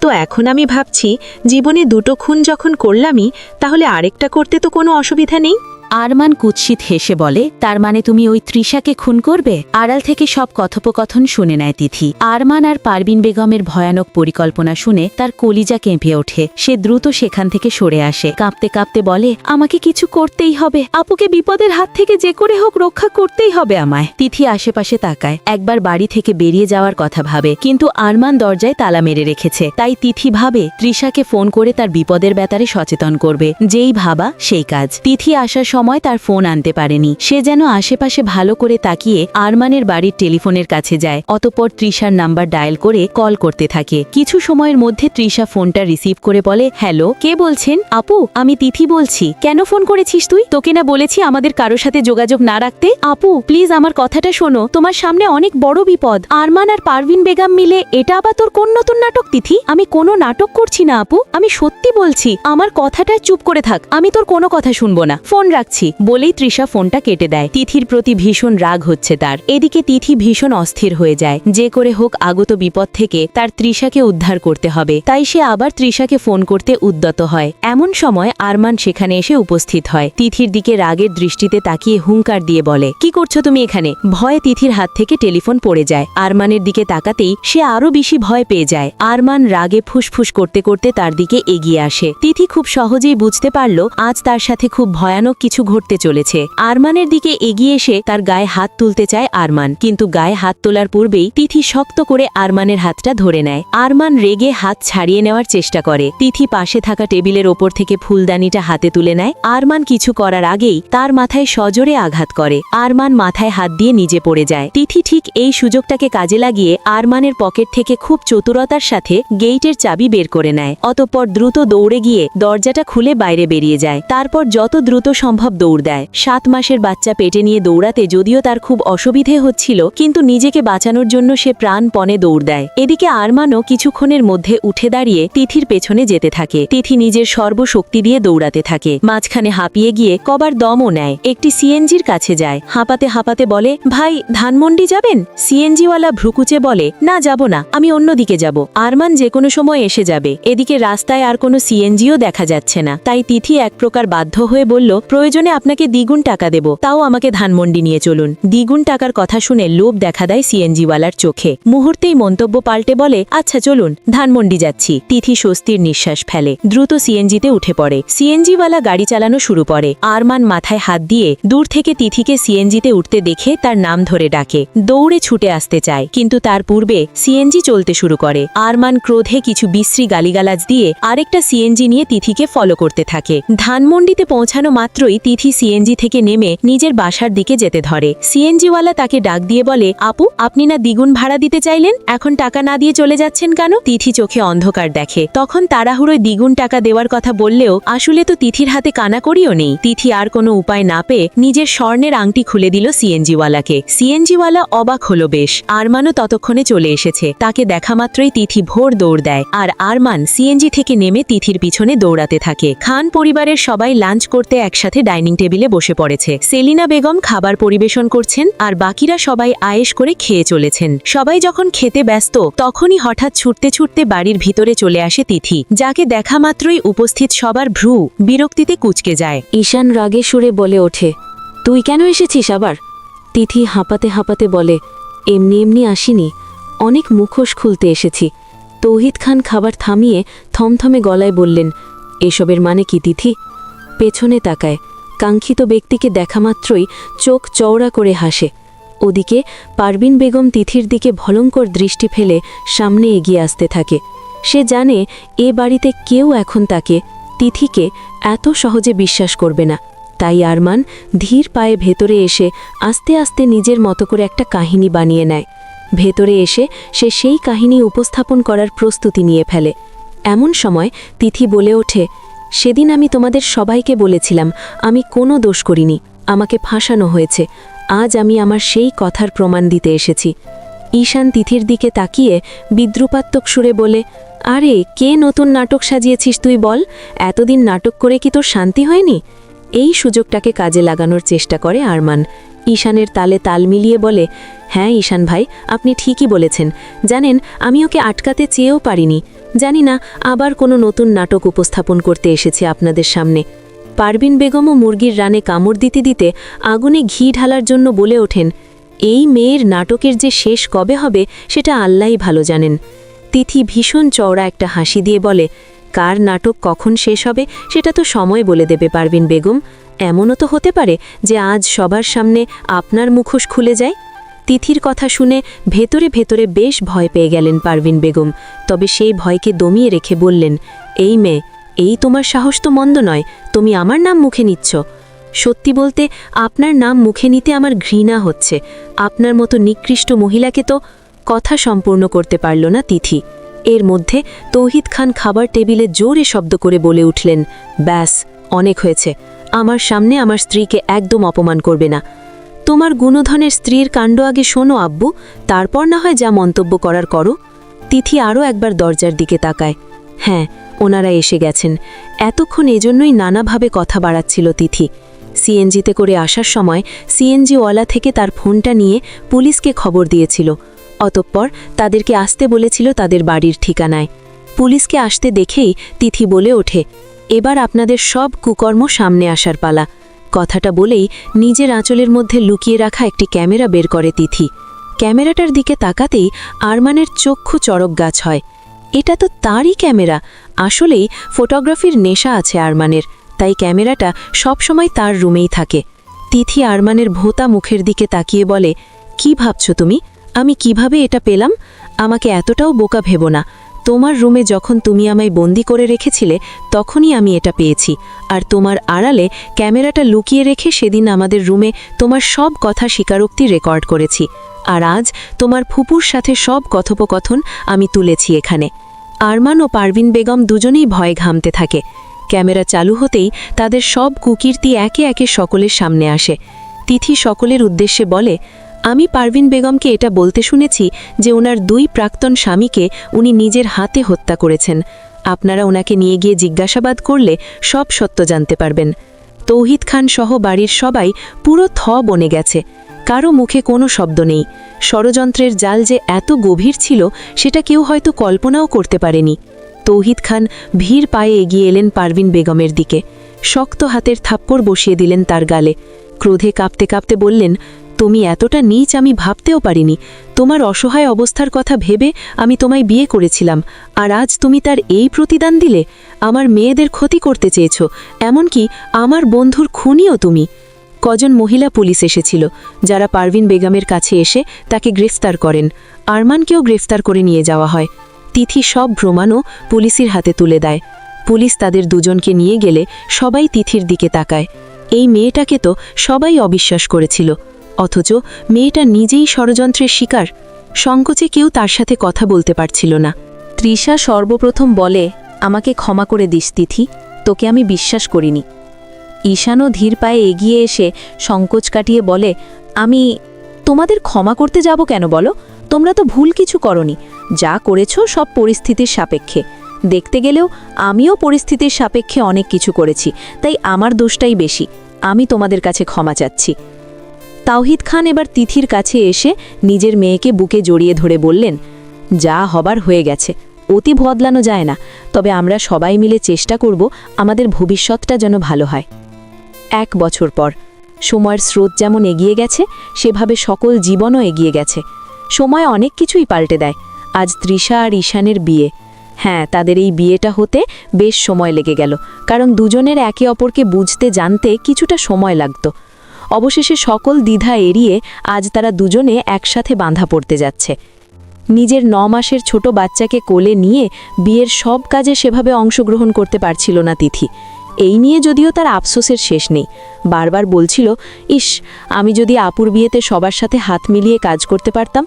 তো এখন আমি ভাবছি, জীবনে 2টো খুন যখন করলামই, তাহলে আরেকটা করতে তো কোনো অসুবিধা নেই। আরমান কুৎসিত হেসে বলে, তার মানে তুমি ওই তৃষাকে খুন করবে? আড়াল থেকে সব কথোপকথন শুনে নেয় তিথি। আরমান আর পারভিন বেগমের ভয়ানক পরিকল্পনা শুনে তার কলিজা কেঁপে ওঠে। সে দ্রুত সেখান থেকে সরে আসে, কাঁপতে কাঁপতে বলে, আমাকে কিছু করতেই হবে। আপুকে বিপদের হাত থেকে যে করে হোক রক্ষা করতেই হবে আমায়। তিথি আশেপাশে তাকায়, একবার বাড়ি থেকে বেরিয়ে যাওয়ার কথা ভাবে, কিন্তু আরমান দরজায় তালা মেরে রেখেছে। তাই তিথি ভাবে তৃষাকে ফোন করে তার বিপদের ব্যাপারে সচেতন করবে। যেই ভাবা সেই কাজ। তিথি আসার সময় তার ফোন আনতে পারেনি। সে যেন আশেপাশে ভালো করে তাকিয়ে আরমানের বাড়ির টেলিফোনের কাছে যায়। অতঃপর তৃষার নাম্বার ডায়াল করে কল করতে থাকে। কিছু সময়ের মধ্যে তৃষা ফোনটা রিসিভ করে বলে, হ্যালো, কে বলছেন? আপু, আমি তিথি বলছি। কেন ফোন করেছিস তুই? তোকে না বলেছি আমাদের কারোর সাথে যোগাযোগ না রাখতে? আপু প্লিজ আমার কথাটা শোনো, তোমার সামনে অনেক বড় বিপদ। আরমান আর পারভিন বেগম মিলে, এটা আবার তোর কোন নতুন নাটক? তিথি, আমি কোনো নাটক করছি না আপু, আমি সত্যি বলছি। আমার কথাটা চুপ করে থাক, আমি তোর কোনো কথা শুনবো না, ফোন রাখছি বলেই তৃষা ফোনটা কেটে দেয়। তিথির প্রতি ভীষণ রাগ হচ্ছে তার। এদিকে তিথি ভীষণ অস্থির হয়ে যায়। যে করে হোক আগত বিপদ থেকে তার তৃষাকে উদ্ধার করতে হবে, তাই সে আবার তৃষাকে ফোন করতে উদ্যত হয়। এমন সময় আরমান সেখানে এসে উপস্থিত হয়। তিথির দিকে রাগের দৃষ্টিতে তাকিয়ে হুঙ্কার দিয়ে বলে, কি করছো তুমি এখানে? ভয়ে তিথির হাত থেকে টেলিফোন পড়ে যায়। আরমানের দিকে তাকাতেই সে আরো বেশি ভয় পেয়ে যায়। আরমান রাগে ফুসফুস করতে করতে তার দিকে এগিয়ে আসে। তিথি খুব সহজেই বুঝতে পারল আজ তার সাথে খুব ভয়ানক কিছু ঘটতে চলেছে। আরমানের দিকে এগিয়ে এসে তার গায়ে হাত তুলতে চায় আরমান, কিন্তু গায়ে হাত তোলার পূর্বেই তিথি শক্ত করে আরমানের হাতটা ধরে নেয়। আরমান রেগে হাত ছাড়িয়ে নেওয়ার চেষ্টা করে। তিথি পাশে থাকা টেবিলের ওপর থেকে ফুলদানিটা হাতে তুলে নেয়। আরমান কিছু করার আগেই তার মাথায় সজোরে আঘাত করে। আরমান মাথায় হাত দিয়ে নিজে পড়ে যায়। তিথি ঠিক এই সুযোগটাকে কাজে লাগিয়ে আরমানের পকেট থেকে খুব চতুরতার সাথে গেইটের চাবি বের করে নেয়। অতঃপর দ্রুত দৌড়ে গিয়ে দরজাটা খুলে বাইরে বেরিয়ে যায়। তারপর যত দ্রুত সম্ভব দৌড় দেয়। 7 মাসের বাচ্চা পেটে নিয়ে দৌড়াতে যদিও তার খুব অসুবিধে হচ্ছিল, কিন্তু নিজেকে বাঁচানোর জন্য সে প্রাণপণে দৌড় দেয়। এদিকে আরমানও কিছুক্ষণের মধ্যে উঠে দাঁড়িয়ে তিথির পেছনে যেতে থাকে। তিথি নিজের সর্বশক্তি দিয়ে দৌড়াতে থাকে। মাঝখানে হাঁপিয়ে গিয়ে কবার দমও নেয়। একটি সিএনজির কাছে যায়। হাঁপাতে হাঁপাতে বলে, ভাই ধানমন্ডি যাবেন? সিএনজিওয়ালা ভ্রুকুচে বলে, না যাব না, আমি অন্যদিকে যাব। আরমান যে কোনো সময় এসে যাবে। এদিকে রাস্তায় আর কোনো সিএনজিও দেখা যাচ্ছে না। তাই তিথি এক প্রকার বাধ্য হয়ে বলল, প্রয়োজনে আপনাকে দ্বিগুণ টাকা দেব, তাও আমাকে ধানমন্ডি নিয়ে চলুন। দ্বিগুণ টাকার কথা শুনে লোভ দেখা দেয় সিএনজিওয়ালার চোখে। মুহূর্তেই মন্তব্য পাল্টে বলে, আচ্ছা চলুন, ধানমন্ডি যাচ্ছি। তিথি স্বস্তির নিঃশ্বাস ফেলে। দ্রুত সিএনজিতে উঠে পড়ে। সিএনজিওয়ালা গাড়ি চালানো শুরু করে। আরমান মাথায় হাত দিয়ে দূর থেকে তিথিকে সিএনজিতে উঠতে দেখে তার নাম ধরে ডাকে। দৌড়ে ছুটে আসতে চায়, কিন্তু তার পূর্বে সিএনজি চলতে শুরু করে। আরমান ক্রোধে কিছু বিশ্রী গালিগালাজ দিয়ে আরেকটা সিএনজি নিয়ে তিথিকে ফলো করতে থাকে। ধানমন্ডিতে পৌঁছানো মাত্রই তিথি সিএনজি থেকে নেমে নিজের বাসার দিকে যেতে ধরে। সিএনজিওয়ালা তাকে ডাক দিয়ে বলে, আপু আপনি না দ্বিগুণ ভাড়া দিতে চাইলেন, এখন টাকা না দিয়ে চলে যাচ্ছেন কেন? তিথি চোখে অন্ধকার দেখে। তখন তাড়াহুড়োয় দ্বিগুণ টাকা দেওয়ার কথা বললেও আসলে তো তিথির হাতে কানাকড়িও নেই। তিথি আর কোনো উপায় না পেয়ে নিজের স্বর্ণের আংটি খুলে দিল সিএনজিওয়ালাকে। সিএনজিওয়ালা অবাক হলো বেশ। আরমানও ততক্ষণে চলে এসেছে। তাকে দেখা মাত্রই তিথি ভোর দৌড় দেয়। আর আরমান সিএনজি থেকে নেমে তিথির পিছনে দৌড়াতে থাকে। খান পরিবারের সবাই লাঞ্চ করতে একসাথে ডাইনিং টেবিলে বসে পড়েছে। সেলিনা বেগম খাবার পরিবেশন করছেন, আর বাকিরা সবাই আয়েশ করে খেয়ে চলেছেন। সবাই যখন খেতে ব্যস্ত, তখনই হঠাৎ ছুটতে ছুটতে বাড়ির ভিতরে চলে আসে তিথি, যাকে দেখা মাত্রই উপস্থিত সবার ভ্রু বিরক্তিতে কুঁচকে যায়। ঈশান রাগে সুরে বলে ওঠে, তুই কেন এসেছিস আবার? তিথি হাঁপাতে হাঁপাতে বলে, এমনি এমনি আসিনি, অনেক মুখোশ খুলতে এসেছি। তৌহিদ খান খাবার থামিয়ে থমথমে গলায় বললেন, এসবের মানে কি তিথি? পেছনে তাকায়। কাঙ্ক্ষিত ব্যক্তিকে দেখামাত্রই চোখ চওড়া করে হাসে। ওদিকে পারভিন বেগম তিথির দিকে ভয়ঙ্কর দৃষ্টি ফেলে সামনে এগিয়ে আসতে থাকে। সে জানে এ বাড়িতে কেউ এখন তাকে, তিথিকে, এত সহজে বিশ্বাস করবে না। তাই আরমান ধীর পায়ে ভেতরে এসে আস্তে আস্তে নিজের মতো করে একটা কাহিনী বানিয়ে নেয়। ভেতরে এসে সে সেই কাহিনী উপস্থাপন করার প্রস্তুতি নিয়ে ফেলে। এমন সময় তিথি বলে ওঠে, সেদিন আমি তোমাদের সবাইকে বলেছিলাম আমি কোনো দোষ করিনি, আমাকে ফাঁসানো হয়েছে। আজ আমি আমার সেই কথার প্রমাণ দিতে এসেছি। ঈশান তিথির দিকে তাকিয়ে বিদ্রুপাত্মক সুরে বলে, আরে কে নতুন নাটক সাজিয়েছিস তুই বল? এতদিন নাটক করে কি তোর শান্তি হয়নি? এই সুযোগটাকে কাজে লাগানোর চেষ্টা করে আরমান। ঈশানের তালে তাল মিলিয়ে বলে, হ্যাঁ ঈশান ভাই, আপনি ঠিকই বলেছেন। জানেন, আমি ওকে আটকাতে চেয়েও পারিনি। জানি না আবার কোনো নতুন নাটক উপস্থাপন করতে এসেছে আপনাদের সামনে। পারভিন বেগমও মুরগির রানে কামড় দিতে দিতে আগুনে ঘি ঢালার জন্য বলে ওঠেন, এই মেয়ের নাটকের যে শেষ কবে হবে সেটা আল্লাহই ভালো জানেন। তিথি ভীষণ চওড়া একটা হাসি দিয়ে বলে, কার নাটক কখন শেষ হবে সেটা তো সময় বলে দেবে পারভিন বেগম। এমনও তো হতে পারে যে আজ সবার সামনে আপনার মুখোশ খুলে যায়। তিথির কথা শুনে ভেতরে ভেতরে বেশ ভয় পেয়ে গেলেন পারভিন বেগম। তবে সেই ভয়কে দমিয়ে রেখে বললেন, এই মেয়ে, এই তোমার সাহস তো মন্দ নয়, তুমি আমার নাম মুখে নিচ্ছ। সত্যি বলতে আপনার নাম মুখে নিতে আমার ঘৃণা হচ্ছে। আপনার মতো নিকৃষ্ট মহিলাকে তো। কথা সম্পূর্ণ করতে পারল না তিথি। এর মধ্যে তৌহিদ খান খাবার টেবিলে জোরে শব্দ করে বলে উঠলেন, ব্যাস, অনেক হয়েছে। আমার সামনে আমার স্ত্রীকে একদম অপমান করবে না। তোমার গুণধনের স্ত্রীর কাণ্ড আগে শোনো আব্বু, তারপর না হয় যা মন্তব্য করার করো। তিথি আরও একবার দরজার দিকে তাকায়। হ্যাঁ, ওনারা এসে গেছেন। এতক্ষণ এজন্যই নানাভাবে কথা বাড়াচ্ছিল তিথি। সিএনজিতে করে আসার সময় সিএনজিওয়ালা থেকে তার ফোনটা নিয়ে পুলিশকে খবর দিয়েছিল। অতঃপর তাদেরকে আসতে বলেছিল তাদের বাড়ির ঠিকানায়। পুলিশকে আসতে দেখেই তিথি বলে ওঠে, এবার আপনাদের সব কুকর্ম সামনে আসার পালা। কথাটা বলেই নিজের আঁচলের মধ্যে লুকিয়ে রাখা একটি ক্যামেরা বের করে তিথি। ক্যামেরাটার দিকে তাকাতেই আরমানের চক্ষু চড়ক গাছ হয়। এটা তো তারই ক্যামেরা। আসলেই ফটোগ্রাফির নেশা আছে আরমানের, তাই ক্যামেরাটা সবসময় তার রুমেই থাকে। তিথি আরমানের ভোঁতা মুখের দিকে তাকিয়ে বলে, কি ভাবছো তুমি? আমি কিভাবে এটা পেলাম? আমাকে এতটাও বোকা ভেবো না। তোমার রুমে যখন তুমি আমায় বন্দি করে রেখেছিলে তখনই আমি এটা পেয়েছি। আর তোমার আড়ালে ক্যামেরাটা লুকিয়ে রেখে সেদিন আমাদের রুমে তোমার সব কথা স্বীকারোক্তি রেকর্ড করেছি। আর আজ তোমার ফুপুর সাথে সব কথোপকথন আমি তুলেছি এখানে। আরমান ও পারভিন বেগম দুজনেই ভয়ে ঘামতে থাকে। ক্যামেরা চালু হতেই তাদের সব কুকীর্তি একে একে সকলের সামনে আসে। তিথি সকলের উদ্দেশ্যে বলে, আমি পারভিন বেগমকে এটা বলতে শুনেছি যে ওনার 2 প্রাক্তন স্বামীকে উনি নিজের হাতে হত্যা করেছেন। আপনারা ওনাকে নিয়ে গিয়ে জিজ্ঞাসাবাদ করলে সব সত্য জানতে পারবেন। তৌহিদ খান সহ বাড়ির সবাই পুরো বনে গেছে। কারো মুখে কোনো শব্দ নেই। ষড়যন্ত্রের জাল যে এত গভীর ছিল সেটা কেউ হয়তো কল্পনাও করতে পারেনি। তৌহিদ খান ভীর পায়ে এগিয়ে এলেন পারভিন বেগমের দিকে। শক্ত হাতের থাপ্পড় বসিয়ে দিলেন তার গালে। ক্রোধে কাঁপতে কাঁপতে বললেন, তুমি এতটা নীচ আমি ভাবতেও পারিনি। তোমার অসহায় অবস্থার কথা ভেবে আমি তোমায় বিয়ে করেছিলাম, আর আজ তুমি তার এই প্রতিদান দিলে। আমার মেয়েদের ক্ষতি করতে চেয়েছ, এমনকি আমার বন্ধুর খুনিও তুমি। কজন মহিলা পুলিশ এসেছিল, যারা পারভিন বেগমের কাছে এসে তাকে গ্রেফতার করেন। আরমানকেও গ্রেফতার করে নিয়ে যাওয়া হয়। তিথি সব প্রমাণও পুলিশের হাতে তুলে দেয়। পুলিশ তাদের দুজনকে নিয়ে গেলে সবাই তিথির দিকে তাকায়। এই মেয়েটাকে তো সবাই অবিশ্বাস করেছিল, অথচ মেয়েটা নিজেই ষড়যন্ত্রের শিকার। সংকোচে কেউ তার সাথে কথা বলতে পারছিল না। তৃষা সর্বপ্রথম বলে, আমাকে ক্ষমা করে দিস তিথি, তোকে আমি বিশ্বাস করিনি। ঈশানও ধীর পায়ে এগিয়ে এসে সংকোচ কাটিয়ে বলে, আমি তোমাদের ক্ষমা করতে যাব কেন বলো? তোমরা তো ভুল কিছু করনি। যা করেছ সব পরিস্থিতির সাপেক্ষে। দেখতে গেলেও আমিও পরিস্থিতির সাপেক্ষে অনেক কিছু করেছি, তাই আমার দোষটাই বেশি। আমি তোমাদের কাছে ক্ষমা চাচ্ছি। তাওহিদ খান এবার তিথির কাছে এসে নিজের মেয়েকে বুকে জড়িয়ে ধরে বললেন, যা হবার হয়ে গেছে, অতি বদলানো যায় না। তবে আমরা সবাই মিলে চেষ্টা করব আমাদের ভবিষ্যৎটা যেন ভালো হয়। 1 বছর পর সময়ের স্রোত যেমন এগিয়ে গেছে, সেভাবে সকল জীবনও এগিয়ে গেছে। সময় অনেক কিছুই পাল্টে দেয়। আজ তৃষা আর ঈশানের বিয়ে। হ্যাঁ, তাদের এই বিয়েটা হতে বেশ সময় লেগে গেল, কারণ দুজনের একে অপরকে বুঝতে জানতে কিছুটা সময় লাগত। অবশেষে সকল দ্বিধা এড়িয়ে আজ তারা দুজনে একসাথে বাঁধা পড়তে যাচ্ছে। নিজের 9 মাসের ছোট বাচ্চাকে কোলে নিয়ে বিয়ের সব কাজে সেভাবে অংশগ্রহণ করতে পারছিল না তিথি। এই নিয়ে যদিও তার আফসোসের শেষ নেই, বারবার বলছিল, ইস, আমি যদি আপুর বিয়েতে সবার সাথে হাত মিলিয়ে কাজ করতে পারতাম।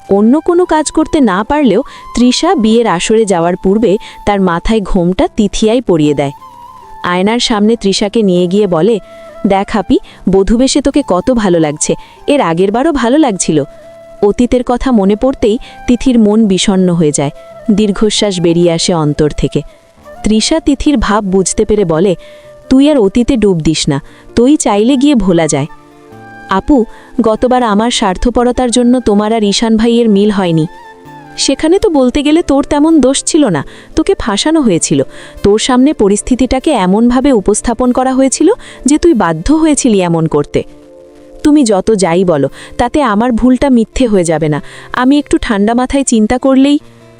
অন্য কোনো কাজ করতে না পারলেও তৃষা বিয়ের আসরে যাওয়ার পূর্বে তার মাথায় ঘোমটা তিথিয়াই পরিয়ে দেয়। আয়নার সামনে তৃষাকে নিয়ে গিয়ে বলে, দেখ হাপি, বধূবেশে তোকে কত ভালো লাগছে, এর আগেরবারও ভালো লাগছিল। অতীতের কথা মনে পড়তেই তিথির মন বিষণ্ণ হয়ে যায়, দীর্ঘশ্বাস বেরিয়ে আসে অন্তর থেকে। তৃষা তিথির ভাব বুঝতে পেরে বলে, তুই আর অতীতে ডুব দিস না, তুই চাইলে গিয়ে ভোলা যায়। আপু, গতবার আমার স্বার্থপরতার জন্য তোমার আর ঈশান ভাইয়ের মিল হয়নি। সেখানে তো বলতে গেলে তোর তেমন দোষ ছিল না, তোকে ফাঁসানো হয়েছিল। তোর সামনে পরিস্থিতিটাকে এমনভাবে উপস্থাপন করা হয়েছিল যে তুই বাধ্য হয়েছিলি এমন করতে। তুমি যত যাই বলো, তাতে আমার ভুলটা মিথ্যে হয়ে যাবে না। আমি একটু ঠান্ডা মাথায় চিন্তা করলেই,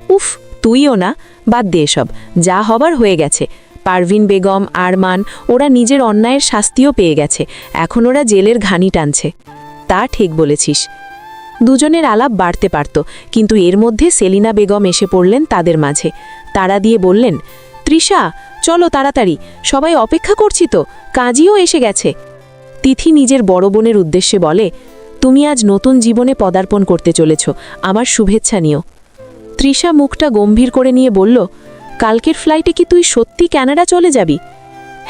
উফ, তুইও না, বাদ দে এসব, যা হবার হয়ে গেছে। পারভিন বেগম, আরমান, ওরা নিজের অন্যায়ের শাস্তিও পেয়ে গেছে, এখন ওরা জেলের ঘানি টানছে। তা ঠিক বলেছিস। দুজনের আলাপ বাড়তে পারত, কিন্তু এর মধ্যে সেলিনা বেগম এসে পড়লেন তাদের মাঝে। তাড়া দিয়ে বললেন, তৃষা, চলো তাড়াতাড়ি, সবাই অপেক্ষা করছি তো, কাজীও এসে গেছে। তিথি নিজের বড় বোনের উদ্দেশ্যে বলে, তুমি আজ নতুন জীবনে পদার্পণ করতে চলেছ, আমার শুভেচ্ছা নিও। তৃষা মুখটা গম্ভীর করে নিয়ে বলল, কালকের ফ্লাইটে কি তুই সত্যি কানাডা চলে যাবি?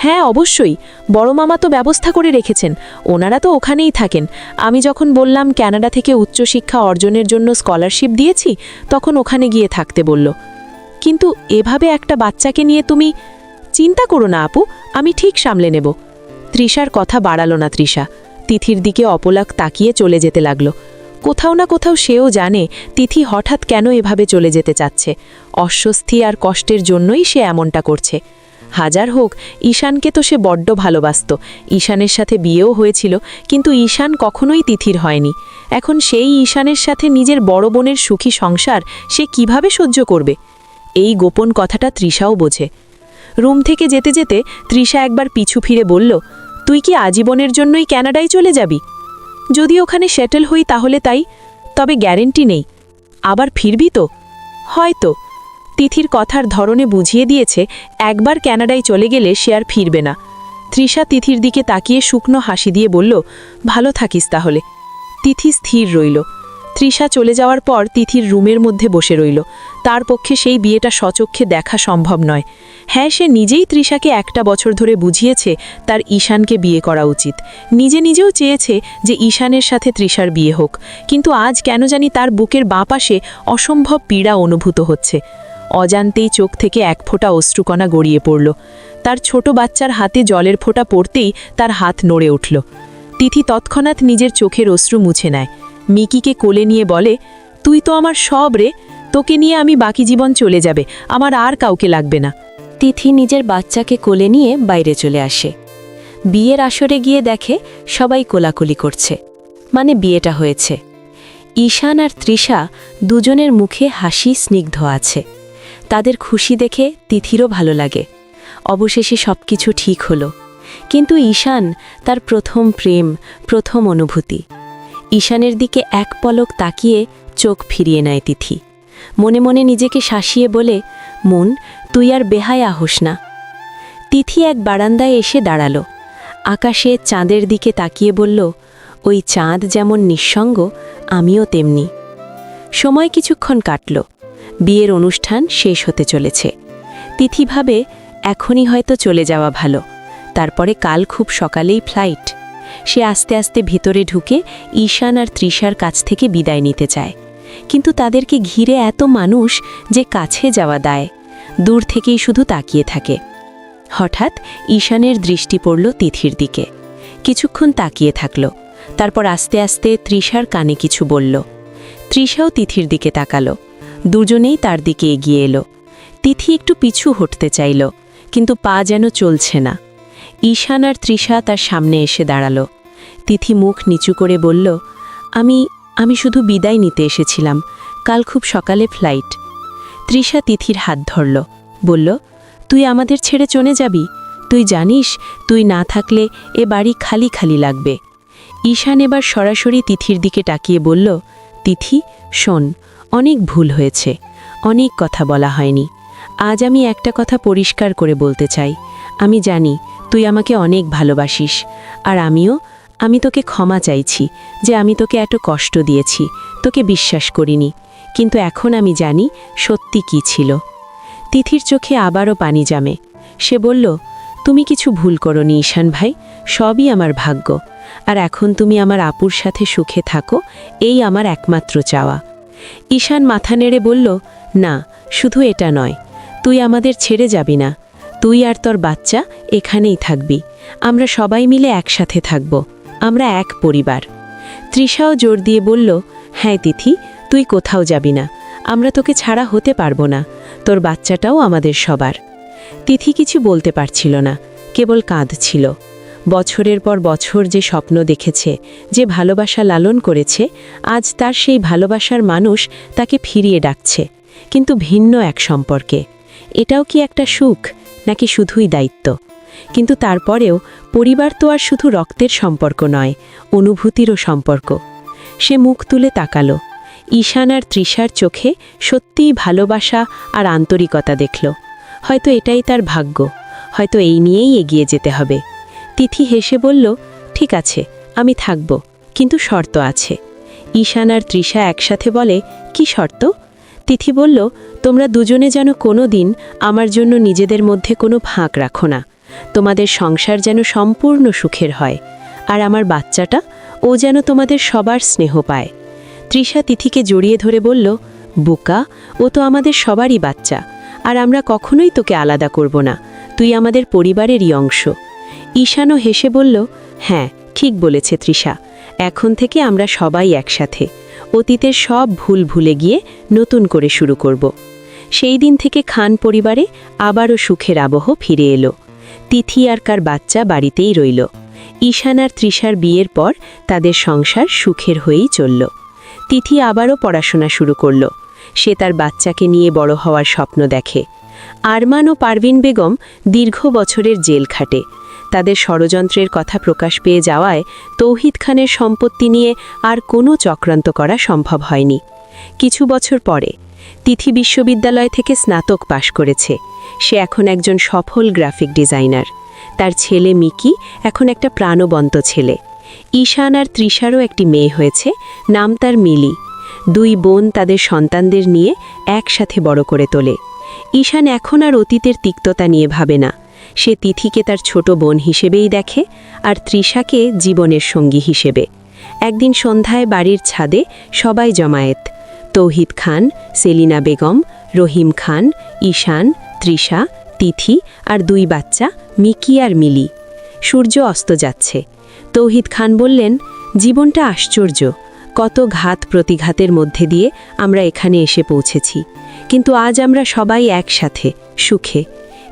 হ্যাঁ, অবশ্যই, বড় মামা তো ব্যবস্থা করে রেখেছেন, ওনারা তো ওখানেই থাকেন। আমি যখন বললাম কানাডা থেকে উচ্চশিক্ষা অর্জনের জন্য স্কলারশিপ দিয়েছি, তখন ওখানে গিয়ে থাকতে বলল। কিন্তু এভাবে একটা বাচ্চাকে নিয়ে তুমি চিন্তা করো না আপু, আমি ঠিক সামলে নেব। তৃষার কথা বাড়ালো না তৃষা, তিথির দিকে অপলাক তাকিয়ে চলে যেতে লাগল। কোথাও না কোথাও সেও জানে তিথি হঠাৎ কেন এভাবে চলে যেতে চাচ্ছে। অস্বস্তি আর কষ্টের জন্যই সে এমনটা করছে। হাজার হোক, ঈশানকে তো সে বড্ড ভালোবাসত, ঈশানের সাথে বিয়েও হয়েছিল, কিন্তু ঈশান কখনোই তিথির হয়নি। এখন সেই ঈশানের সাথে নিজের বড় বোনের সুখী সংসার সে কিভাবে সহ্য করবে? এই গোপন কথাটা তৃষাও বোঝে। রুম থেকে যেতে যেতে তৃষা একবার পিছু ফিরে বলল, তুই কি আজীবনের জন্যই কানাডায় চলে যাবি? যদি ওখানে সেটেল হই তাহলে তাই, তবে গ্যারেন্টি নেই। আবার ফিরবি তো? হয়তো। তিথির কথার ধরনে বুঝিয়ে দিয়েছে একবার কানাডায় চলে গেলে সে আর ফিরবে না। তৃষা তিথির দিকে তাকিয়ে শুকনো হাসি দিয়ে বলল, ভালো থাকিস তাহলে। তিথি স্থির রইল। তৃষা চলে যাওয়ার পর তিথির রুমের মধ্যে বসে রইল। তার পক্ষে সেই বিয়েটা স্বচক্ষে দেখা সম্ভব নয়। হ্যাঁ, সে নিজেই তৃষাকে একটা বছর ধরে বুঝিয়েছে তার ঈশানকে বিয়ে করা উচিত। নিজে নিজেও চেয়েছে যে ঈশানের সাথে তৃষার বিয়ে হোক, কিন্তু আজ কেন জানি তার বুকের বাঁ পাশে অসম্ভব পীড়া অনুভূত হচ্ছে। অজান্তেই চোখ থেকে এক ফোঁটা অশ্রুকণা গড়িয়ে পড়ল। তার ছোট বাচ্চার হাতে জলের ফোঁটা পড়তেই তার হাত নড়ে উঠল। তিথি তৎক্ষণাৎ নিজের চোখের অশ্রু মুছে নেয়। মিকিকে কোলে নিয়ে বলে, তুই তো আমার সব রে, তোকে নিয়ে আমি বাকি জীবন চলে যাবে, আমার আর কাউকে লাগবে না। তিথি নিজের বাচ্চাকে কোলে নিয়ে বাইরে চলে আসে। বিয়ের আসরে গিয়ে দেখে সবাই কোলাকুলি করছে, মানে বিয়েটা হয়েছে। ঈশান আর তৃষা দুজনের মুখে হাসি স্নিগ্ধ আছে। তাদের খুশি দেখে তিথিরও ভালো লাগে। অবশেষে সবকিছু ঠিক হলো। কিন্তু ঈশান, তার প্রথম প্রেম, প্রথম অনুভূতি। ঈশানের দিকে এক পলক তাকিয়ে চোখ ফিরিয়ে নেয় তিথি। মনে মনে নিজেকে শাসিয়ে বলে, মন, তুই আর বেহায়া হোস না। তিথি এক বারান্দায় এসে দাঁড়ালো। আকাশে চাঁদের দিকে তাকিয়ে বলল, ওই চাঁদ যেমন নিঃসঙ্গ, আমিও তেমনি। সময় কিছুক্ষণ কাটল। বিয়ের অনুষ্ঠান শেষ হতে চলেছে। তিথি ভাবে, এখনই হয়তো চলে যাওয়া ভালো, তারপরে কাল খুব সকালেই ফ্লাইট। সে আস্তে আস্তে ভেতরে ঢুকে ঈশান আর তৃষার কাছ থেকে বিদায় নিতে চায়, কিন্তু তাদেরকে ঘিরে এত মানুষ যে কাছে যাওয়া দায়, দূর থেকেই শুধু তাকিয়ে থাকে। হঠাৎ ঈশানের দৃষ্টি পড়ল তিথির দিকে। কিছুক্ষণ তাকিয়ে থাকল, তারপর আস্তে আস্তে তৃষার কানে কিছু বলল। তৃষাও তিথির দিকে তাকালো। দুজনেই তার দিকে এগিয়ে এলো। তিথি একটু পিছু হটতে চাইল, কিন্তু পা যেন চলছে না। ঈশান আর তৃষা তার সামনে এসে দাঁড়ালো। তিথি মুখ নিচু করে বলল, আমি শুধু বিদায় নিতে এসেছিলাম, কাল খুব সকালে ফ্লাইট। তৃষা তিথির হাত ধরল, বলল, তুই আমাদের ছেড়ে চলে যাবি? তুই জানিস তুই না থাকলে এ বাড়ি খালি খালি লাগবে। ঈশান এবার সরাসরি তিথির দিকে তাকিয়ে বলল, তিথি শোন, অনেক ভুল হয়েছে, অনেক কথা বলা হয়নি। আজ আমি একটা কথা পরিষ্কার করে বলতে চাই। আমি জানি তুই আমাকে অনেক ভালোবাসিস, আর আমি তোকে ক্ষমা চাইছি যে আমি তোকে এত কষ্ট দিয়েছি, তোকে বিশ্বাস করিনি। কিন্তু এখন আমি জানি সত্যি কি ছিল। তিথির চোখে আবারও পানি জমে। সে বলল, তুমি কিছু ভুল করনি ঈশান ভাই, সবই আমার ভাগ্য। আর এখন তুমি আমার আপুর সাথে সুখে থাকো, এই আমার একমাত্র চাওয়া। ঈশান মাথা নেড়ে বলল, না, শুধু এটা নয়, তুই আমাদের ছেড়ে যাবি না। তুই আর তোর বাচ্চা এখানেই থাকবি। আমরা সবাই মিলে একসাথে থাকব। আমরা এক পরিবার। তৃষাও জোর দিয়ে বলল, হ্যাঁ তিথি, তুই কোথাও যাবি না। আমরা তোকে ছাড়া হতে পারবো না। তোর বাচ্চাটাও আমাদের সবার। তিথি কিছু বলতে পারছিল না, কেবল কাঁদছিল। বছরের পর বছর যে স্বপ্ন দেখেছে, যে ভালোবাসা লালন করেছে, আজ তার সেই ভালোবাসার মানুষ তাকে ফিরিয়ে ডাকছে, কিন্তু ভিন্ন এক সম্পর্কে। এটাও কি একটা সুখ, নাকি শুধুই দায়িত্ব? কিন্তু তারপরেও পরিবার তো আর শুধু রক্তের সম্পর্ক নয়, অনুভূতিরও সম্পর্ক। সে মুখ তুলে তাকালো। ঈশান আর তৃষার চোখে সত্যিই ভালোবাসা আর আন্তরিকতা দেখল। হয়তো এটাই তার ভাগ্য, হয়তো এই নিয়েই এগিয়ে যেতে হবে। তিথি হেসে বলল, ঠিক আছে, আমি থাকব, কিন্তু শর্ত আছে। ঈশান আর তৃষা একসাথে বলে, কি শর্ত? তিথি বলল, তোমরা দুজনে যেন কোনো দিন আমার জন্য নিজেদের মধ্যে কোনো ফাঁক রাখো না। তোমাদের সংসার যেন সম্পূর্ণ সুখের হয়। আর আমার বাচ্চাটা, ও যেন তোমাদের সবার স্নেহ পায়। তৃষা তিথিকে জড়িয়ে ধরে বলল, বোকা, ও তো আমাদের সবারই বাচ্চা, আর আমরা কখনোই তোকে আলাদা করব না। তুই আমাদের পরিবারেরই অংশ। ঈশানও হেসে বলল, হ্যাঁ, ঠিক বলেছে তৃষা, এখন থেকে আমরা সবাই একসাথে। অতীতের সব ভুল ভুলে গিয়ে নতুন করে শুরু করব। সেই দিন থেকে খান পরিবারে আবারও সুখের আবহ ফিরে এলো। তিথি আর কার বাচ্চা বাড়িতেই রইল। ঈশান আর তৃষার বিয়ের পর তাদের সংসার সুখের হয়েই চলল। তিথি আবারও পড়াশোনা শুরু করল। সে তার বাচ্চাকে নিয়ে বড় হওয়ার স্বপ্ন দেখে। আরমান ও পারভিন বেগম দীর্ঘ বছরের জেল খাটে। তাদের ষড়যন্ত্রের কথা প্রকাশ পেয়ে যাওয়ায় তৌহিদ খানের সম্পত্তি নিয়ে আর কোনো চক্রান্ত করা সম্ভব হয়নি। কিছু বছর পরে তিথি বিশ্ববিদ্যালয় থেকে স্নাতক পাশ করেছে। সে এখন একজন সফল গ্রাফিক ডিজাইনার। তার ছেলে মিকি এখন একটা প্রাণবন্ত ছেলে। ঈশান আর তৃষারও একটি মেয়ে হয়েছে, নাম তার মিলি। দুই বোন তাদের সন্তানদের নিয়ে একসাথে বড় করে তোলে। ঈশান এখন আর অতীতের তিক্ততা নিয়ে ভাবে না। সে তিথিকে তার ছোট বোন হিসেবেই দেখে, আর তৃষাকে জীবনের সঙ্গী হিসেবে। একদিন সন্ধ্যায় বাড়ির ছাদে সবাই জমায়েত। তৌহিদ খান, সেলিনা বেগম, রহিম খান, ঈশান, তৃষা, তিথি আর দুই বাচ্চা মিকি আর মিলি। সূর্য অস্ত যাচ্ছে। তৌহিদ খান বললেন, জীবনটা আশ্চর্য। কত ঘাত প্রতিঘাতের মধ্যে দিয়ে আমরা এখানে এসে পৌঁছেছি, কিন্তু আজ আমরা সবাই একসাথে সুখে।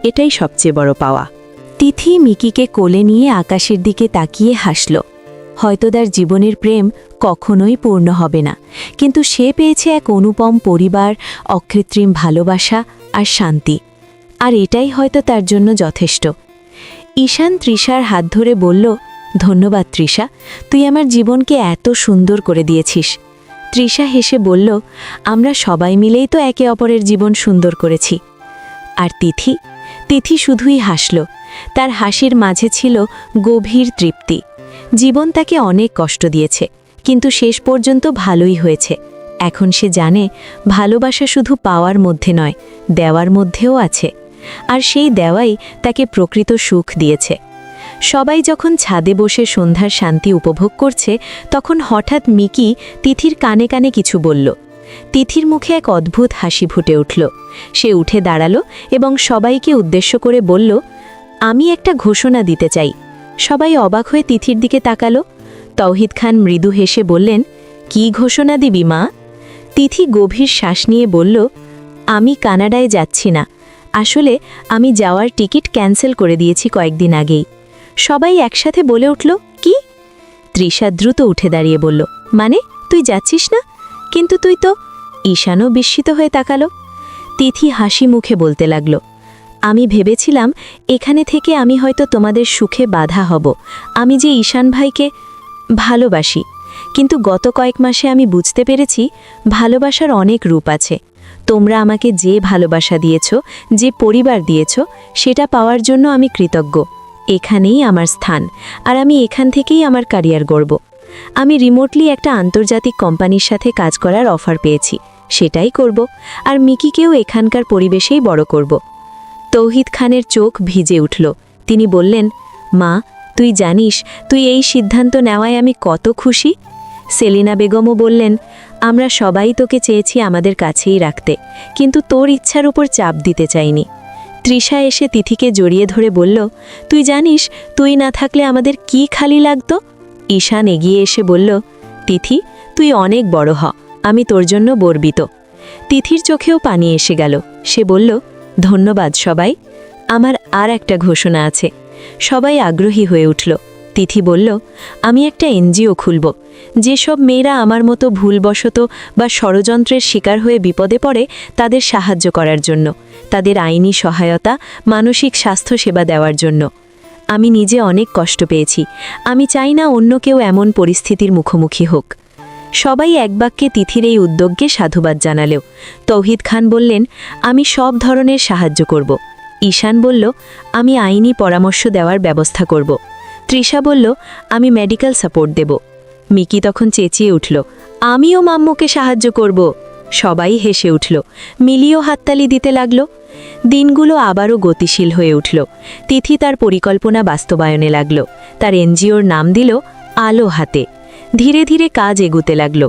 এটাই সবচেয়ে বড় পাওয়া। তিথি মিকিকে কোলে নিয়ে আকাশের দিকে তাকিয়ে হাসল। হয়তো তার জীবনের প্রেম কখনোই পূর্ণ হবে না, কিন্তু সে পেয়েছে এক অনুপম পরিবার, অকৃত্রিম ভালোবাসা আর শান্তি। আর এটাই হয়তো তার জন্য যথেষ্ট। ঈশান তৃষার হাত ধরে বলল, ধন্যবাদ তৃষা, তুই আমার জীবনকে এত সুন্দর করে দিয়েছিস। তৃষা হেসে বলল, আমরা সবাই মিলেই তো একে অপরের জীবন সুন্দর করেছি। আর তিথি শুধুই হাসল। তার হাসির মাঝে ছিল গভীর তৃপ্তি। জীবন তাকে অনেক কষ্ট দিয়েছে, কিন্তু শেষ পর্যন্ত ভালোই হয়েছে। এখন সে জানে ভালোবাসা শুধু পাওয়ার মধ্যে নয়, দেওয়ার মধ্যেও আছে। আর সেই দেওয়াই তাকে প্রকৃত সুখ দিয়েছে। সবাই যখন ছাদে বসে সন্ধ্যার শান্তি উপভোগ করছে, তখন হঠাৎ মিকি তিথির কানে কানে কিছু বলল। তিথির মুখে এক অদ্ভুত হাসি ফুটে উঠল। সে উঠে দাঁড়ালো এবং সবাইকে উদ্দেশ্য করে বলল, আমি একটা ঘোষণা দিতে চাই। সবাই অবাক হয়ে তিথির দিকে তাকালো। তৌহিদ খান মৃদু হেসে বললেন, কি ঘোষণা দিবি মা? তিথি গভীর শ্বাস নিয়ে বলল, আমি কানাডায় যাচ্ছি না। আসলে আমি যাওয়ার টিকিট ক্যান্সেল করে দিয়েছি কয়েকদিন আগেই। সবাই একসাথে বলে উঠল, কি? তৃষা দ্রুত উঠে দাঁড়িয়ে বলল, মানে তুই যাচ্ছিস না? কিন্তু তুই তো। ঈশানও বিস্মিত হয়ে তাকালো। তিথি হাসি মুখে বলতে লাগল, আমি ভেবেছিলাম এখানে থেকে আমি হয়তো তোমাদের সুখে বাধা হব। আমি যে ঈশান ভাইকে ভালোবাসি, কিন্তু গত কয়েক মাসে আমি বুঝতে পেরেছি ভালোবাসার অনেক রূপ আছে। তোমরা আমাকে যে ভালোবাসা দিয়েছ, যে পরিবার দিয়েছ, সেটা পাওয়ার জন্য আমি কৃতজ্ঞ। এখানেই আমার স্থান, আর আমি এখান থেকেই আমার ক্যারিয়ার গড়ব। আমি রিমোটলি একটা আন্তর্জাতিক কোম্পানির সাথে কাজ করার অফার পেয়েছি, সেটাই করব, আর মিকিকেও এখানকার পরিবেশেই বড় করব। তৌহিদ খানের চোখ ভিজে উঠল। তিনি বললেন, মা, তুই জানিস তুই এই সিদ্ধান্ত নেওয়ায় আমি কত খুশি। সেলিনা বেগমও বললেন, আমরা সবাই তোকে চেয়েছি আমাদের কাছেই রাখতে, কিন্তু তোর ইচ্ছার উপর চাপ দিতে চাইনি। তৃষা এসে তিথিকে জড়িয়ে ধরে বলল, তুই জানিস তুই না থাকলে আমাদের কি খালি লাগতো। ঈশান এগিয়ে এসে বলল, তিথি, তুই অনেক বড় হ, আমি তোর জন্য গর্বিত। তিথির চোখেও পানি এসে গেল। সে বলল, ধন্যবাদ সবাই। আমার আর একটা ঘোষণা আছে। সবাই আগ্রহী হয়ে উঠল। তিথি বলল, আমি একটা এনজিও খুলব। যেসব মেয়েরা আমার মতো ভুলবশত বা ষড়যন্ত্রের শিকার হয়ে বিপদে পড়ে তাদের সাহায্য করার জন্য, তাদের আইনি সহায়তা, মানসিক স্বাস্থ্য সেবা দেওয়ার জন্য। আমি নিজে অনেক কষ্ট পেয়েছি, আমি চাই না অন্য কেউ এমন পরিস্থিতির মুখোমুখি হোক। সবাই এক বাক্যে তিথির এই উদ্যোগকে সাধুবাদ জানালেও তৌহিদ খান বললেন, আমি সব ধরনের সাহায্য করব। ঈশান বলল, আমি আইনি পরামর্শ দেওয়ার ব্যবস্থা করব। তৃষা বলল, আমি মেডিকেল সাপোর্ট দেব। মিকি তখন চেঁচিয়ে উঠল, আমিও মাম্মুকে সাহায্য করব। সবাই হেসে উঠল, মিলিও হাততালি দিতে লাগল। দিনগুলো আবারও গতিশীল হয়ে উঠল। তিথি তার পরিকল্পনা বাস্তবায়নে লাগল। তার এনজিওর নাম দিল আলো হাতে। ধীরে ধীরে কাজ এগুতে লাগল।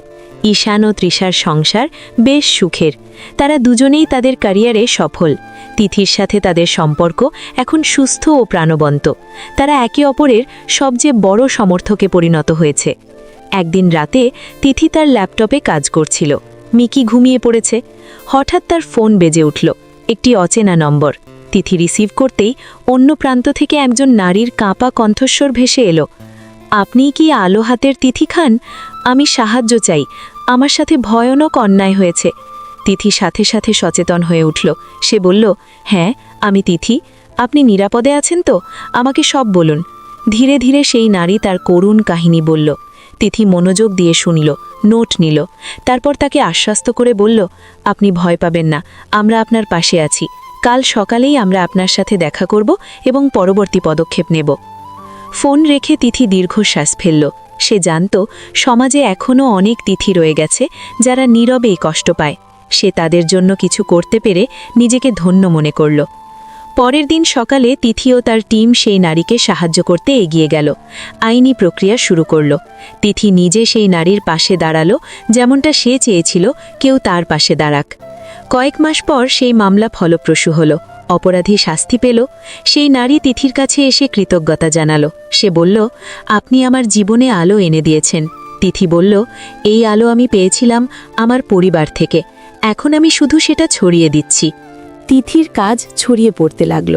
ঈশান ও তৃষার সংসার বেশ সুখের। তারা দুজনেই তাদের ক্যারিয়ারে সফল। তিথির সাথে তাদের সম্পর্ক এখন সুস্থ ও প্রাণবন্ত। তারা একে অপরের সবচেয়ে বড় সমর্থকে পরিণত হয়েছে। একদিন রাতে তিথি তার ল্যাপটপে কাজ করছিল। মিকি ঘুমিয়ে পড়েছে। হঠাৎ তার ফোন বেজে উঠল। একটি অচেনা নম্বর। তিথি রিসিভ করতেই অন্য প্রান্ত থেকে একজন নারীর কাঁপা কণ্ঠস্বর ভেসে এলো, আপনি কি আলো হাতের তিথি খান? আমি সাহায্য চাই, আমার সাথে ভয়ানক অন্যায় হয়েছে। তিথি সাথে সাথে সচেতন হয়ে উঠল। সে বলল, হ্যাঁ, আমি তিথি। আপনি নিরাপদে আছেন তো? আমাকে সব বলুন। ধীরে ধীরে সেই নারী তার করুণ কাহিনী বলল। তিথি মনোযোগ দিয়ে শুনল, নোট নিল। তারপর তাকে আশ্বস্ত করে বলল, আপনি ভয় পাবেন না, আমরা আপনার পাশে আছি। কাল সকালেই আমরা আপনার সাথে দেখা করব এবং পরবর্তী পদক্ষেপ নেব। ফোন রেখে তিথি দীর্ঘশ্বাস ফেলল। সে জানত সমাজে এখনও অনেক তিথি রয়ে গেছে যারা নীরবেই কষ্ট পায়। সে তাদের জন্য কিছু করতে পেরে নিজেকে ধন্য মনে করল। পরের দিন সকালে তিথি ও তার টিম সেই নারীকে সাহায্য করতে এগিয়ে গেল। আইনি প্রক্রিয়া শুরু করল। তিথি নিজে সেই নারীর পাশে দাঁড়ালো, যেমনটা সে চেয়েছিল কেউ তার পাশে দাঁড়াক। কয়েক মাস পর সেই মামলা ফলপ্রসূ হল। অপরাধী শাস্তি পেল। সেই নারী তিথির কাছে এসে কৃতজ্ঞতা জানালো। সে বলল, আপনি আমার জীবনে আলো এনে দিয়েছেন। তিথি বলল, এই আলো আমি পেয়েছিলাম আমার পরিবার থেকে, এখন আমি শুধু সেটা ছড়িয়ে দিচ্ছি। তিথির কাজ ছড়িয়ে পড়তে লাগল।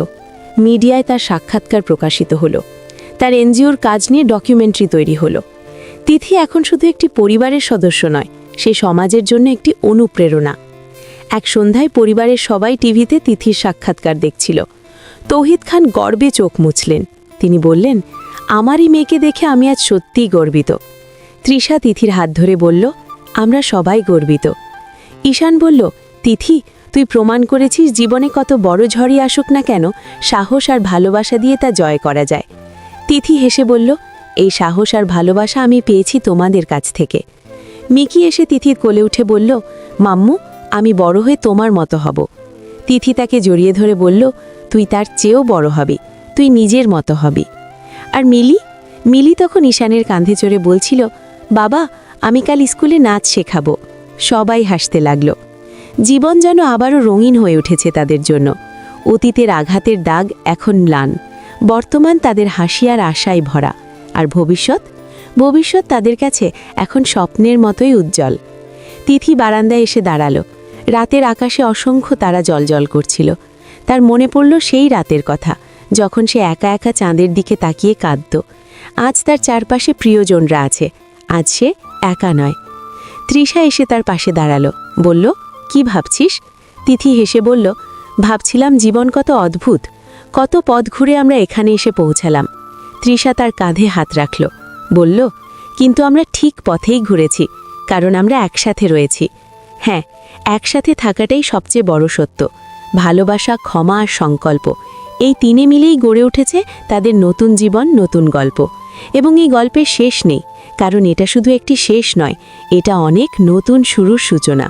মিডিয়ায় তার সাক্ষাৎকার প্রকাশিত হলো। তার এনজিওর কাজ নিয়ে ডকুমেন্টারি তৈরি হলো। তিথি এখন শুধু একটি পরিবারের সদস্য নয়, সে সমাজের জন্য একটি অনুপ্রেরণা। এক সন্ধ্যায় পরিবারের সবাই টিভিতে তিথির সাক্ষাৎকার দেখছিল। তৌহিদ খান গর্বে চোখ মুছলেন। তিনি বললেন, আমারই মেয়েকে দেখে আমি আজ সত্যিই গর্বিত। তৃষা তিথির হাত ধরে বলল, আমরা সবাই গর্বিত। ঈশান বলল, তিথি, তুই প্রমাণ করেছিস জীবনে কত বড় ঝড়ই আসুক না কেন, সাহস আর ভালোবাসা দিয়ে তা জয় করা যায়। তিথি হেসে বলল, এই সাহস আর ভালোবাসা আমি পেয়েছি তোমাদের কাছ থেকে। মিকি এসে তিথির কোলে উঠে বলল, মাম্মু, আমি বড় হয়ে তোমার মতো হব। তিথি তাকে জড়িয়ে ধরে বলল, তুই তার চেয়েও বড় হবি, তুই নিজের মতো হবি। আর মিলি তখন ঈশানের কাঁধে চড়ে বলছিল, বাবা, আমি কাল স্কুলে নাচ শেখাবো। সবাই হাসতে লাগল। জীবন যেন আবারও রঙিন হয়ে উঠেছে তাদের জন্য। অতীতের আঘাতের দাগ এখন ম্লান। বর্তমান তাদের হাসি আর আশায় ভরা। আর ভবিষ্যৎ তাদের কাছে এখন স্বপ্নের মতোই উজ্জ্বল। তিথি বারান্দায় এসে দাঁড়ালো। রাতের আকাশে অসংখ্য তারা জ্বলজ্বল করছিল। তার মনে পড়ল সেই রাতের কথা, যখন সে একা একা চাঁদের দিকে তাকিয়ে কাঁদত। আজ তার চারপাশে প্রিয়জনরা আছে, আজ সে একা নয়। তৃষা এসে তার পাশে দাঁড়ালো, বলল, কি ভাবছিস? তিথি হেসে বলল, ভাবছিলাম জীবন কত অদ্ভুত, কত পথ ঘুরে আমরা এখানে এসে পৌঁছালাম। তৃষা তার কাঁধে হাত রাখল, বলল, কিন্তু আমরা ঠিক পথেই ঘুরেছি, কারণ আমরা একসাথে রয়েছি। হ্যাঁ, একসাথে থাকাটাই সবচেয়ে বড় সত্য। ভালোবাসা, ক্ষমা আর সংকল্প, এই তিনে মিলেই গড়ে উঠেছে তাদের নতুন জীবন, নতুন গল্প। এবং এই গল্পের শেষ নেই, কারণ এটা শুধু একটি শেষ নয়, এটা অনেক নতুন শুরুর সূচনা।